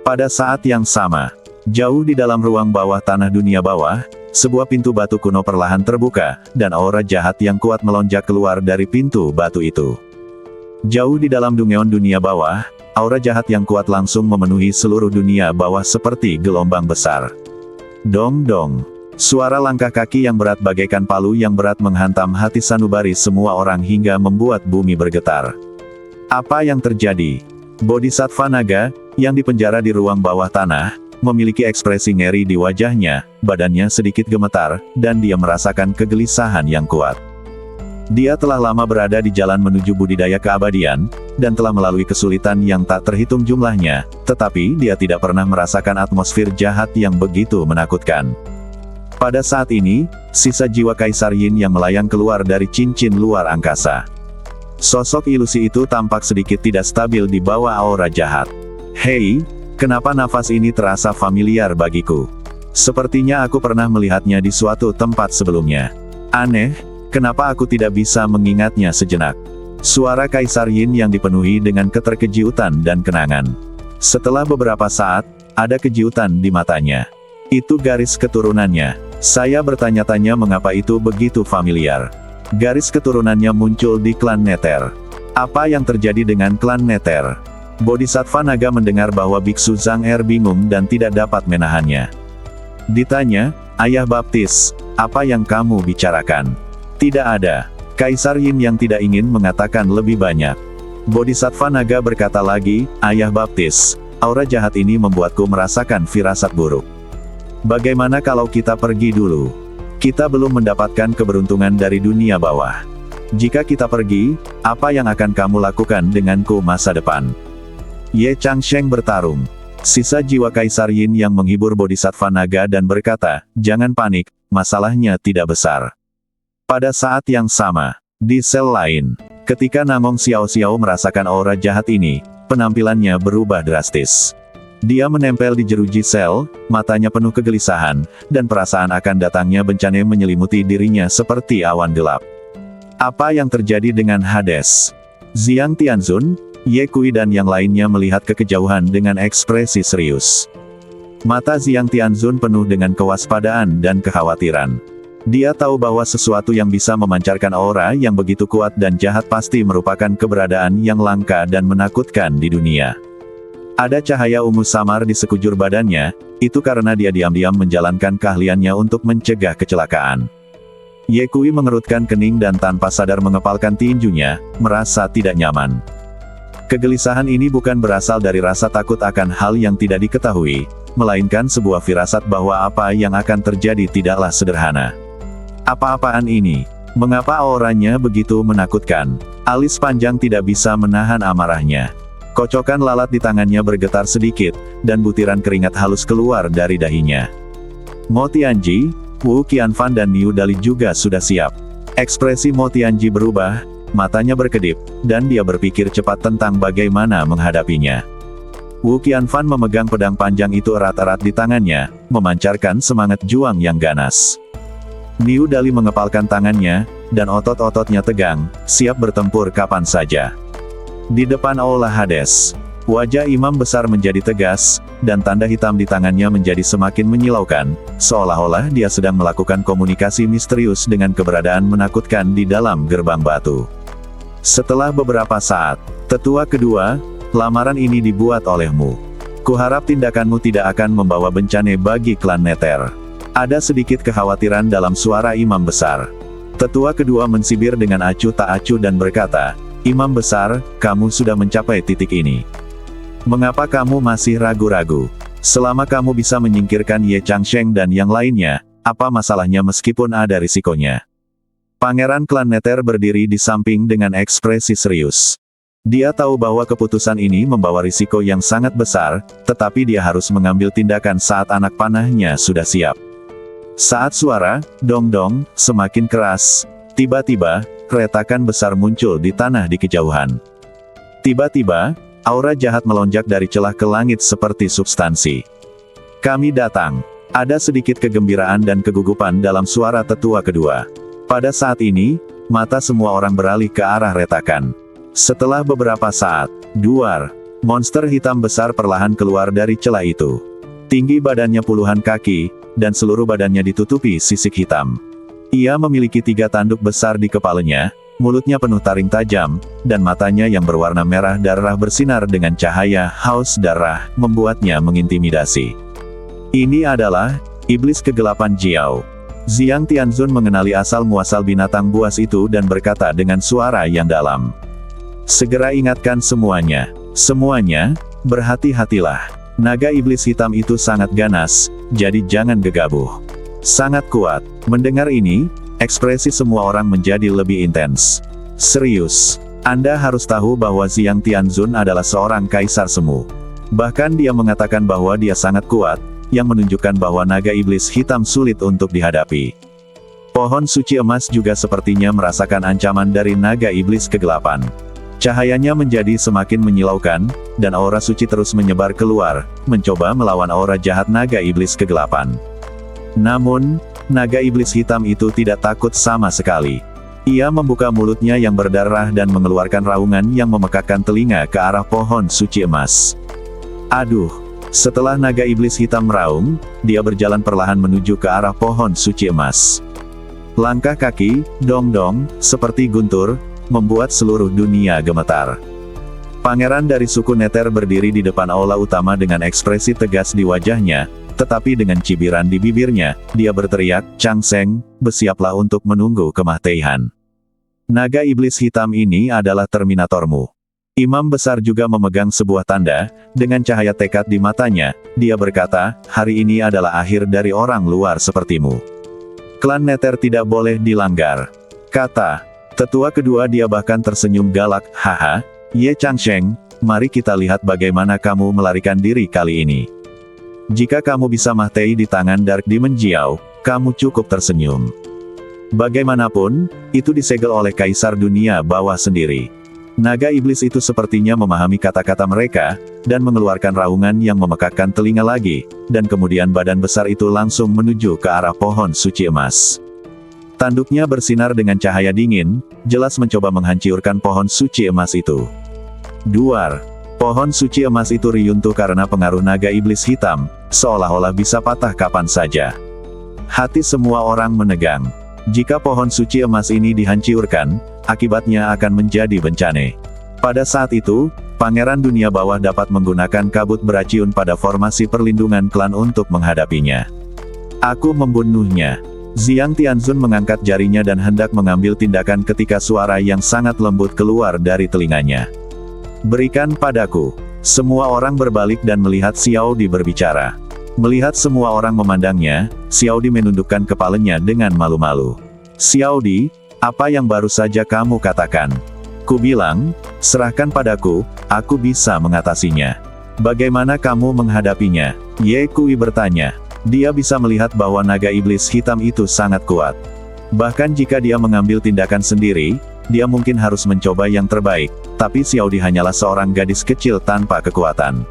Pada saat yang sama, jauh di dalam ruang bawah tanah dunia bawah, sebuah pintu batu kuno perlahan terbuka, dan aura jahat yang kuat melonjak keluar dari pintu batu itu. Jauh di dalam dungeon dunia bawah, aura jahat yang kuat langsung memenuhi seluruh dunia bawah seperti gelombang besar. Dong-dong. Suara langkah kaki yang berat bagaikan palu yang berat menghantam hati sanubari semua orang hingga membuat bumi bergetar. Apa yang terjadi? Bodhisattva naga, yang dipenjara di ruang bawah tanah, memiliki ekspresi ngeri di wajahnya, badannya sedikit gemetar, dan dia merasakan kegelisahan yang kuat. Dia telah lama berada di jalan menuju budidaya keabadian, dan telah melalui kesulitan yang tak terhitung jumlahnya, tetapi dia tidak pernah merasakan atmosfer jahat yang begitu menakutkan. Pada saat ini, sisa jiwa Kaisar Yin yang melayang keluar dari cincin luar angkasa. Sosok ilusi itu tampak sedikit tidak stabil di bawah aura jahat. Hei, kenapa nafas ini terasa familiar bagiku? Sepertinya aku pernah melihatnya di suatu tempat sebelumnya. Aneh, kenapa aku tidak bisa mengingatnya sejenak? Suara Kaisar Yin yang dipenuhi dengan keterkejutan dan kenangan. Setelah beberapa saat, ada kejutan di matanya. Itu garis keturunannya. Saya bertanya-tanya mengapa itu begitu familiar. Garis keturunannya muncul di klan Nether. Apa yang terjadi dengan klan Nether? Bodhisattva naga mendengar bahwa Biksu Zhang Er bingung dan tidak dapat menahannya. Ditanya, Ayah Baptis, apa yang kamu bicarakan? Tidak ada. Kaisar Yin yang tidak ingin mengatakan lebih banyak. Bodhisattva naga berkata lagi, Ayah Baptis, aura jahat ini membuatku merasakan firasat buruk. Bagaimana kalau kita pergi dulu? Kita belum mendapatkan keberuntungan dari dunia bawah. Jika kita pergi, apa yang akan kamu lakukan denganku masa depan? Ye Changsheng bertarung. Sisa jiwa Kaisar Yin yang menghibur Bodhisattva naga dan berkata, jangan panik, masalahnya tidak besar. Pada saat yang sama, di sel lain, ketika Namong Xiao Xiao merasakan aura jahat ini, penampilannya berubah drastis. Dia menempel di jeruji sel, matanya penuh kegelisahan, dan perasaan akan datangnya bencana menyelimuti dirinya seperti awan gelap. Apa yang terjadi dengan Hades? Xiang Tianzun, Ye Kui dan yang lainnya melihat ke kejauhan dengan ekspresi serius. Mata Xiang Tianzun penuh dengan kewaspadaan dan kekhawatiran. Dia tahu bahwa sesuatu yang bisa memancarkan aura yang begitu kuat dan jahat pasti merupakan keberadaan yang langka dan menakutkan di dunia. Ada cahaya ungu samar di sekujur badannya, itu karena dia diam-diam menjalankan keahliannya untuk mencegah kecelakaan. Ye Kui mengerutkan kening dan tanpa sadar mengepalkan tinjunya, merasa tidak nyaman. Kegelisahan ini bukan berasal dari rasa takut akan hal yang tidak diketahui, melainkan sebuah firasat bahwa apa yang akan terjadi tidaklah sederhana. Apa-apaan ini? Mengapa auranya begitu menakutkan? Alis panjang tidak bisa menahan amarahnya. Kocokan lalat di tangannya bergetar sedikit, dan butiran keringat halus keluar dari dahinya. Mo Tianji, Wu Qianfan dan Niu Dali juga sudah siap. Ekspresi Mo Tianji berubah, matanya berkedip, dan dia berpikir cepat tentang bagaimana menghadapinya. Wu Qianfan memegang pedang panjang itu erat-erat di tangannya, memancarkan semangat juang yang ganas. Niu Dali mengepalkan tangannya, dan otot-ototnya tegang, siap bertempur kapan saja. Di depan aula Hades, wajah imam besar menjadi tegas, dan tanda hitam di tangannya menjadi semakin menyilaukan, seolah-olah dia sedang melakukan komunikasi misterius dengan keberadaan menakutkan di dalam gerbang batu. Setelah beberapa saat, tetua kedua, lamaran ini dibuat olehmu. Kuharap tindakanmu tidak akan membawa bencana bagi klan Nether. Ada sedikit kekhawatiran dalam suara imam besar. Tetua kedua mensibir dengan acuh tak acuh dan berkata, Imam besar, kamu sudah mencapai titik ini. Mengapa kamu masih ragu-ragu? Selama kamu bisa menyingkirkan Ye Changsheng dan yang lainnya, apa masalahnya meskipun ada risikonya? Pangeran klan Nether berdiri di samping dengan ekspresi serius. Dia tahu bahwa keputusan ini membawa risiko yang sangat besar, tetapi dia harus mengambil tindakan saat anak panahnya sudah siap. Saat suara dong-dong semakin keras, tiba-tiba retakan besar muncul di tanah di kejauhan. Tiba-tiba, aura jahat melonjak dari celah ke langit seperti substansi. Kami datang. Ada sedikit kegembiraan dan kegugupan dalam suara tetua kedua. Pada saat ini, mata semua orang beralih ke arah retakan. Setelah beberapa saat, duar, monster hitam besar perlahan keluar dari celah itu. Tinggi badannya puluhan kaki, dan seluruh badannya ditutupi sisik hitam. Ia memiliki 3 tanduk besar di kepalanya, mulutnya penuh taring tajam, dan matanya yang berwarna merah darah bersinar dengan cahaya haus darah, membuatnya mengintimidasi. Ini adalah iblis kegelapan Jiao. Xiang Tianzun mengenali asal-muasal binatang buas itu dan berkata dengan suara yang dalam. Segera ingatkan semuanya. Semuanya, berhati-hatilah. Naga iblis hitam itu sangat ganas, jadi jangan gegabah. Sangat kuat. Mendengar ini, ekspresi semua orang menjadi lebih intens. Serius. Anda harus tahu bahwa Xiang Tianzun adalah seorang kaisar semu. Bahkan dia mengatakan bahwa dia sangat kuat, yang menunjukkan bahwa naga iblis hitam sulit untuk dihadapi. Pohon suci emas juga sepertinya merasakan ancaman dari naga iblis kegelapan. Cahayanya menjadi semakin menyilaukan, dan aura suci terus menyebar keluar, mencoba melawan aura jahat naga iblis kegelapan. Namun, naga iblis hitam itu tidak takut sama sekali. Ia membuka mulutnya yang berdarah dan mengeluarkan raungan yang memekakkan telinga ke arah pohon suci emas. Aduh! Setelah naga iblis hitam meraung, dia berjalan perlahan menuju ke arah pohon suci emas. Langkah kaki, dong-dong, seperti guntur, membuat seluruh dunia gemetar. Pangeran dari suku Nether berdiri di depan aula utama dengan ekspresi tegas di wajahnya, tetapi dengan cibiran di bibirnya, dia berteriak, "Chang Seng, bersiaplah untuk menunggu kematian. Naga iblis hitam ini adalah terminatormu." Imam besar juga memegang sebuah tanda, dengan cahaya tekad di matanya, dia berkata, "Hari ini adalah akhir dari orang luar sepertimu. Klan Nether tidak boleh dilanggar." Kata tetua kedua. Dia bahkan tersenyum galak, "Haha, Ye Changsheng, mari kita lihat bagaimana kamu melarikan diri kali ini. Jika kamu bisa mati di tangan Dark Demon Jiao, kamu cukup tersenyum." Bagaimanapun, itu disegel oleh Kaisar Dunia Bawah sendiri. Naga iblis itu sepertinya memahami kata-kata mereka, dan mengeluarkan raungan yang memekakkan telinga lagi, dan kemudian badan besar itu langsung menuju ke arah pohon suci emas. Tanduknya bersinar dengan cahaya dingin, jelas mencoba menghancurkan pohon suci emas itu. Duar. Pohon suci emas itu runtuh karena pengaruh naga iblis hitam, seolah-olah bisa patah kapan saja. Hati semua orang menegang. Jika pohon suci emas ini dihancurkan, akibatnya akan menjadi bencana. Pada saat itu, Pangeran Dunia Bawah dapat menggunakan kabut beraciun pada formasi perlindungan klan untuk menghadapinya. "Aku membunuhnya." Xiang Tianzun mengangkat jarinya dan hendak mengambil tindakan ketika suara yang sangat lembut keluar dari telinganya. "Berikan padaku." Semua orang berbalik dan melihat Xiao Di berbicara. Melihat semua orang memandangnya, Xiao Di menundukkan kepalanya dengan malu-malu. "Xiao Di, apa yang baru saja kamu katakan? Ku bilang, serahkan padaku, aku bisa mengatasinya. Bagaimana kamu menghadapinya?" Ye Kui bertanya. Dia bisa melihat bahwa naga iblis hitam itu sangat kuat. Bahkan jika dia mengambil tindakan sendiri, dia mungkin harus mencoba yang terbaik, tapi Xiao Di hanyalah seorang gadis kecil tanpa kekuatan.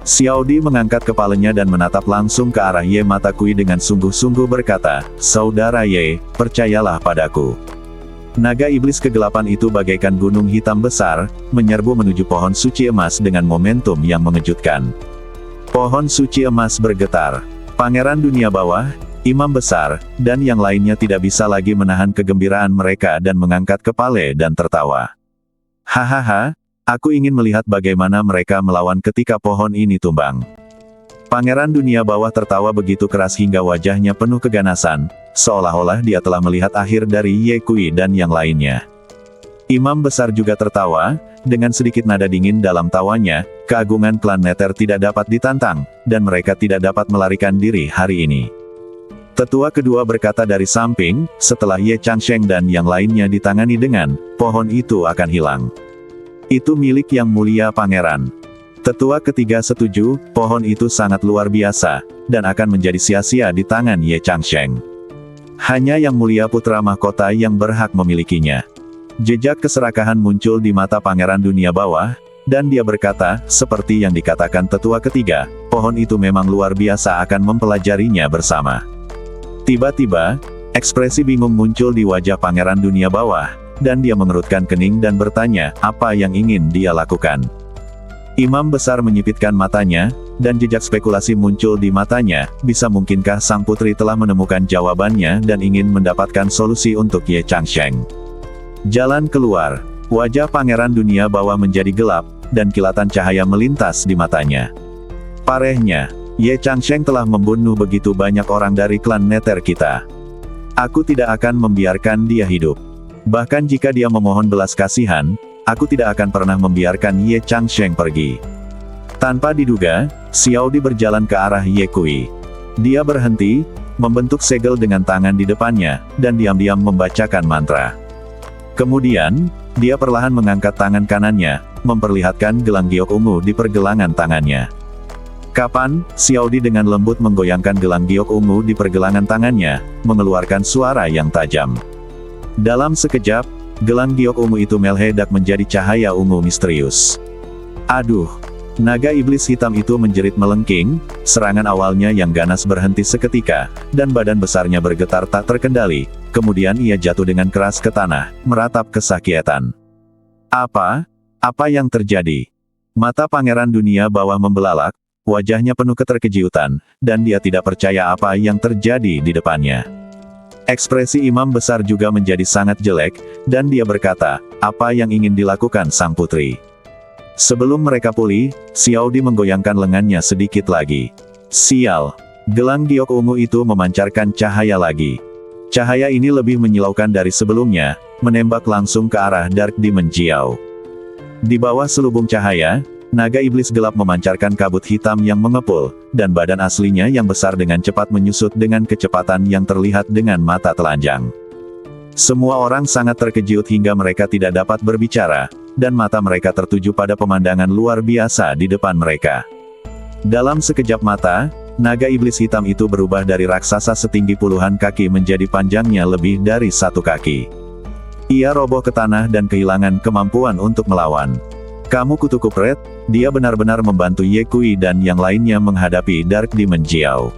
Xiao Di mengangkat kepalanya dan menatap langsung ke arah Ye Mata Kui dengan sungguh-sungguh berkata, "Saudara Ye, percayalah padaku." Naga iblis kegelapan itu bagaikan gunung hitam besar, menyerbu menuju pohon suci emas dengan momentum yang mengejutkan. Pohon suci emas bergetar. Pangeran Dunia Bawah, Imam Besar, dan yang lainnya tidak bisa lagi menahan kegembiraan mereka dan mengangkat kepala dan tertawa. "Hahaha, aku ingin melihat bagaimana mereka melawan ketika pohon ini tumbang." Pangeran Dunia Bawah tertawa begitu keras hingga wajahnya penuh keganasan, seolah-olah dia telah melihat akhir dari Ye Kui dan yang lainnya. Imam Besar juga tertawa, dengan sedikit nada dingin dalam tawanya, keagungan klan Nether tidak dapat ditantang, dan mereka tidak dapat melarikan diri hari ini. Tetua kedua berkata dari samping, "Setelah Ye Changsheng dan yang lainnya ditangani dengan, pohon itu akan hilang. Itu milik yang mulia pangeran." Tetua ketiga setuju, pohon itu sangat luar biasa, dan akan menjadi sia-sia di tangan Ye Changsheng. Hanya Yang Mulia Putra Mahkota yang berhak memilikinya. Jejak keserakahan muncul di mata Pangeran Dunia Bawah, dan dia berkata, seperti yang dikatakan tetua ketiga, pohon itu memang luar biasa akan mempelajarinya bersama. Tiba-tiba, ekspresi bingung muncul di wajah Pangeran Dunia Bawah, dan dia mengerutkan kening dan bertanya, apa yang ingin dia lakukan. Imam besar menyipitkan matanya, dan jejak spekulasi muncul di matanya, bisa mungkinkah sang putri telah menemukan jawabannya dan ingin mendapatkan solusi untuk Ye Changsheng. Jalan keluar, wajah Pangeran Dunia Bawah menjadi gelap, dan kilatan cahaya melintas di matanya. Parehnya, Ye Changsheng telah membunuh begitu banyak orang dari klan Nether kita. Aku tidak akan membiarkan dia hidup. Bahkan jika dia memohon belas kasihan, aku tidak akan pernah membiarkan Ye Changsheng pergi. Tanpa diduga, Xiao Di berjalan ke arah Ye Kui. Dia berhenti, membentuk segel dengan tangan di depannya, dan diam-diam membacakan mantra. Kemudian, dia perlahan mengangkat tangan kanannya, memperlihatkan gelang giok ungu di pergelangan tangannya. Kapan, Xiao Di dengan lembut menggoyangkan gelang giok ungu di pergelangan tangannya, mengeluarkan suara yang tajam. Dalam sekejap, gelang giok ungu itu meledak menjadi cahaya ungu misterius. Aduh! Naga iblis hitam itu menjerit melengking, serangan awalnya yang ganas berhenti seketika, dan badan besarnya bergetar tak terkendali, kemudian ia jatuh dengan keras ke tanah, meratap kesakitan. Apa? Apa yang terjadi? Mata Pangeran Dunia Bawah membelalak, wajahnya penuh keterkejutan, dan dia tidak percaya apa yang terjadi di depannya. Ekspresi imam besar juga menjadi sangat jelek, dan dia berkata, apa yang ingin dilakukan sang putri? Sebelum mereka pulih, Xiao Di menggoyangkan lengannya sedikit lagi. Sial! Gelang giok ungu itu memancarkan cahaya lagi. Cahaya ini lebih menyilaukan dari sebelumnya, menembak langsung ke arah Dark Demon Jiao. Di bawah selubung cahaya, naga iblis gelap memancarkan kabut hitam yang mengepul, dan badan aslinya yang besar dengan cepat menyusut dengan kecepatan yang terlihat dengan mata telanjang. Semua orang sangat terkejut hingga mereka tidak dapat berbicara, dan mata mereka tertuju pada pemandangan luar biasa di depan mereka. Dalam sekejap mata, naga iblis hitam itu berubah dari raksasa setinggi puluhan kaki menjadi panjangnya lebih dari 1 kaki. Ia roboh ke tanah dan kehilangan kemampuan untuk melawan. Kamu kutu kupret, dia benar-benar membantu Ye Kui dan yang lainnya menghadapi Dark Demon Jiao.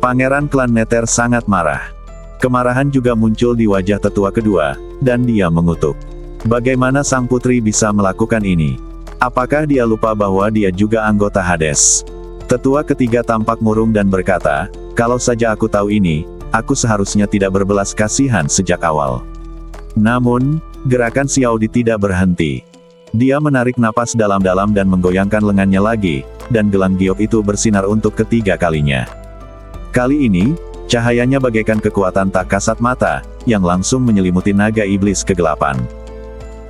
Pangeran klan Nether sangat marah. Kemarahan juga muncul di wajah tetua kedua, dan dia mengutuk. Bagaimana sang putri bisa melakukan ini? Apakah dia lupa bahwa dia juga anggota Hades? Tetua ketiga tampak murung dan berkata, kalau saja aku tahu ini, aku seharusnya tidak berbelas kasihan sejak awal. Namun, gerakan Xiao Di tidak berhenti. Dia menarik napas dalam-dalam dan menggoyangkan lengannya lagi, dan gelang giok itu bersinar untuk ketiga kalinya. Kali ini, cahayanya bagaikan kekuatan tak kasat mata, yang langsung menyelimuti naga iblis kegelapan.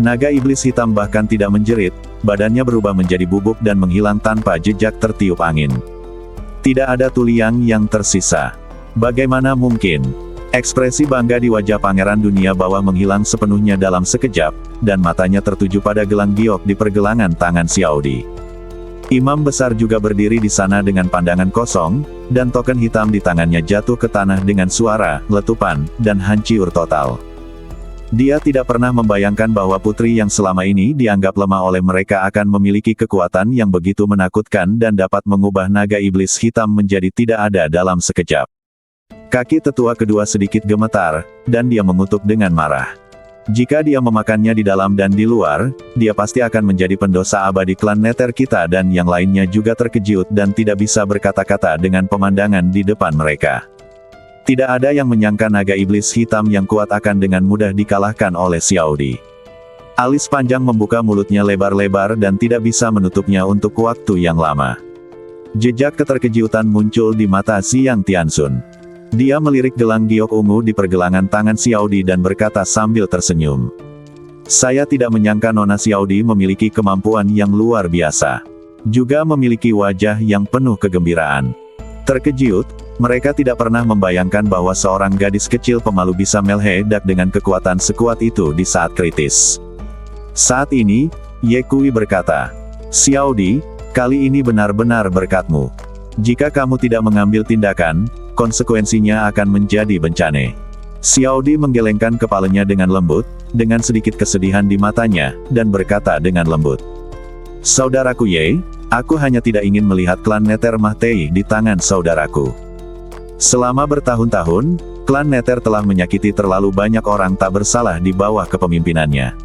Naga iblis hitam bahkan tidak menjerit, badannya berubah menjadi bubuk dan menghilang tanpa jejak tertiup angin. Tidak ada tuliang yang tersisa. Bagaimana mungkin? Ekspresi bangga di wajah Pangeran Dunia Bawah menghilang sepenuhnya dalam sekejap, dan matanya tertuju pada gelang giok di pergelangan tangan Xiao Di. Imam besar juga berdiri di sana dengan pandangan kosong, dan token hitam di tangannya jatuh ke tanah dengan suara letupan dan hancur total. Dia tidak pernah membayangkan bahwa putri yang selama ini dianggap lemah oleh mereka akan memiliki kekuatan yang begitu menakutkan dan dapat mengubah naga iblis hitam menjadi tidak ada dalam sekejap. Kaki tetua kedua sedikit gemetar, dan dia mengutuk dengan marah. Jika dia memakannya di dalam dan di luar, dia pasti akan menjadi pendosa abadi klan Nether kita dan yang lainnya juga terkejut dan tidak bisa berkata-kata dengan pemandangan di depan mereka. Tidak ada yang menyangka naga iblis hitam yang kuat akan dengan mudah dikalahkan oleh Xiao Di. Alis panjang membuka mulutnya lebar-lebar dan tidak bisa menutupnya untuk waktu yang lama. Jejak keterkejutan muncul di mata Xiang Tianxun. Dia melirik gelang giok ungu di pergelangan tangan Xiao Di dan berkata sambil tersenyum. Saya tidak menyangka Nona Xiao Di memiliki kemampuan yang luar biasa. Juga memiliki wajah yang penuh kegembiraan. Terkejut, mereka tidak pernah membayangkan bahwa seorang gadis kecil pemalu bisa meledak dengan kekuatan sekuat itu di saat kritis. Saat ini, Ye Kui berkata, Xiao Di, Kali ini benar-benar berkatmu. Jika kamu tidak mengambil tindakan, konsekuensinya akan menjadi bencana. Xiao Di menggelengkan kepalanya dengan lembut, dengan sedikit kesedihan di matanya, dan berkata dengan lembut. Saudaraku Ye, aku hanya tidak ingin melihat klan Nether Mahtei di tangan saudaraku. Selama bertahun-tahun, klan Nether telah menyakiti terlalu banyak orang tak bersalah di bawah kepemimpinannya.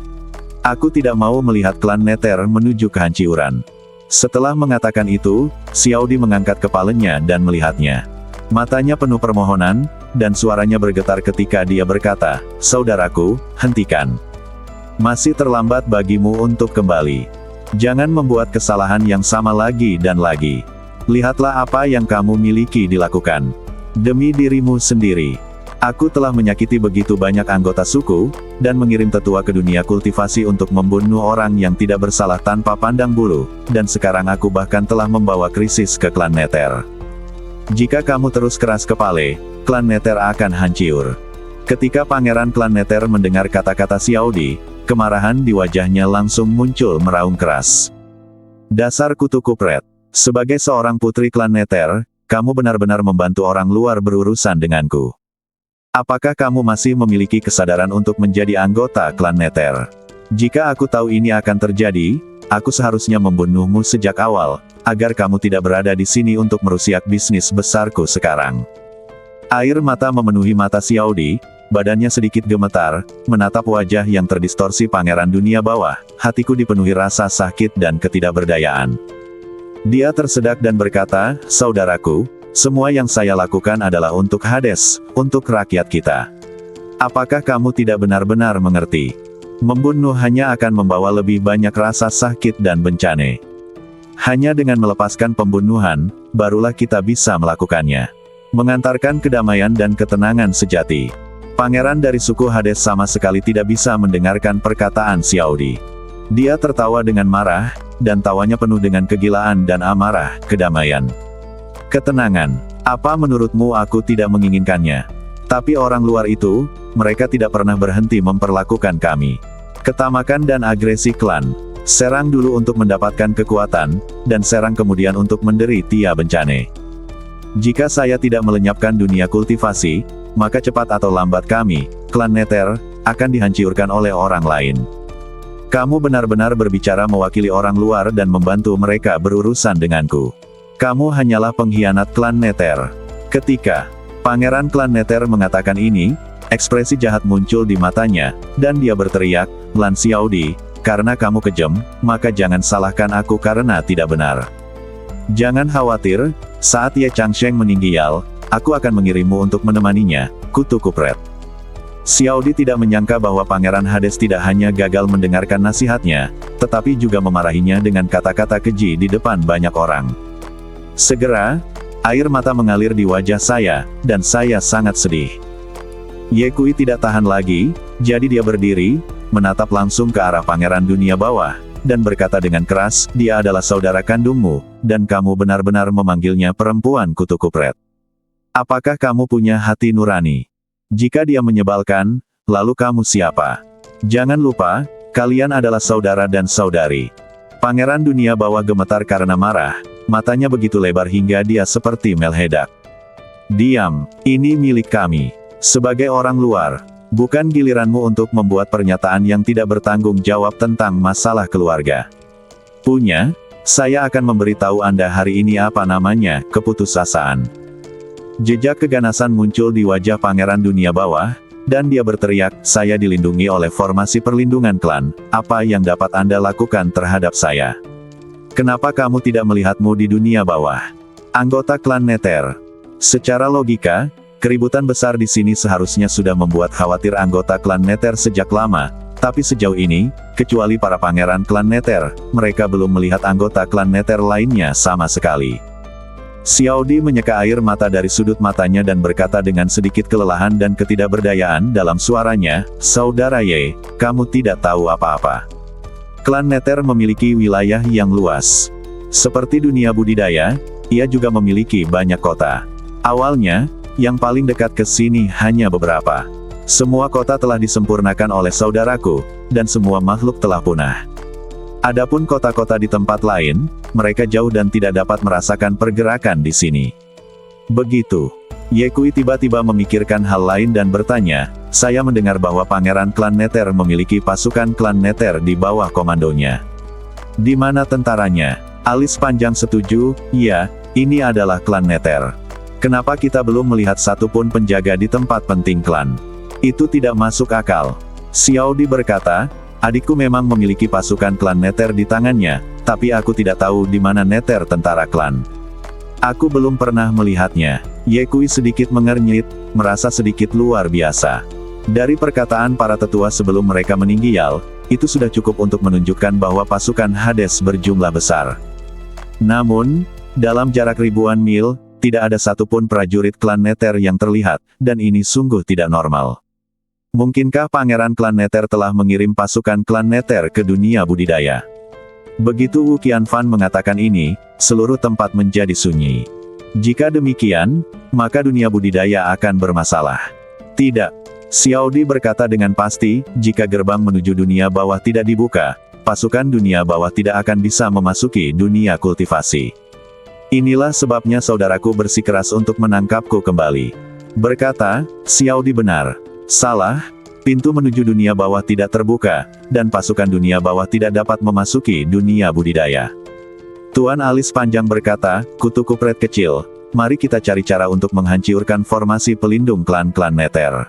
Aku tidak mau melihat klan Nether menuju kehancuran. Setelah mengatakan itu, Xiao Di mengangkat kepalanya dan melihatnya. Matanya penuh permohonan, dan suaranya bergetar ketika dia berkata, Saudaraku, hentikan. Masih terlambat bagimu untuk kembali. Jangan membuat kesalahan yang sama lagi dan lagi. Lihatlah apa yang kamu miliki dilakukan. Demi dirimu sendiri. Aku telah menyakiti begitu banyak anggota suku, dan mengirim tetua ke dunia kultivasi untuk membunuh orang yang tidak bersalah tanpa pandang bulu, dan sekarang aku bahkan telah membawa krisis ke klan Nether. Jika kamu terus keras kepala, klan Nether akan hancur. Ketika pangeran klan Nether mendengar kata-kata Xiao Di, kemarahan di wajahnya langsung muncul meraung keras. Dasar kutu kupret. Sebagai seorang putri klan Nether, kamu benar-benar membantu orang luar berurusan denganku. Apakah kamu masih memiliki kesadaran untuk menjadi anggota klan Nether? Jika aku tahu ini akan terjadi, aku seharusnya membunuhmu sejak awal, agar kamu tidak berada di sini untuk merusak bisnis besarku sekarang. Air mata memenuhi mata Xiao Di, badannya sedikit gemetar, menatap wajah yang terdistorsi pangeran dunia bawah, hatiku dipenuhi rasa sakit dan ketidakberdayaan. Dia tersedak dan berkata, Saudaraku, semua yang saya lakukan adalah untuk Hades, untuk rakyat kita. Apakah kamu tidak benar-benar mengerti? Membunuh hanya akan membawa lebih banyak rasa sakit dan bencana. Hanya dengan melepaskan pembunuhan, barulah kita bisa melakukannya. Mengantarkan kedamaian dan ketenangan sejati. Pangeran dari suku Hades sama sekali tidak bisa mendengarkan perkataan Xiao Di. Dia tertawa dengan marah, dan tawanya penuh dengan kegilaan dan amarah, kedamaian. Ketenangan. Apa menurutmu aku tidak menginginkannya? Tapi orang luar itu, mereka tidak pernah berhenti memperlakukan kami. Ketamakan dan agresi klan. Serang dulu untuk mendapatkan kekuatan, dan serang kemudian untuk menderita bencana. Jika saya tidak melenyapkan dunia kultivasi, maka cepat atau lambat kami, klan Nether, akan dihancurkan oleh orang lain. Kamu benar-benar berbicara mewakili orang luar dan membantu mereka berurusan denganku. Kamu hanyalah pengkhianat klan Nether. Ketika pangeran klan Nether mengatakan ini, ekspresi jahat muncul di matanya, dan dia berteriak, Lan Xiao Di, karena kamu kejam, maka jangan salahkan aku karena tidak benar. Jangan khawatir, saat Ye Changsheng meninggal, aku akan mengirimmu untuk menemaninya, kutu kupret. Xiao Di tidak menyangka bahwa Pangeran Hades tidak hanya gagal mendengarkan nasihatnya, tetapi juga memarahinya dengan kata-kata keji di depan banyak orang. Segera, air mata mengalir di wajah saya, dan saya sangat sedih. Ye Kui tidak tahan lagi, jadi dia berdiri, menatap langsung ke arah Pangeran Dunia Bawah, dan berkata dengan keras, dia adalah saudara kandungmu, dan kamu benar-benar memanggilnya perempuan kutu kupret. Apakah kamu punya hati nurani? Jika dia menyebalkan, lalu kamu siapa? Jangan lupa, kalian adalah saudara dan saudari. Pangeran Dunia Bawah gemetar karena marah, matanya begitu lebar hingga dia seperti meledak. Diam, ini milik kami. Sebagai orang luar, bukan giliranmu untuk membuat pernyataan yang tidak bertanggung jawab tentang masalah keluarga. Punya, saya akan memberitahu Anda hari ini apa namanya, keputusasaan. Jejak keganasan muncul di wajah Pangeran Dunia Bawah, dan dia berteriak, saya dilindungi oleh formasi perlindungan klan, apa yang dapat Anda lakukan terhadap saya? Kenapa kamu tidak melihatmu di dunia bawah? Anggota klan Nether. Secara logika, keributan besar di sini seharusnya sudah membuat khawatir anggota klan Nether sejak lama, tapi sejauh ini, kecuali para pangeran klan Nether, mereka belum melihat anggota klan Nether lainnya sama sekali. Xiao Di menyeka air mata dari sudut matanya dan berkata dengan sedikit kelelahan dan ketidakberdayaan dalam suaranya, Saudara Ye, kamu tidak tahu apa-apa. Klan Nether memiliki wilayah yang luas. Seperti dunia budidaya, ia juga memiliki banyak kota. Awalnya, yang paling dekat ke sini hanya beberapa. Semua kota telah disempurnakan oleh saudaraku, dan semua makhluk telah punah. Adapun kota-kota di tempat lain, mereka jauh dan tidak dapat merasakan pergerakan di sini. Begitu. Ye Kui tiba-tiba memikirkan hal lain dan bertanya, saya mendengar bahwa Pangeran Klan Nether memiliki pasukan Klan Nether di bawah komandonya. Di mana tentaranya? Alis panjang setuju, iya, ini adalah Klan Nether. Kenapa kita belum melihat satupun penjaga di tempat penting klan? Itu tidak masuk akal. Xiao Di berkata, adikku memang memiliki pasukan Klan Nether di tangannya, tapi aku tidak tahu di mana Nether tentara klan. Aku belum pernah melihatnya. Ye Kui sedikit mengernyit, merasa sedikit luar biasa. Dari perkataan para tetua sebelum mereka meninggal, itu sudah cukup untuk menunjukkan bahwa pasukan Hades berjumlah besar. Namun, dalam jarak ribuan mil, tidak ada satupun prajurit Klan Nether yang terlihat, dan ini sungguh tidak normal. Mungkinkah Pangeran Klan Nether telah mengirim pasukan Klan Nether ke dunia budidaya? Begitu Wu Qianfan mengatakan ini, seluruh tempat menjadi sunyi. Jika demikian, maka dunia budidaya akan bermasalah. Tidak. Xiao Di berkata dengan pasti, jika gerbang menuju dunia bawah tidak dibuka, pasukan dunia bawah tidak akan bisa memasuki dunia kultivasi. Inilah sebabnya saudaraku bersikeras untuk menangkapku kembali. Berkata, Xiao Di benar. Salah, pintu menuju dunia bawah tidak terbuka, dan pasukan dunia bawah tidak dapat memasuki dunia budidaya. Tuan Alis Panjang berkata, kutu kupret kecil, mari kita cari cara untuk menghancurkan formasi pelindung klan-klan Nether.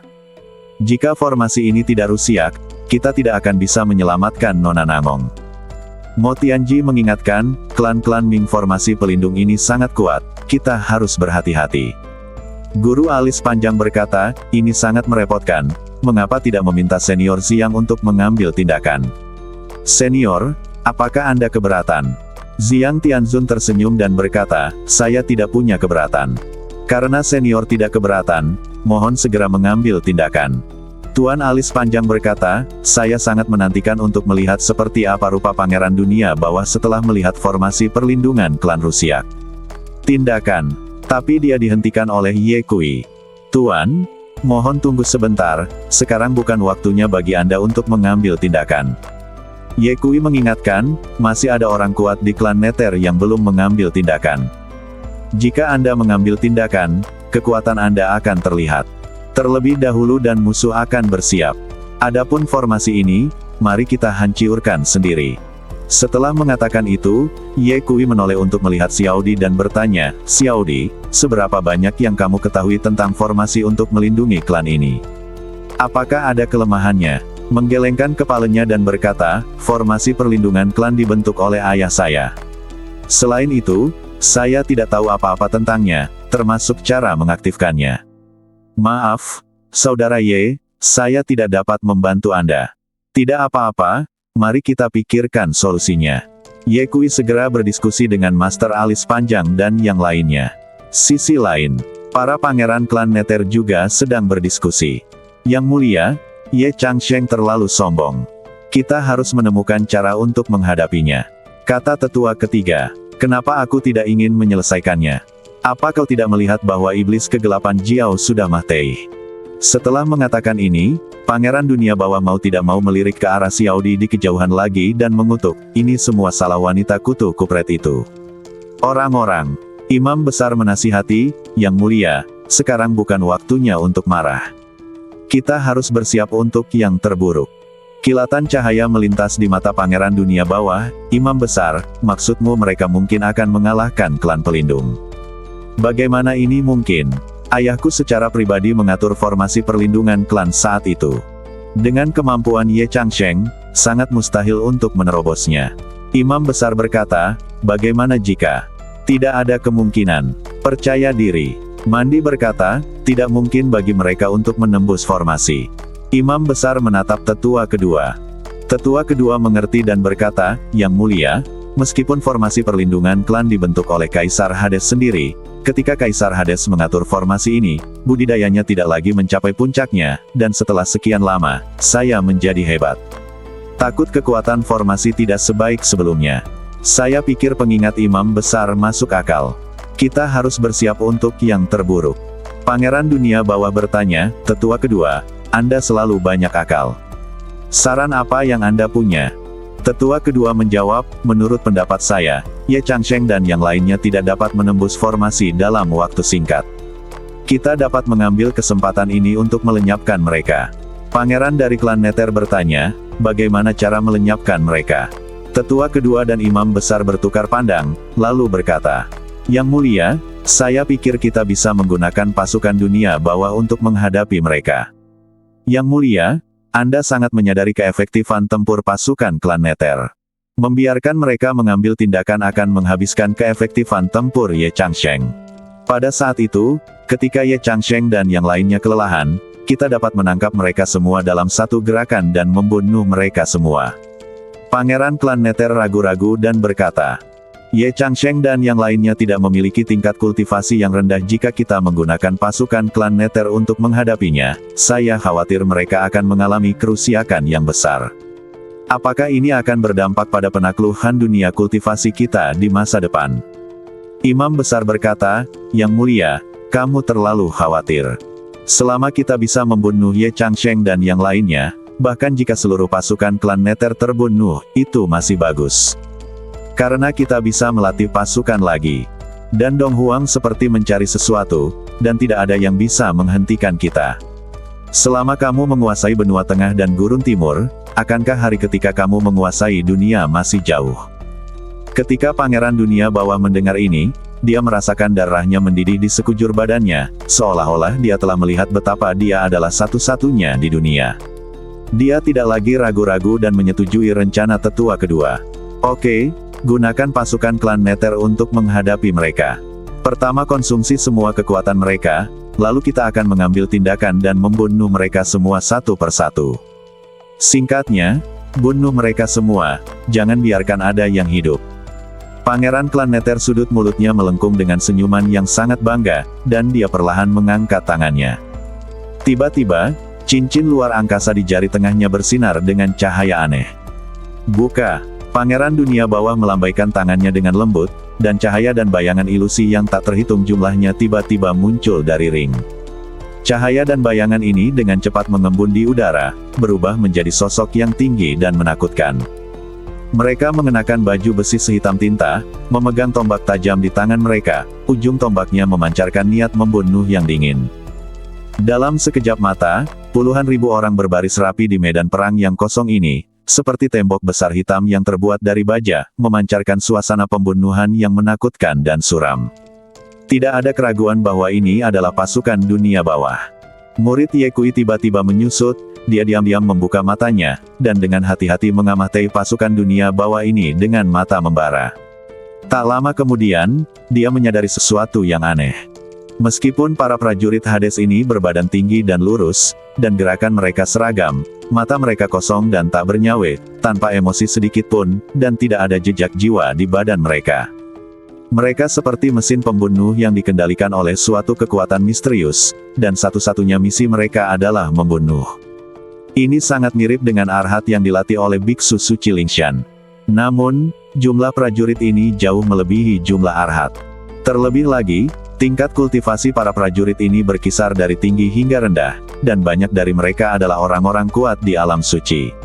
Jika formasi ini tidak rusiak, kita tidak akan bisa menyelamatkan Nona Nangong. Mo Tianji mengingatkan, klan-klan Ming formasi pelindung ini sangat kuat, kita harus berhati-hati. Guru Alis Panjang berkata, ini sangat merepotkan, mengapa tidak meminta senior Xiang untuk mengambil tindakan? Senior, apakah Anda keberatan? Xiang Tianzun tersenyum dan berkata, saya tidak punya keberatan. Karena senior tidak keberatan, mohon segera mengambil tindakan. Tuan Alis Panjang berkata, saya sangat menantikan untuk melihat seperti apa rupa Pangeran Dunia Bawah setelah melihat formasi perlindungan klan Rusiak. Tindakan. Tapi dia dihentikan oleh Ye Kui. Tuan, mohon tunggu sebentar, sekarang bukan waktunya bagi Anda untuk mengambil tindakan. Ye Kui mengingatkan, masih ada orang kuat di klan Nether yang belum mengambil tindakan. Jika Anda mengambil tindakan, kekuatan Anda akan terlihat terlebih dahulu dan musuh akan bersiap. Adapun formasi ini, mari kita hancurkan sendiri. Setelah mengatakan itu, Ye Kui menoleh untuk melihat Xiao Di dan bertanya, Xiao Di, seberapa banyak yang kamu ketahui tentang formasi untuk melindungi klan ini? Apakah ada kelemahannya? Menggelengkan kepalanya dan berkata, formasi perlindungan klan dibentuk oleh ayah saya. Selain itu, saya tidak tahu apa-apa tentangnya, termasuk cara mengaktifkannya. Maaf, Saudara Ye, saya tidak dapat membantu Anda. Tidak apa-apa, mari kita pikirkan solusinya. Ye Kui segera berdiskusi dengan Master Alis Panjang dan yang lainnya. Sisi lain, para pangeran klan Nether juga sedang berdiskusi. Yang mulia, Ye Changsheng terlalu sombong. Kita harus menemukan cara untuk menghadapinya. Kata tetua ketiga, kenapa aku tidak ingin menyelesaikannya? Apa kau tidak melihat bahwa iblis kegelapan Jiao sudah mati? Setelah mengatakan ini, Pangeran Dunia Bawah mau tidak mau melirik ke arah Xiao Di kejauhan lagi dan mengutuk, ini semua salah wanita kutu kupret itu. Orang-orang, Imam Besar menasihati, Yang Mulia, sekarang bukan waktunya untuk marah. Kita harus bersiap untuk yang terburuk. Kilatan cahaya melintas di mata Pangeran Dunia Bawah, Imam Besar, maksudmu mereka mungkin akan mengalahkan klan pelindung. Bagaimana ini mungkin? Ayahku secara pribadi mengatur formasi perlindungan klan saat itu. Dengan kemampuan Ye Changsheng, sangat mustahil untuk menerobosnya. Imam Besar berkata, bagaimana jika? Tidak ada kemungkinan. Percaya diri. Mandi berkata, tidak mungkin bagi mereka untuk menembus formasi. Imam Besar menatap tetua kedua. Tetua kedua mengerti dan berkata, Yang Mulia, meskipun formasi perlindungan klan dibentuk oleh Kaisar Hades sendiri, ketika Kaisar Hades mengatur formasi ini, budidayanya tidak lagi mencapai puncaknya, dan setelah sekian lama, saya menjadi hebat. Takut kekuatan formasi tidak sebaik sebelumnya. Saya pikir pengingat Imam Besar masuk akal. Kita harus bersiap untuk yang terburuk. Pangeran Dunia Bawah bertanya, tetua kedua, Anda selalu banyak akal. Saran apa yang Anda punya? Tetua kedua menjawab, menurut pendapat saya, Ye Changsheng dan yang lainnya tidak dapat menembus formasi dalam waktu singkat. Kita dapat mengambil kesempatan ini untuk melenyapkan mereka. Pangeran dari klan Nether bertanya, bagaimana cara melenyapkan mereka? Tetua kedua dan imam besar bertukar pandang, lalu berkata, Yang mulia, saya pikir kita bisa menggunakan pasukan dunia bawah untuk menghadapi mereka. Yang mulia, Anda sangat menyadari keefektifan tempur pasukan klan Nether. Membiarkan mereka mengambil tindakan akan menghabiskan keefektifan tempur Ye Changsheng. Pada saat itu, ketika Ye Changsheng dan yang lainnya kelelahan, kita dapat menangkap mereka semua dalam satu gerakan dan membunuh mereka semua. Pangeran klan Nether ragu-ragu dan berkata, Ye Changsheng dan yang lainnya tidak memiliki tingkat kultivasi yang rendah jika kita menggunakan pasukan klan Nether untuk menghadapinya. Saya khawatir mereka akan mengalami kerusakan yang besar. Apakah ini akan berdampak pada penaklukan dunia kultivasi kita di masa depan? Imam besar berkata, Yang mulia, kamu terlalu khawatir. Selama kita bisa membunuh Ye Changsheng dan yang lainnya, bahkan jika seluruh pasukan klan Nether terbunuh, itu masih bagus. Karena kita bisa melatih pasukan lagi. Dan Dong Huang seperti mencari sesuatu, dan tidak ada yang bisa menghentikan kita. Selama kamu menguasai benua tengah dan gurun timur, akankah hari ketika kamu menguasai dunia masih jauh? Ketika Pangeran Dunia Bawah mendengar ini, dia merasakan darahnya mendidih di sekujur badannya, seolah-olah dia telah melihat betapa dia adalah satu-satunya di dunia. Dia tidak lagi ragu-ragu dan menyetujui rencana tetua kedua. Oke, gunakan pasukan klan Nether untuk menghadapi mereka. Pertama konsumsi semua kekuatan mereka, lalu kita akan mengambil tindakan dan membunuh mereka semua satu persatu. Singkatnya, bunuh mereka semua, jangan biarkan ada yang hidup. Pangeran klan Nether sudut mulutnya melengkung dengan senyuman yang sangat bangga, dan dia perlahan mengangkat tangannya. Tiba-tiba, cincin luar angkasa di jari tengahnya bersinar dengan cahaya aneh. Buka! Pangeran Dunia Bawah melambaikan tangannya dengan lembut, dan cahaya dan bayangan ilusi yang tak terhitung jumlahnya tiba-tiba muncul dari ring. Cahaya dan bayangan ini dengan cepat mengembun di udara, berubah menjadi sosok yang tinggi dan menakutkan. Mereka mengenakan baju besi sehitam tinta, memegang tombak tajam di tangan mereka, ujung tombaknya memancarkan niat membunuh yang dingin. Dalam sekejap mata, puluhan ribu orang berbaris rapi di medan perang yang kosong ini, seperti tembok besar hitam yang terbuat dari baja, memancarkan suasana pembunuhan yang menakutkan dan suram. Tidak ada keraguan bahwa ini adalah pasukan dunia bawah. Murid Ye Kui tiba-tiba menyusut, dia diam-diam membuka matanya, dan dengan hati-hati mengamati pasukan dunia bawah ini dengan mata membara. Tak lama kemudian, dia menyadari sesuatu yang aneh. Meskipun para prajurit Hades ini berbadan tinggi dan lurus, dan gerakan mereka seragam, mata mereka kosong dan tak bernyawa, tanpa emosi sedikit pun, dan tidak ada jejak jiwa di badan mereka. Mereka seperti mesin pembunuh yang dikendalikan oleh suatu kekuatan misterius, dan satu-satunya misi mereka adalah membunuh. Ini sangat mirip dengan Arhat yang dilatih oleh Biksu Suci Lingshan. Namun, jumlah prajurit ini jauh melebihi jumlah Arhat. Terlebih lagi, tingkat kultivasi para prajurit ini berkisar dari tinggi hingga rendah, dan banyak dari mereka adalah orang-orang kuat di alam suci.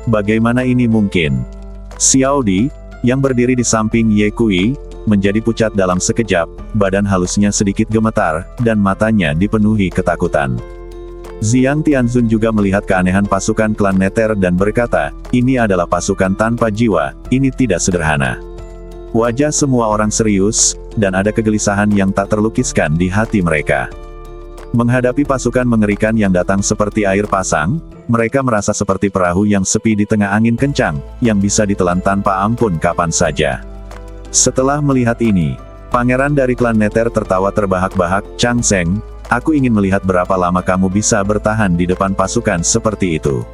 Bagaimana ini mungkin? Xiao Di, yang berdiri di samping Ye Kui, menjadi pucat dalam sekejap, badan halusnya sedikit gemetar, dan matanya dipenuhi ketakutan. Xiang Tianzun juga melihat keanehan pasukan klan Nether dan berkata, ini adalah pasukan tanpa jiwa, ini tidak sederhana. Wajah semua orang serius, dan ada kegelisahan yang tak terlukiskan di hati mereka. Menghadapi pasukan mengerikan yang datang seperti air pasang, mereka merasa seperti perahu yang sepi di tengah angin kencang, yang bisa ditelan tanpa ampun kapan saja. Setelah melihat ini, pangeran dari klan Nether tertawa terbahak-bahak, Chang Seng, aku ingin melihat berapa lama kamu bisa bertahan di depan pasukan seperti itu.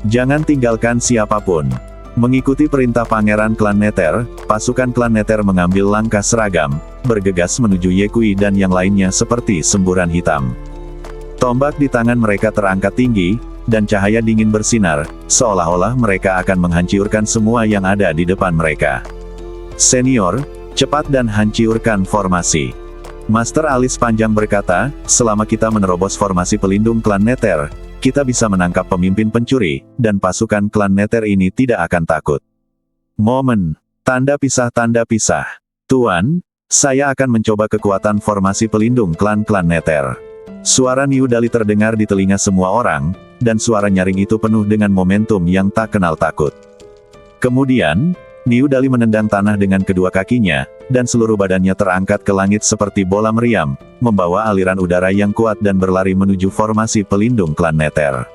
Jangan tinggalkan siapapun. Mengikuti perintah pangeran klan Nether, pasukan klan Nether mengambil langkah seragam, bergegas menuju Ye Kui dan yang lainnya seperti semburan hitam. Tombak di tangan mereka terangkat tinggi, dan cahaya dingin bersinar, seolah-olah mereka akan menghancurkan semua yang ada di depan mereka. Senior, cepat dan hancurkan formasi. Master alis panjang berkata, selama kita menerobos formasi pelindung klan Nether, kita bisa menangkap pemimpin pencuri, dan pasukan klan Nether ini tidak akan takut. Momen. Tanda pisah. Tuan, saya akan mencoba kekuatan formasi pelindung klan-klan Nether. Suara Niu Dali terdengar di telinga semua orang, dan suara nyaring itu penuh dengan momentum yang tak kenal takut. Kemudian, Niu Dali menendang tanah dengan kedua kakinya, dan seluruh badannya terangkat ke langit seperti bola meriam, membawa aliran udara yang kuat dan berlari menuju formasi pelindung klan Nether.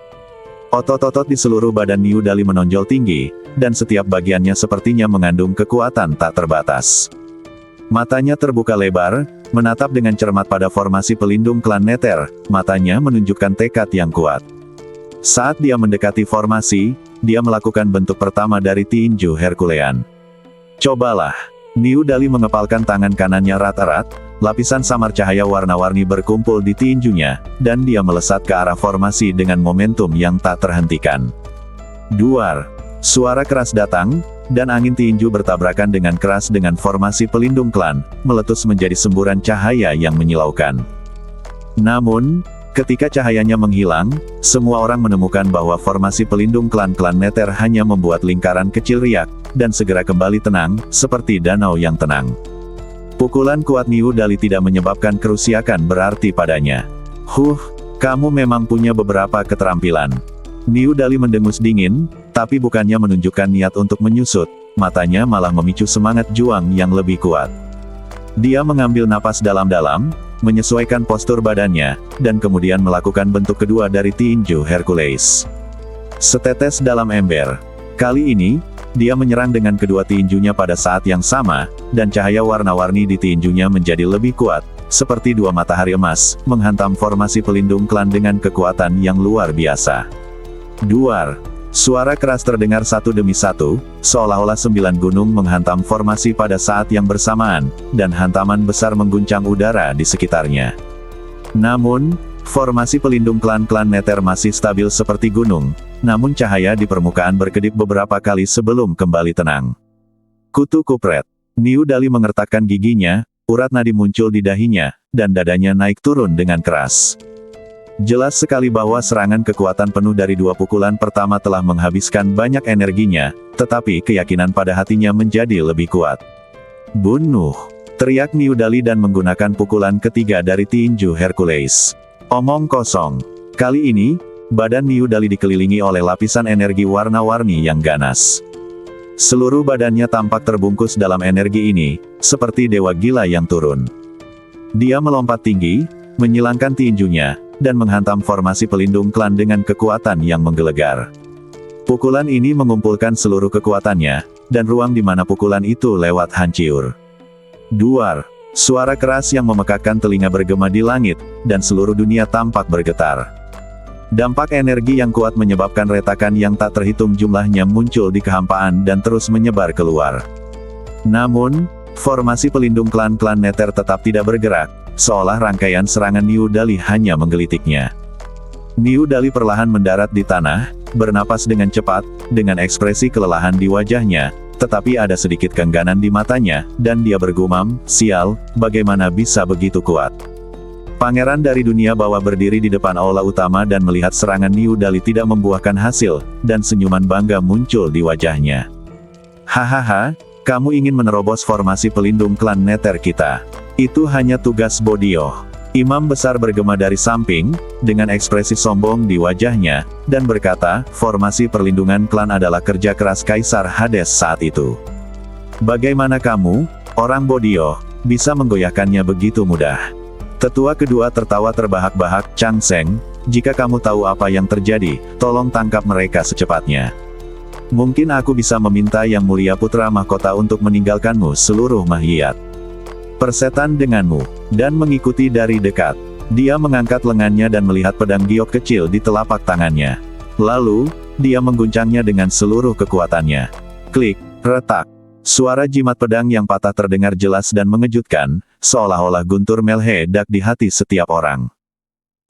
Otot-otot di seluruh badan Niu Dali menonjol tinggi, dan setiap bagiannya sepertinya mengandung kekuatan tak terbatas. Matanya terbuka lebar, menatap dengan cermat pada formasi pelindung klan Nether, matanya menunjukkan tekad yang kuat. Saat dia mendekati formasi, dia melakukan bentuk pertama dari tinju Herculean. Cobalah. Niu Dali mengepalkan tangan kanannya erat-erat, lapisan samar cahaya warna-warni berkumpul di tinjunya, dan dia melesat ke arah formasi dengan momentum yang tak terhentikan. Duar. Suara keras datang, dan angin tinju bertabrakan dengan keras dengan formasi pelindung klan, meletus menjadi semburan cahaya yang menyilaukan. Namun, ketika cahayanya menghilang, semua orang menemukan bahwa formasi pelindung klan-klan Nether hanya membuat lingkaran kecil riak, dan segera kembali tenang, seperti danau yang tenang. Pukulan kuat Niu Dali tidak menyebabkan kerusakan berarti padanya. Kamu memang punya beberapa keterampilan. Niu Dali mendengus dingin, tapi bukannya menunjukkan niat untuk menyusut, matanya malah memicu semangat juang yang lebih kuat. Dia mengambil napas dalam-dalam, menyesuaikan postur badannya, dan kemudian melakukan bentuk kedua dari tinju Hercules. Setetes dalam ember. Kali ini, dia menyerang dengan kedua tinjunya pada saat yang sama, dan cahaya warna-warni di tinjunya menjadi lebih kuat, seperti dua matahari emas, menghantam formasi pelindung klan dengan kekuatan yang luar biasa. Duar. Suara keras terdengar satu demi satu, seolah-olah 9 gunung menghantam formasi pada saat yang bersamaan, dan hantaman besar mengguncang udara di sekitarnya. Namun, formasi pelindung klan-klan Nether masih stabil seperti gunung, namun cahaya di permukaan berkedip beberapa kali sebelum kembali tenang. Kutu kupret. Niu Dali mengertakkan giginya, urat nadi muncul di dahinya, dan dadanya naik turun dengan keras. Jelas sekali bahwa serangan kekuatan penuh dari dua pukulan pertama telah menghabiskan banyak energinya, tetapi keyakinan pada hatinya menjadi lebih kuat. Bunuh! Teriak Niu Dali dan menggunakan pukulan ketiga dari tinju Hercules. Omong kosong. Kali ini, badan Niu Dali dikelilingi oleh lapisan energi warna-warni yang ganas. Seluruh badannya tampak terbungkus dalam energi ini, seperti dewa gila yang turun. Dia melompat tinggi, menyilangkan tinjunya, dan menghantam formasi pelindung klan dengan kekuatan yang menggelegar. Pukulan ini mengumpulkan seluruh kekuatannya, dan ruang di mana pukulan itu lewat hancur. Duar. Suara keras yang memekakkan telinga bergema di langit, dan seluruh dunia tampak bergetar. Dampak energi yang kuat menyebabkan retakan yang tak terhitung jumlahnya muncul di kehampaan dan terus menyebar keluar. Namun, formasi pelindung klan-klan Nether tetap tidak bergerak, seolah rangkaian serangan Niu Dali hanya menggelitiknya. Niu Dali perlahan mendarat di tanah, bernapas dengan cepat, dengan ekspresi kelelahan di wajahnya, tetapi ada sedikit keengganan di matanya, dan dia bergumam, "Sial, bagaimana bisa begitu kuat?" Pangeran dari dunia bawah berdiri di depan aula utama dan melihat serangan Niu Dali tidak membuahkan hasil, dan senyuman bangga muncul di wajahnya. "Hahaha, kamu ingin menerobos formasi pelindung klan Nether kita. Itu hanya tugas bodoh." Imam besar bergema dari samping, dengan ekspresi sombong di wajahnya, dan berkata, "Formasi perlindungan klan adalah kerja keras Kaisar Hades saat itu. Bagaimana kamu, orang bodoh, bisa menggoyahkannya begitu mudah?" Tetua kedua tertawa terbahak-bahak, "Chang Seng, jika kamu tahu apa yang terjadi, tolong tangkap mereka secepatnya. Mungkin aku bisa meminta Yang Mulia Putra Mahkota untuk meninggalkanmu seluruh mahiyat persetan denganmu." Dan mengikuti dari dekat. Dia mengangkat lengannya dan melihat pedang giok kecil di telapak tangannya. Lalu, dia mengguncangnya dengan seluruh kekuatannya. Klik, retak. Suara jimat pedang yang patah terdengar jelas dan mengejutkan, seolah-olah guntur meledak di hati setiap orang.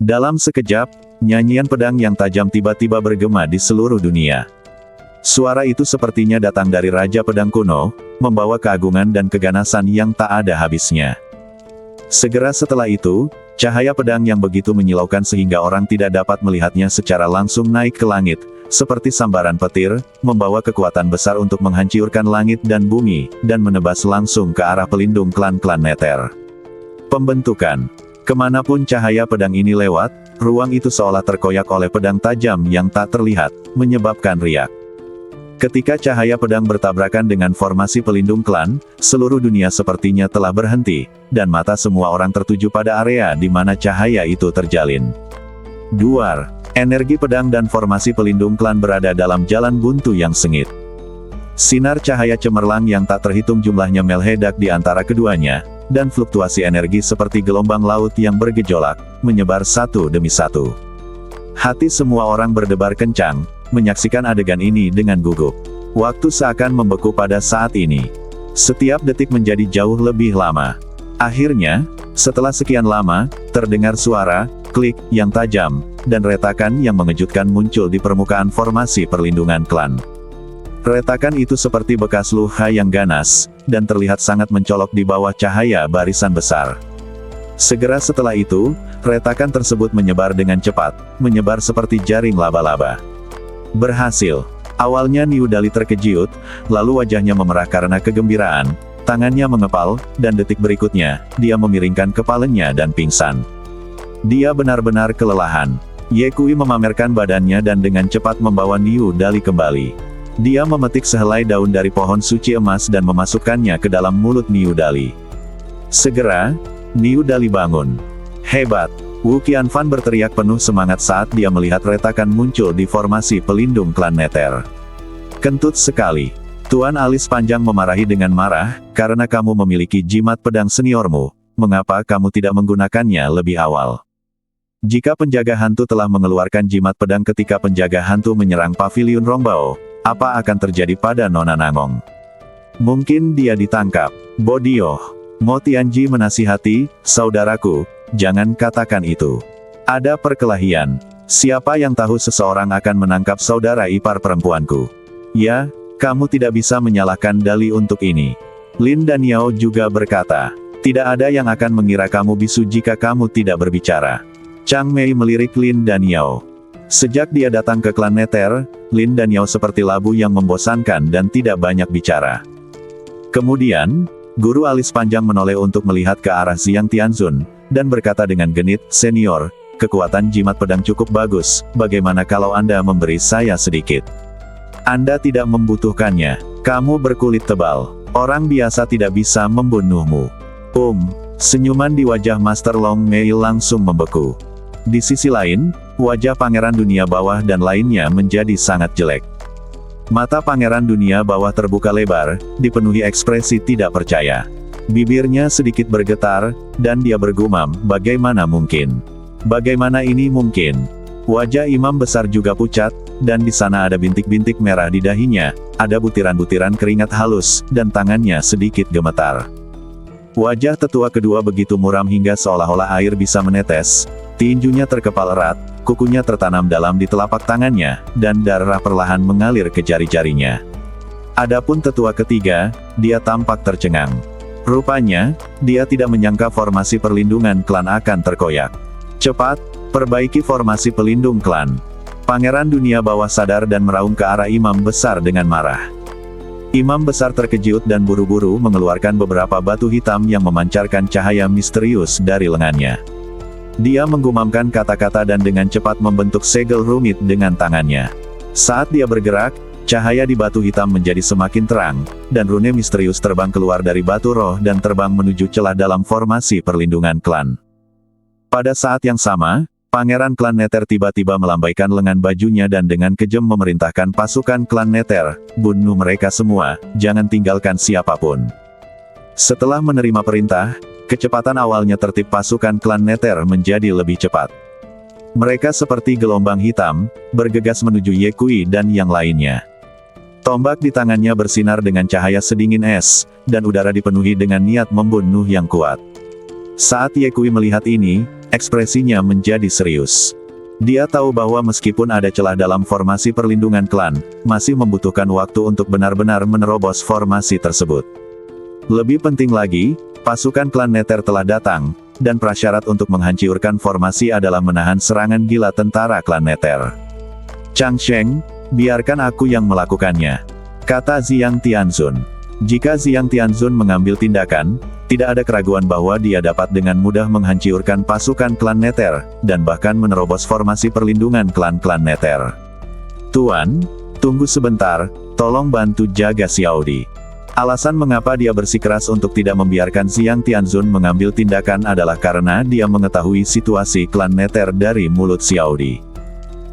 Dalam sekejap, nyanyian pedang yang tajam tiba-tiba bergema di seluruh dunia. Suara itu sepertinya datang dari Raja Pedang kuno, membawa keagungan dan keganasan yang tak ada habisnya. Segera setelah itu, cahaya pedang yang begitu menyilaukan sehingga orang tidak dapat melihatnya secara langsung naik ke langit, seperti sambaran petir, membawa kekuatan besar untuk menghancurkan langit dan bumi, dan menebas langsung ke arah pelindung klan-klan Nether. Pembentukan. Kemanapun cahaya pedang ini lewat, ruang itu seolah terkoyak oleh pedang tajam yang tak terlihat, menyebabkan riak. Ketika cahaya pedang bertabrakan dengan formasi pelindung klan, seluruh dunia sepertinya telah berhenti, dan mata semua orang tertuju pada area di mana cahaya itu terjalin. Duar. Energi pedang dan formasi pelindung klan berada dalam jalan buntu yang sengit. Sinar cahaya cemerlang yang tak terhitung jumlahnya meledak di antara keduanya, dan fluktuasi energi seperti gelombang laut yang bergejolak, menyebar satu demi satu. Hati semua orang berdebar kencang, menyaksikan adegan ini dengan gugup. Waktu seakan membeku pada saat ini. Setiap detik menjadi jauh lebih lama. Akhirnya, setelah sekian lama, terdengar suara, klik, yang tajam, dan retakan yang mengejutkan muncul di permukaan formasi perlindungan klan. Retakan itu seperti bekas luka yang ganas, dan terlihat sangat mencolok di bawah cahaya barisan besar. Segera setelah itu, retakan tersebut menyebar dengan cepat, menyebar seperti jaring laba-laba. Berhasil. Awalnya Niu Dali terkejut, lalu wajahnya memerah karena kegembiraan, tangannya mengepal, dan detik berikutnya, dia memiringkan kepalanya dan pingsan. Dia benar-benar kelelahan. Ye Kui memamerkan badannya dan dengan cepat membawa Niu Dali kembali. Dia memetik sehelai daun dari pohon suci emas dan memasukkannya ke dalam mulut Niu Dali. Segera, Niu Dali bangun. Hebat! Wu Qianfan berteriak penuh semangat saat dia melihat retakan muncul di formasi pelindung klan Nether. Kentut sekali. Tuan alis panjang memarahi dengan marah, karena kamu memiliki jimat pedang seniormu, mengapa kamu tidak menggunakannya lebih awal? Jika penjaga hantu telah mengeluarkan jimat pedang ketika penjaga hantu menyerang paviliun Rongbao, apa akan terjadi pada Nona Nangong? Mungkin dia ditangkap. Bodioh. Mo Tianji menasihati, saudaraku, jangan katakan itu. Ada perkelahian. Siapa yang tahu seseorang akan menangkap saudara ipar perempuanku? Ya, kamu tidak bisa menyalahkan Dali untuk ini. Lin dan Yao juga berkata, tidak ada yang akan mengira kamu bisu jika kamu tidak berbicara. Chang Mei melirik Lin dan Yao. Sejak dia datang ke klan Nether, Lin dan Yao seperti labu yang membosankan dan tidak banyak bicara. Kemudian, guru alis panjang menoleh untuk melihat ke arah Xiang Tianzun, dan berkata dengan genit, senior, kekuatan jimat pedang cukup bagus, bagaimana kalau Anda memberi saya sedikit? Anda tidak membutuhkannya, kamu berkulit tebal, orang biasa tidak bisa membunuhmu. Senyuman di wajah Master Long Mei langsung membeku. Di sisi lain, wajah Pangeran Dunia Bawah dan lainnya menjadi sangat jelek. Mata Pangeran Dunia Bawah terbuka lebar, dipenuhi ekspresi tidak percaya. Bibirnya sedikit bergetar, dan dia bergumam, bagaimana mungkin? Bagaimana ini mungkin? Wajah imam besar juga pucat, dan di sana ada bintik-bintik merah di dahinya, ada butiran-butiran keringat halus, dan tangannya sedikit gemetar. Wajah tetua kedua begitu muram hingga seolah-olah air bisa menetes, tinjunya terkepal erat, kukunya tertanam dalam di telapak tangannya, dan darah perlahan mengalir ke jari-jarinya. Adapun tetua ketiga, dia tampak tercengang. Rupanya, dia tidak menyangka formasi perlindungan klan akan terkoyak. Cepat, perbaiki formasi pelindung klan. Pangeran Dunia Bawah sadar dan meraung ke arah imam besar dengan marah. Imam besar terkejut dan buru-buru mengeluarkan beberapa batu hitam yang memancarkan cahaya misterius dari lengannya. Dia menggumamkan kata-kata dan dengan cepat membentuk segel rumit dengan tangannya. Saat dia bergerak, cahaya di batu hitam menjadi semakin terang, dan rune misterius terbang keluar dari batu roh dan terbang menuju celah dalam formasi perlindungan klan. Pada saat yang sama, Pangeran klan Nether tiba-tiba melambaikan lengan bajunya dan dengan kejam memerintahkan pasukan klan Nether, bunuh mereka semua, jangan tinggalkan siapapun. Setelah menerima perintah, kecepatan awalnya tertib pasukan klan Nether menjadi lebih cepat. Mereka seperti gelombang hitam, bergegas menuju Ye Kui dan yang lainnya. Tombak di tangannya bersinar dengan cahaya sedingin es, dan udara dipenuhi dengan niat membunuh yang kuat. Saat Ye Kui melihat ini, ekspresinya menjadi serius. Dia tahu bahwa meskipun ada celah dalam formasi perlindungan klan, masih membutuhkan waktu untuk benar-benar menerobos formasi tersebut. Lebih penting lagi, Pasukan klan Nether telah datang, dan prasyarat untuk menghancurkan formasi adalah menahan serangan gila tentara klan Nether. Changsheng, biarkan aku yang melakukannya, kata Xiang Tianzun. Jika Xiang Tianzun mengambil tindakan, tidak ada keraguan bahwa dia dapat dengan mudah menghancurkan pasukan klan Nether, dan bahkan menerobos formasi perlindungan klan-klan Nether. Tuan, tunggu sebentar, tolong bantu jaga Xiaodi. Alasan mengapa dia bersikeras untuk tidak membiarkan Xiang Tianzun mengambil tindakan adalah karena dia mengetahui situasi klan Nether dari mulut Xiaodi.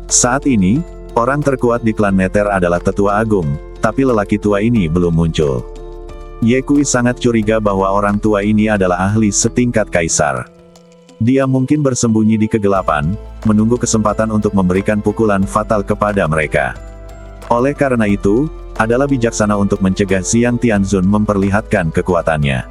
Saat ini, orang terkuat di klan Nether adalah Tetua Agung, tapi lelaki tua ini belum muncul. Ye Kui sangat curiga bahwa orang tua ini adalah ahli setingkat kaisar. Dia mungkin bersembunyi di kegelapan, menunggu kesempatan untuk memberikan pukulan fatal kepada mereka. Oleh karena itu, adalah bijaksana untuk mencegah Xiang Tianzun memperlihatkan kekuatannya.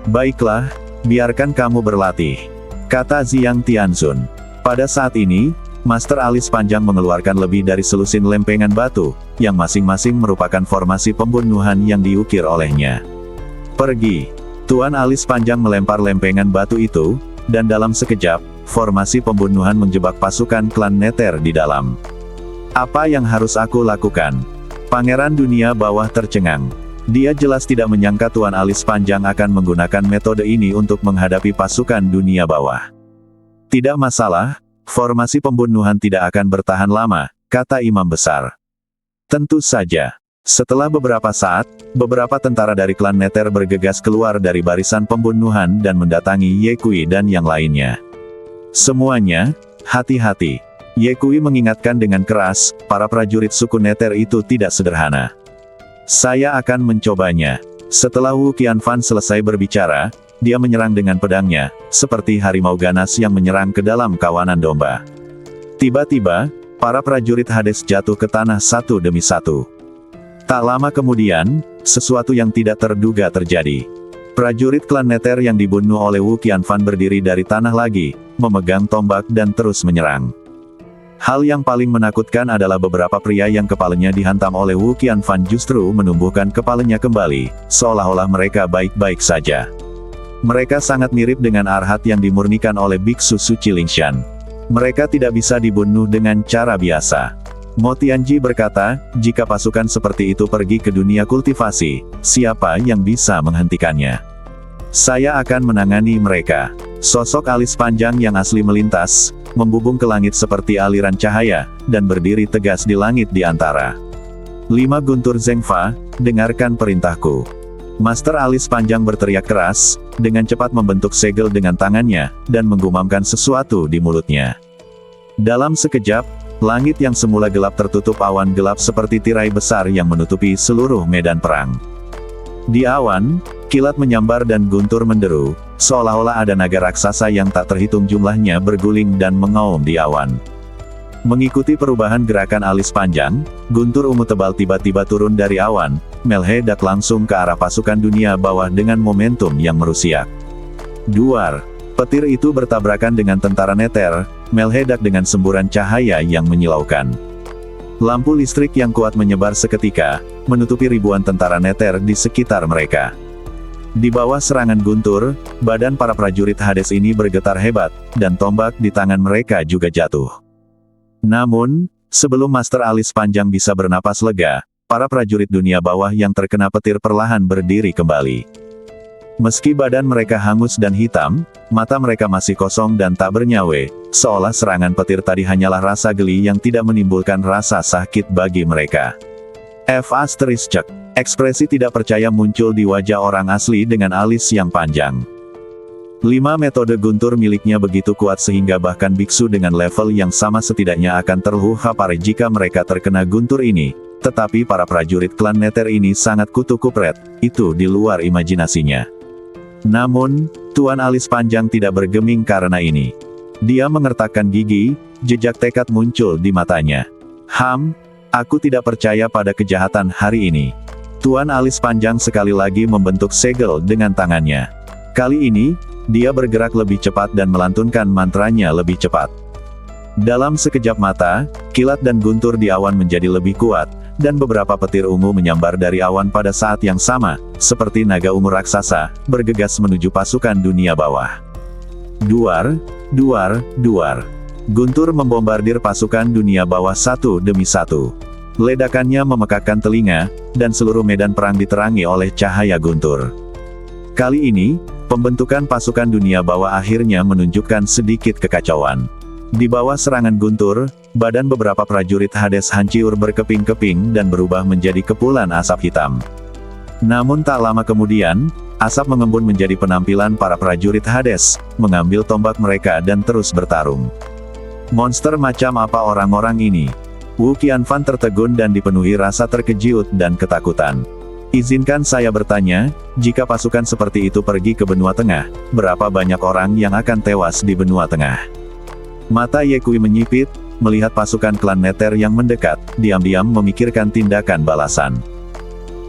Baiklah, biarkan kamu berlatih, kata Xiang Tianzun. Pada saat ini, Master Alis Panjang mengeluarkan lebih dari selusin lempengan batu, yang masing-masing merupakan formasi pembunuhan yang diukir olehnya. Pergi. Tuan Alis Panjang melempar lempengan batu itu, dan dalam sekejap, formasi pembunuhan menjebak pasukan klan Nether di dalam. Apa yang harus aku lakukan? Pangeran Dunia Bawah tercengang. Dia jelas tidak menyangka Tuan Alis Panjang akan menggunakan metode ini untuk menghadapi pasukan Dunia Bawah. Tidak masalah, formasi pembunuhan tidak akan bertahan lama, kata Imam Besar. Tentu saja. Setelah beberapa saat, beberapa tentara dari klan Nether bergegas keluar dari barisan pembunuhan dan mendatangi Ye Kui dan yang lainnya. Semuanya, hati-hati. Ye Kui mengingatkan dengan keras, para prajurit suku Nether itu tidak sederhana. Saya akan mencobanya. Setelah Wu Qianfan selesai berbicara, dia menyerang dengan pedangnya, seperti harimau ganas yang menyerang ke dalam kawanan domba. Tiba-tiba, para prajurit Hades jatuh ke tanah satu demi satu. Tak lama kemudian, sesuatu yang tidak terduga terjadi. Prajurit klan Nether yang dibunuh oleh Wu Qianfan berdiri dari tanah lagi, memegang tombak dan terus menyerang. Hal yang paling menakutkan adalah beberapa pria yang kepalanya dihantam oleh Wu Qianfan justru menumbuhkan kepalanya kembali, seolah-olah mereka baik-baik saja. Mereka sangat mirip dengan Arhat yang dimurnikan oleh Biksu Suci Lingshan. Mereka tidak bisa dibunuh dengan cara biasa. Mo Tianji berkata, jika pasukan seperti itu pergi ke dunia kultivasi, siapa yang bisa menghentikannya? Saya akan menangani mereka. Sosok alis panjang yang asli melintas, membubung ke langit seperti aliran cahaya, dan berdiri tegas di langit di antara. 5 Guntur Zengfa, dengarkan perintahku. Master alis panjang berteriak keras, dengan cepat membentuk segel dengan tangannya, dan menggumamkan sesuatu di mulutnya. Dalam sekejap, langit yang semula gelap tertutup awan gelap seperti tirai besar yang menutupi seluruh medan perang. Di awan, kilat menyambar dan guntur menderu, seolah-olah ada naga raksasa yang tak terhitung jumlahnya berguling dan mengaum di awan. Mengikuti perubahan gerakan alis panjang, guntur ungu tebal tiba-tiba turun dari awan, meledak langsung ke arah pasukan dunia bawah dengan momentum yang merusiak. Duar, petir itu bertabrakan dengan tentara Nether, meledak dengan semburan cahaya yang menyilaukan. Lampu listrik yang kuat menyebar seketika, menutupi ribuan tentara Nether di sekitar mereka. Di bawah serangan guntur, badan para prajurit Hades ini bergetar hebat, dan tombak di tangan mereka juga jatuh. Namun, sebelum Master Alis Panjang bisa bernapas lega, para prajurit dunia bawah yang terkena petir perlahan berdiri kembali. Meski badan mereka hangus dan hitam, mata mereka masih kosong dan tak bernyawa, seolah serangan petir tadi hanyalah rasa geli yang tidak menimbulkan rasa sakit bagi mereka. Ekspresi tidak percaya muncul di wajah orang asli dengan alis yang panjang. 5 metode guntur miliknya begitu kuat sehingga bahkan biksu dengan level yang sama setidaknya akan terluka jika mereka terkena guntur ini, tetapi para prajurit klan Nether ini sangat kutu kupret, itu di luar imajinasinya. Namun, Tuan Alis Panjang tidak bergeming karena ini. Dia mengertakkan gigi, jejak tekad muncul di matanya. Aku tidak percaya pada kejahatan hari ini. Tuan Alis Panjang sekali lagi membentuk segel dengan tangannya. Kali ini, dia bergerak lebih cepat dan melantunkan mantranya lebih cepat. Dalam sekejap mata, kilat dan guntur di awan menjadi lebih kuat, dan beberapa petir ungu menyambar dari awan pada saat yang sama, seperti naga ungu raksasa, bergegas menuju pasukan dunia bawah. Duar, duar, duar. Guntur membombardir pasukan dunia bawah satu demi satu. Ledakannya memekakkan telinga, dan seluruh medan perang diterangi oleh cahaya guntur. Kali ini, pembentukan pasukan dunia bawah akhirnya menunjukkan sedikit kekacauan. Di bawah serangan guntur, badan beberapa prajurit Hades hancur berkeping-keping dan berubah menjadi kepulan asap hitam. Namun tak lama kemudian, asap mengembun menjadi penampilan para prajurit Hades, mengambil tombak mereka dan terus bertarung. Monster macam apa orang-orang ini? Wu Qianfan tertegun dan dipenuhi rasa terkejut dan ketakutan. Izinkan saya bertanya, jika pasukan seperti itu pergi ke benua tengah, berapa banyak orang yang akan tewas di benua tengah? Mata Ye Kui menyipit, melihat pasukan klan Nether yang mendekat, diam-diam memikirkan tindakan balasan.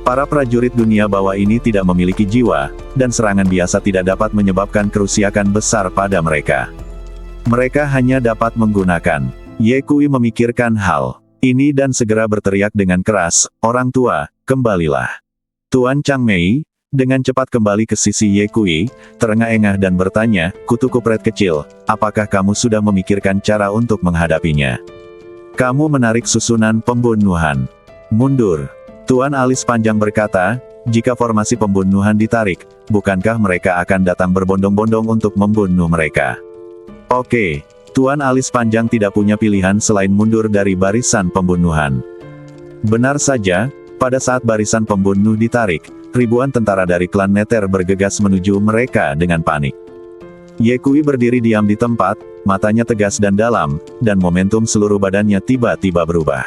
Para prajurit dunia bawah ini tidak memiliki jiwa, dan serangan biasa tidak dapat menyebabkan kerusakan besar pada mereka. Mereka hanya dapat menggunakan. Ye Kui memikirkan hal ini dan segera berteriak dengan keras, "Orang tua, kembalilah!" Tuan Chang Mei, dengan cepat kembali ke sisi Ye Kui, terengah-engah dan bertanya, "Kutu kupret kecil, apakah kamu sudah memikirkan cara untuk menghadapinya? Kamu menarik susunan pembunuhan. Mundur." Tuan Alis Panjang berkata, "Jika formasi pembunuhan ditarik, bukankah mereka akan datang berbondong-bondong untuk membunuh mereka?" Oke. Tuan Alis Panjang tidak punya pilihan selain mundur dari barisan pembunuhan. Benar saja, pada saat barisan pembunuh ditarik, ribuan tentara dari klan Nether bergegas menuju mereka dengan panik. Ye Kui berdiri diam di tempat, matanya tegas dan dalam, dan momentum seluruh badannya tiba-tiba berubah.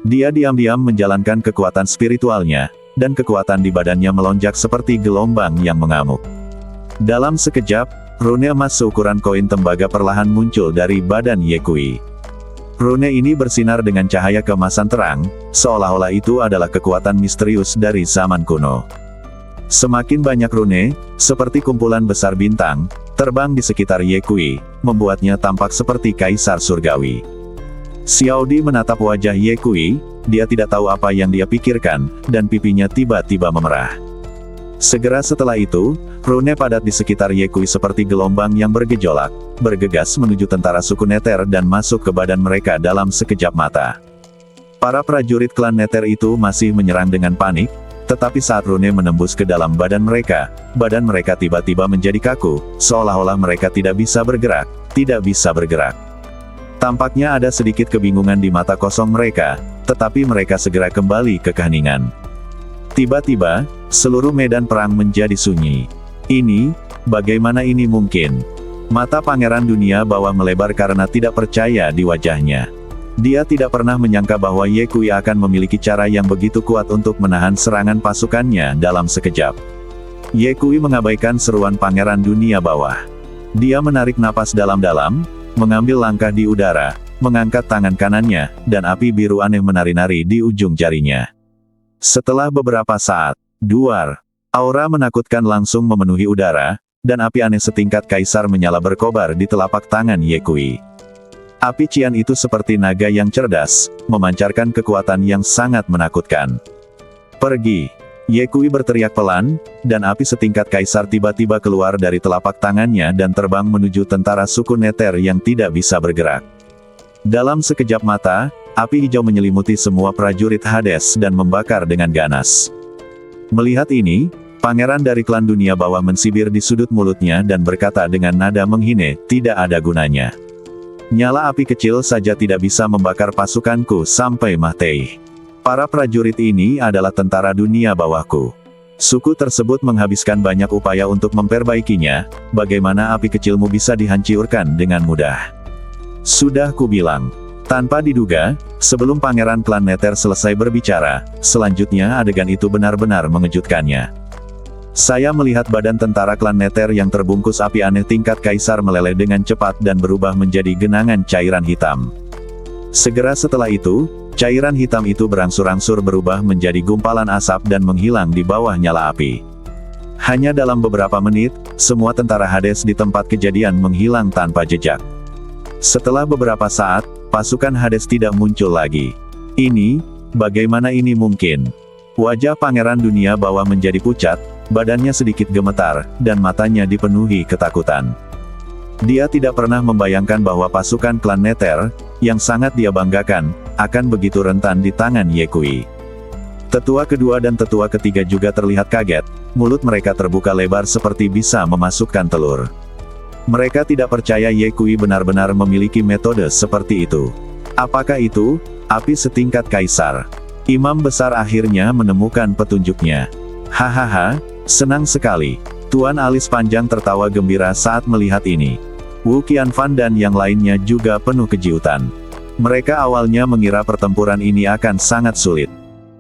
Dia diam-diam menjalankan kekuatan spiritualnya, dan kekuatan di badannya melonjak seperti gelombang yang mengamuk. Dalam sekejap, rune emas seukuran koin tembaga perlahan muncul dari badan Ye Kui. Rune ini bersinar dengan cahaya keemasan terang, seolah-olah itu adalah kekuatan misterius dari zaman kuno. Semakin banyak rune, seperti kumpulan besar bintang, terbang di sekitar Ye Kui, membuatnya tampak seperti kaisar surgawi. Xiao Di menatap wajah Ye Kui, dia tidak tahu apa yang dia pikirkan, dan pipinya tiba-tiba memerah. Segera setelah itu, rune padat di sekitar Ye Kui seperti gelombang yang bergejolak, bergegas menuju tentara suku Nether dan masuk ke badan mereka dalam sekejap mata. Para prajurit klan Nether itu masih menyerang dengan panik, tetapi saat rune menembus ke dalam badan mereka tiba-tiba menjadi kaku, seolah-olah mereka tidak bisa bergerak, Tampaknya ada sedikit kebingungan di mata kosong mereka, tetapi mereka segera kembali ke keheningan. Tiba-tiba, seluruh medan perang menjadi sunyi. Bagaimana ini mungkin? Mata pangeran dunia bawah melebar karena tidak percaya di wajahnya. Dia tidak pernah menyangka bahwa Ye Kui akan memiliki cara yang begitu kuat untuk menahan serangan pasukannya dalam sekejap. Ye Kui mengabaikan seruan pangeran dunia bawah. Dia menarik napas dalam-dalam, mengambil langkah di udara, mengangkat tangan kanannya, dan api biru aneh menari-nari di ujung jarinya. Setelah beberapa saat, duar, aura menakutkan langsung memenuhi udara, dan api aneh setingkat kaisar menyala berkobar di telapak tangan Ye Kui. Api cian itu seperti naga yang cerdas, memancarkan kekuatan yang sangat menakutkan. "Pergi!" Ye Kui berteriak pelan, dan api setingkat kaisar tiba-tiba keluar dari telapak tangannya dan terbang menuju tentara suku Nether yang tidak bisa bergerak. Dalam sekejap mata, api hijau menyelimuti semua prajurit Hades dan membakar dengan ganas. Melihat ini, pangeran dari klan dunia bawah mensibir di sudut mulutnya dan berkata dengan nada menghine, "Tidak ada gunanya. Nyala api kecil saja tidak bisa membakar pasukanku sampai mati. Para prajurit ini adalah tentara dunia bawahku. Suku tersebut menghabiskan banyak upaya untuk memperbaikinya, bagaimana api kecilmu bisa dihancurkan dengan mudah? Sudah kubilang." Tanpa diduga, sebelum pangeran klan Nether selesai berbicara, selanjutnya adegan itu benar-benar mengejutkannya. Saya melihat badan tentara klan Nether yang terbungkus api aneh tingkat kaisar meleleh dengan cepat dan berubah menjadi genangan cairan hitam. Segera setelah itu, cairan hitam itu berangsur-angsur berubah menjadi gumpalan asap dan menghilang di bawah nyala api. Hanya dalam beberapa menit, semua tentara Hades di tempat kejadian menghilang tanpa jejak. Setelah beberapa saat, pasukan Hades tidak muncul lagi. Bagaimana ini mungkin? Wajah Pangeran Dunia Bawah menjadi pucat, badannya sedikit gemetar, dan matanya dipenuhi ketakutan. Dia tidak pernah membayangkan bahwa pasukan klan Nether, yang sangat dia banggakan, akan begitu rentan di tangan Ye Kui. Tetua kedua dan tetua ketiga juga terlihat kaget, mulut mereka terbuka lebar seperti bisa memasukkan telur. Mereka tidak percaya Ye Kui benar-benar memiliki metode seperti itu. Apakah itu? Api setingkat kaisar. Imam besar akhirnya menemukan petunjuknya. Hahaha, senang sekali. Tuan alis panjang tertawa gembira saat melihat ini. Wu Qianfan dan yang lainnya juga penuh kejutan. Mereka awalnya mengira pertempuran ini akan sangat sulit.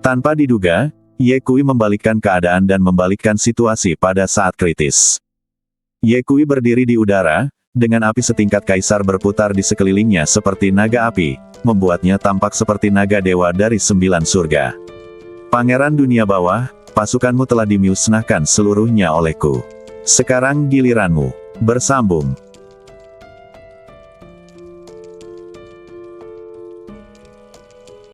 Tanpa diduga, Ye Kui membalikkan keadaan dan membalikkan situasi pada saat kritis. Ye Kui berdiri di udara, dengan api setingkat kaisar berputar di sekelilingnya seperti naga api, membuatnya tampak seperti naga dewa dari 9 surga. Pangeran Dunia Bawah, pasukanmu telah dimusnahkan seluruhnya olehku. Sekarang giliranmu. Bersambung.